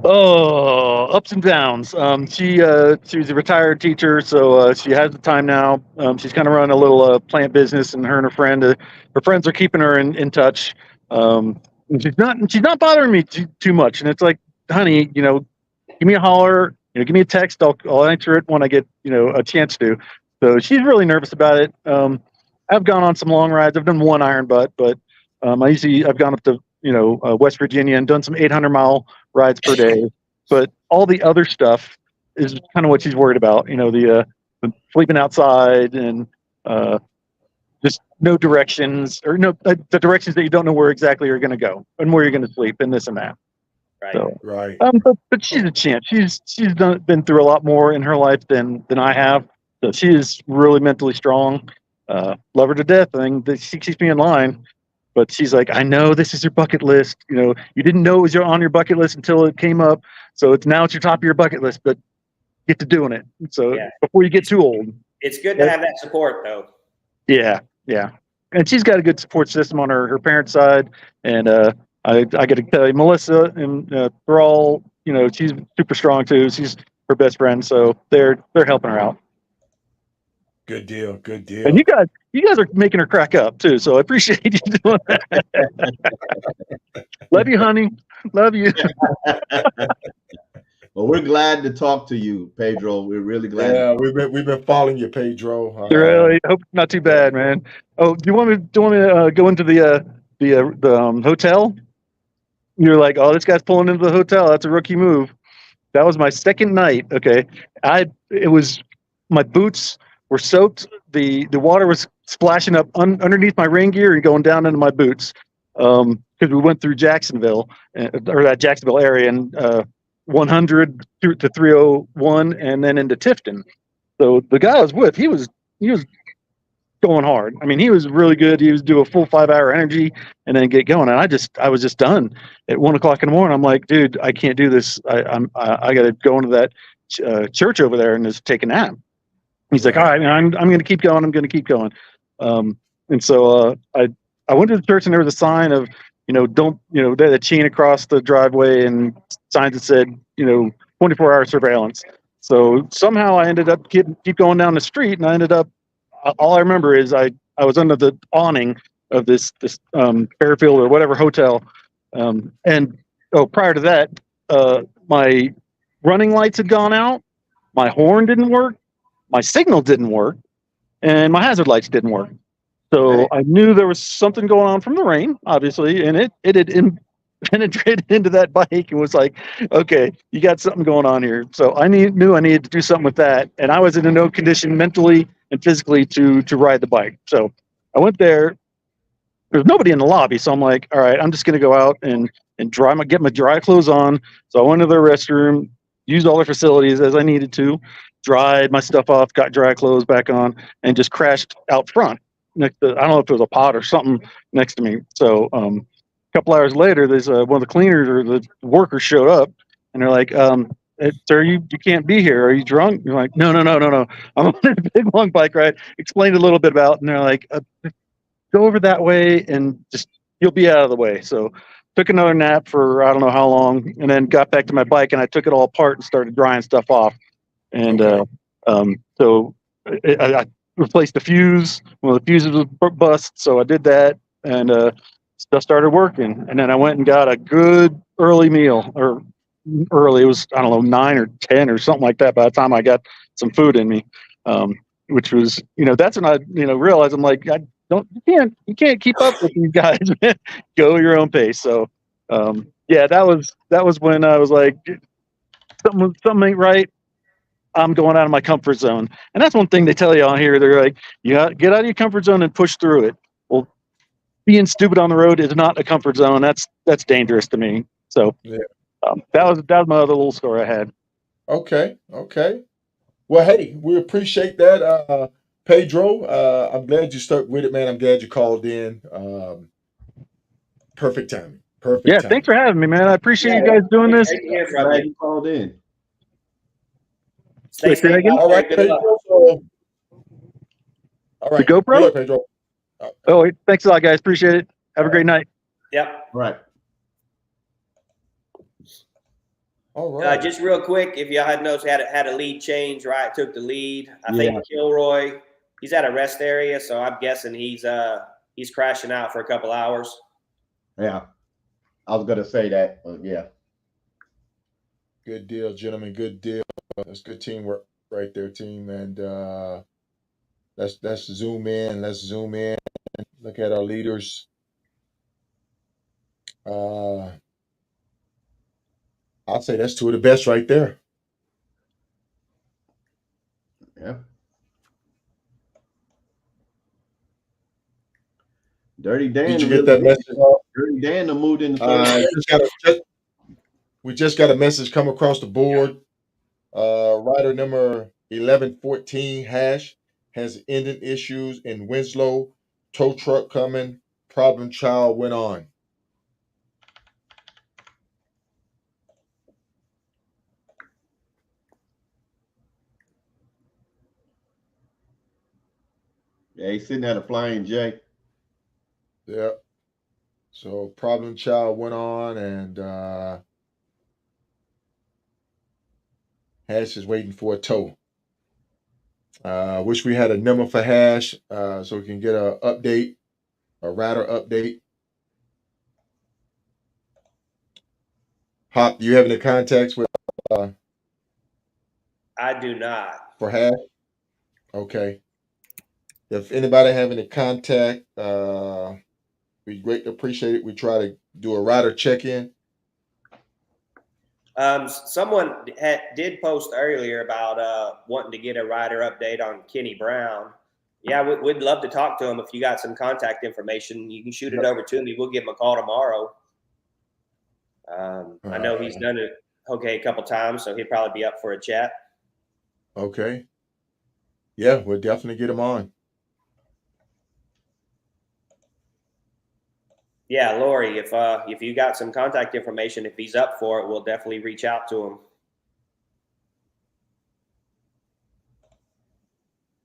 Oh, ups and downs. She was a retired teacher, so she has the time now. She's kind of running a little plant business, and her friends are keeping her in touch. And she's not bothering me too much. And it's like, honey, give me a holler, give me a text. I'll answer it when I get a chance to. So she's really nervous about it. I've gone on some long rides. I've done one iron butt, but I've gone up to West Virginia and done some 800-mile rides per day. But all the other stuff is kind of what she's worried about. The sleeping outside and just no directions, or the directions that you don't know where exactly you're going to go and where you're going to sleep and this and that. Right. So, right. But she's a champ. She's been through a lot more in her life than I have. So she is really mentally strong. Love her to death. I think that she keeps me in line. But she's like, I know this is your bucket list. You didn't know it was on your bucket list until it came up. So it's your top of your bucket list, but get to doing it. So before you get too old. It's good to have that support, though. Yeah. And she's got a good support system on her parents' side. And I got to tell you, Melissa and Thrall, she's super strong too. She's her best friend. So they're helping her out. Good deal. And you guys are making her crack up too, so I appreciate you doing that. Love you, honey. Love you. Well, we're glad to talk to you, Pedro. We're really glad. Yeah, we've been following you, Pedro. Really? Hope not too bad, man. Oh, do you want me to go into the hotel? You're like, oh, this guy's pulling into the hotel. That's a rookie move. That was my second night. Okay, my boots were soaked. The water was splashing up underneath my rain gear and going down into my boots, because we went through Jacksonville, or that Jacksonville area, and 100 to 301, and then into Tifton. So the guy I was with, he was going hard. I mean, he was really good. He was do a full 5-hour energy and then get going. And I was just done at 1 o'clock in the morning. I'm like, dude, I can't do this. I got to go into that church over there and just take a nap. He's like, all right, man, I'm going to keep going. I'm going to keep going. And so I went to the church, and there was a sign of, don't, they had a chain across the driveway and signs that said, 24-hour surveillance. So somehow I ended up keep going down the street, and I ended up, all I remember is I was under the awning of this Fairfield or whatever hotel. And prior to that, my running lights had gone out. My horn didn't work. My signal didn't work. and my hazard lights didn't work. So I knew there was something going on from the rain, obviously, and it had penetrated into that bike and was like, okay, you got something going on here. So I knew I needed to do something with that, and I was in no condition mentally and physically to ride the bike. So I went there. There's nobody in the lobby, so I'm like, all right, I'm just gonna go out and get my dry clothes on. So I went to the restroom, used all their facilities as I needed to, dried my stuff off, got dry clothes back on, and just crashed out front next to, I don't know if it was a pot or something next to me. So a couple hours later, there's one of the cleaners or the workers showed up, and they're like, sir, you can't be here. Are you drunk? You're like, no. I'm on a big long bike ride. Explained a little bit about, and they're like, go over that way and just you'll be out of the way. So took another nap for I don't know how long, and then got back to my bike and I took it all apart and started drying stuff off. And so I replaced the fuse. One of the fuses was bust, so I did that, and stuff started working. And then I went and got a good early meal, or early. It was I don't know 9 or 10 or something like that. By the time I got some food in me, which was that's when I realized I'm like you can't keep up with these guys. Go your own pace. So yeah, that was when I was like something ain't right. I'm going out of my comfort zone. And that's one thing they tell you on here. They're like, you got to get out of your comfort zone and push through it. Well, being stupid on the road is not a comfort zone. That's dangerous to me. So that was my other little story I had. Okay. Well, hey, we appreciate that, Pedro. I'm glad you stuck with it, man. I'm glad you called in. Perfect timing. Yeah, thanks for having me, man. I appreciate you guys doing this. Glad you called in. Stay safe. All right, Pedro. All right. The GoPro? Good luck, Pedro. Oh, thanks a lot, guys. Appreciate it. Have a great night. Yep. Right. All right. Just real quick, if y'all had noticed, had a lead change, right? Took the lead. I think Kilroy, he's at a rest area, so I'm guessing he's crashing out for a couple hours. Yeah, I was gonna say that, but yeah. Good deal, gentlemen. Good deal. That's good teamwork right there, team. And let's zoom in. Let's zoom in. Look at our leaders. I'll say that's two of the best right there. Yeah. Dirty Dan. Did you get that message? Dirty Dan moved in. We just got a message come across the board. Rider number 1114 hash has engine issues in Winslow. Tow truck coming. Problem child went on. Yeah, he's sitting at a Flying J. Yeah. So problem child went on, and Hash is waiting for a tow. Wish we had a number for Hash so we can get a update, a rider update. Hop, do you have any contacts with? I do not. For Hash? Okay. If anybody have any contact, we greatly appreciate it. We try to do a rider check-in. Someone did post earlier about wanting to get a rider update on Kenny Brown. Yeah, we'd love to talk to him. If you got some contact information, you can shoot it over to me. We'll give him a call tomorrow. I know he's done it a couple times, so he'd probably be up for a chat. Okay. Yeah, we'll definitely get him on. Yeah, Lori, if you got some contact information, if he's up for it, we'll definitely reach out to him.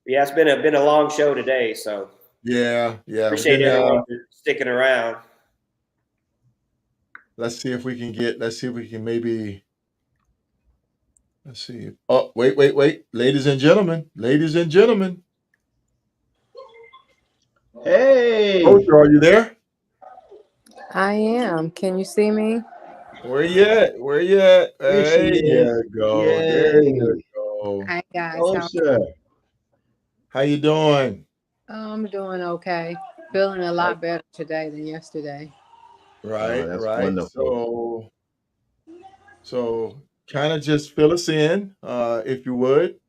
Yeah, it's been a long show today, so yeah. Appreciate everyone for sticking around. Let's see if we can maybe. Let's see. Oh, wait. Ladies and gentlemen. Hey. Coach, are you there? I am. Can you see me? Where you at? There you go. Hi guys. How you doing? I'm doing okay. Feeling a Uh, lot better today than yesterday. Oh, right, that's right. wonderful. So kind of just fill us in, if you would.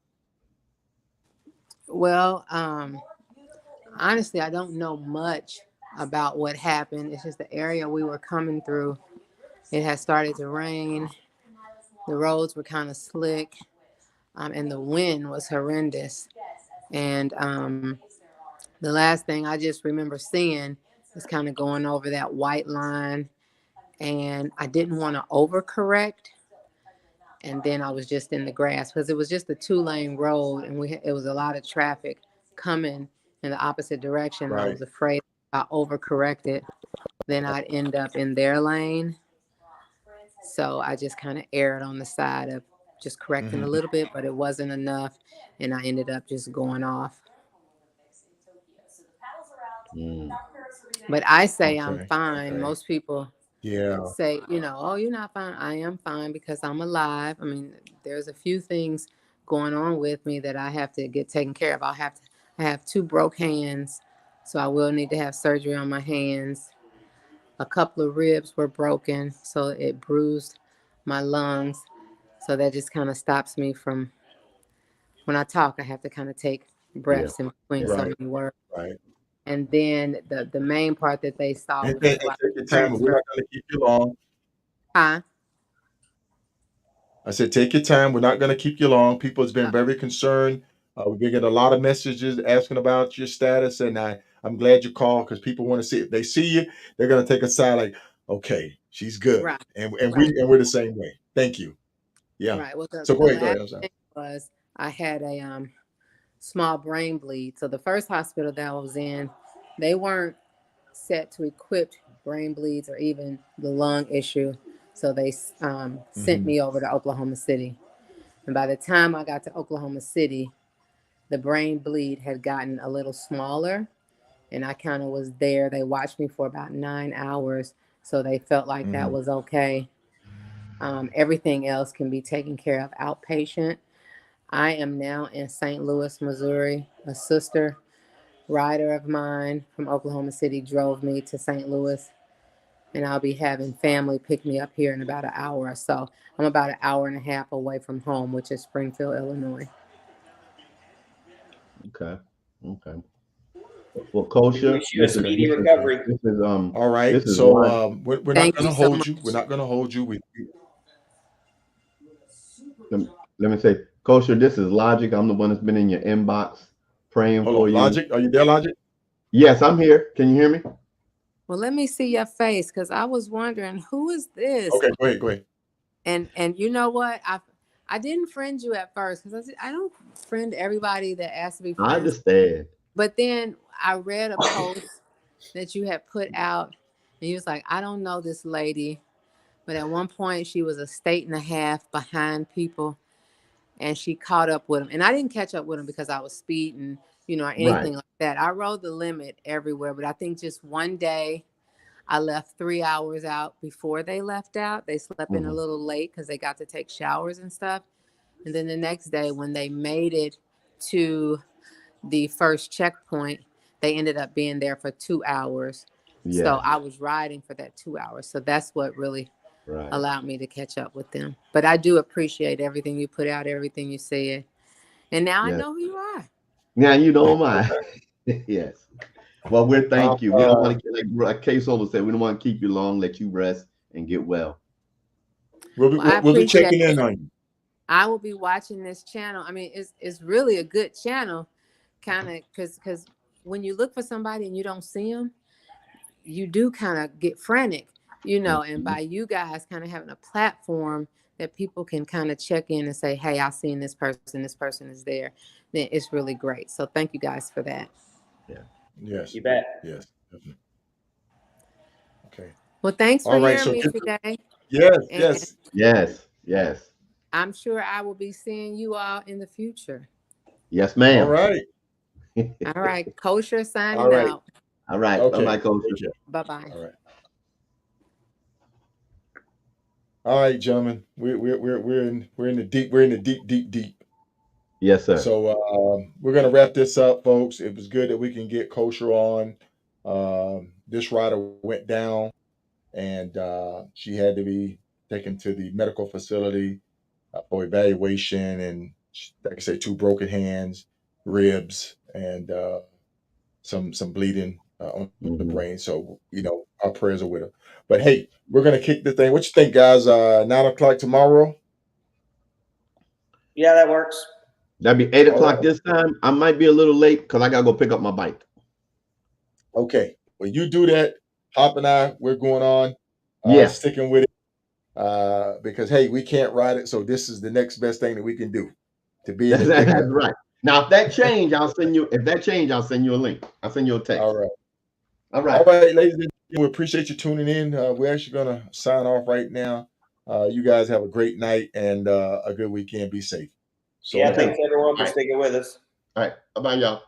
Well, honestly, I don't know much about what happened. It's just the area we were coming through. It had started to rain. The roads were kind of slick, and the wind was horrendous. And the last thing I just remember seeing was kind of going over that white line, and I didn't want to overcorrect, and then I was just in the grass because it was just a 2-lane road, and it was a lot of traffic coming in the opposite direction. I Right. was afraid if I overcorrected, then I'd end up in their lane. So I just kind of erred on the side of just correcting a Hmm. little bit, but it wasn't enough, and I ended up just going off. Mm, But I say I'm Okay. fine. Okay. Most people Yeah. say, oh, you're not fine. I am fine because I'm alive. I mean, there's a few things going on with me that I have to get taken care of. I have 2 broke hands, so I will need to have surgery on my hands. A couple of ribs were broken, so it bruised my lungs. So that just kind of stops me from, when I talk, I have to kind of take yeah, breaths in between yeah. so Right. many words. Right. And then the main part that they saw And, was and, just and like take your time. We're transfer. not going to keep you long. Huh? I said, take your time. We're not going to keep you long. People has been Uh, very concerned. We've been getting a lot of messages asking about your status, and I'm glad you called because people want to see. If they see you, they're going to take a side like, okay, she's good, right, and right. we're the same way. Thank you. Yeah. Right. Well, So go the ahead. Go last ahead. I'm sorry. thing was I had a small brain bleed. So the first hospital that I was in, they weren't set to equip brain bleeds or even the lung issue. So they sent Hmm. me over to Oklahoma City. And by the time I got to Oklahoma City, the brain bleed had gotten a little smaller. And I kind of was there. They watched me for about 9 hours. So they felt like that Hmm. was okay. Everything else can be taken care of outpatient. I am now in St. Louis, Missouri. A sister rider of mine from Oklahoma City drove me to St. Louis, and I'll be having family pick me up here in about an hour or so. I'm about an hour and a half away from home, which is Springfield, Illinois. Okay, okay. Well, We kosher. wish you a This is Okay. speedy this is recovery. this is All right. this is So live. we're not Thank going you to so hold you. We're much. not going to hold you. Let, let me say, kosher. This is logic. I'm the one that's been in your inbox praying Hold for on. you. Logic. Are you there, Logic? Yes, I'm here. Can you hear me? Well, let me see your face because I was wondering who is this. Okay. Go ahead. Go ahead. And you know what? I didn't friend you at first because I don't friend everybody that asks to be I friends. understand. But then I read a post that you had put out, and you was like, I don't know this lady, but at one point she was a state and a half behind people, and she caught up with them. And I didn't catch up with them because I was speeding, or Right. anything like that. I rode the limit everywhere, but I think just one day I left 3 hours out before they left out. They slept in a Hmm. little late because they got to take showers and stuff. And then the next day, when they made it to the first checkpoint, they ended up being there for 2 hours. So Yes. I was riding for that 2 hours. So that's what really Right. allowed me to catch up with them. But I do appreciate everything you put out, everything you said. And now I Yes. know who you are. Now you know my. Okay. Yes. Well, we're Uh, thank you. We don't uh, want to like Case Holder said. We don't want to keep you long. Let you rest and get well. Well, I we'll be appreciate checking it. in on you. I will be watching this channel. I mean, it's really a good channel, kind of, because when you look for somebody and you don't see them, you do kind of get frantic, and Mhm. by you guys kind of having a platform that people can kind of check in and say, hey, I've seen this person is there, then it's really great. So thank you guys for that. Yeah. Yes. You bet. Yes. Definitely. Okay. Well, thanks for All right. hearing So me get to, today. yes. And Yes. Yes. Yes. I'm sure I will be seeing you all in the future. Yes, All ma'am. right. All right. Kosher All signing right. out. All right. Bye Okay. bye, Coach. Take care. Bye-bye. All right. All right, gentlemen. We're in the deep. We're in the deep. Yes, sir. So we're gonna wrap this up, folks. It was good that we can get kosher on. This rider went down, and she had to be taken to the medical facility for evaluation. And like I say, 2 broken hands, ribs, and some bleeding on the brain. So our prayers are with her. But hey, we're gonna kick the thing. What you think, guys? 9 o'clock tomorrow. Yeah, that works. That'd be 8 o'clock right. this time. I might be a little late because I gotta go pick up my bike. Okay. Well, you do that. Hop and I, we're going on, Yeah, sticking with it, because hey, we can't ride it, so this is the next best thing that we can do to be in the thick that's of it. right. Now, if that change, I'll send you. If that change, I'll send you a link. I'll send you a text. All right. All All right. right, ladies and gentlemen, we appreciate you tuning in. We're actually gonna sign off right now. You guys have a great night and a good weekend. Be safe. So Yeah, Okay. thanks everyone for All right. sticking with us. All right. Bye bye, y'all.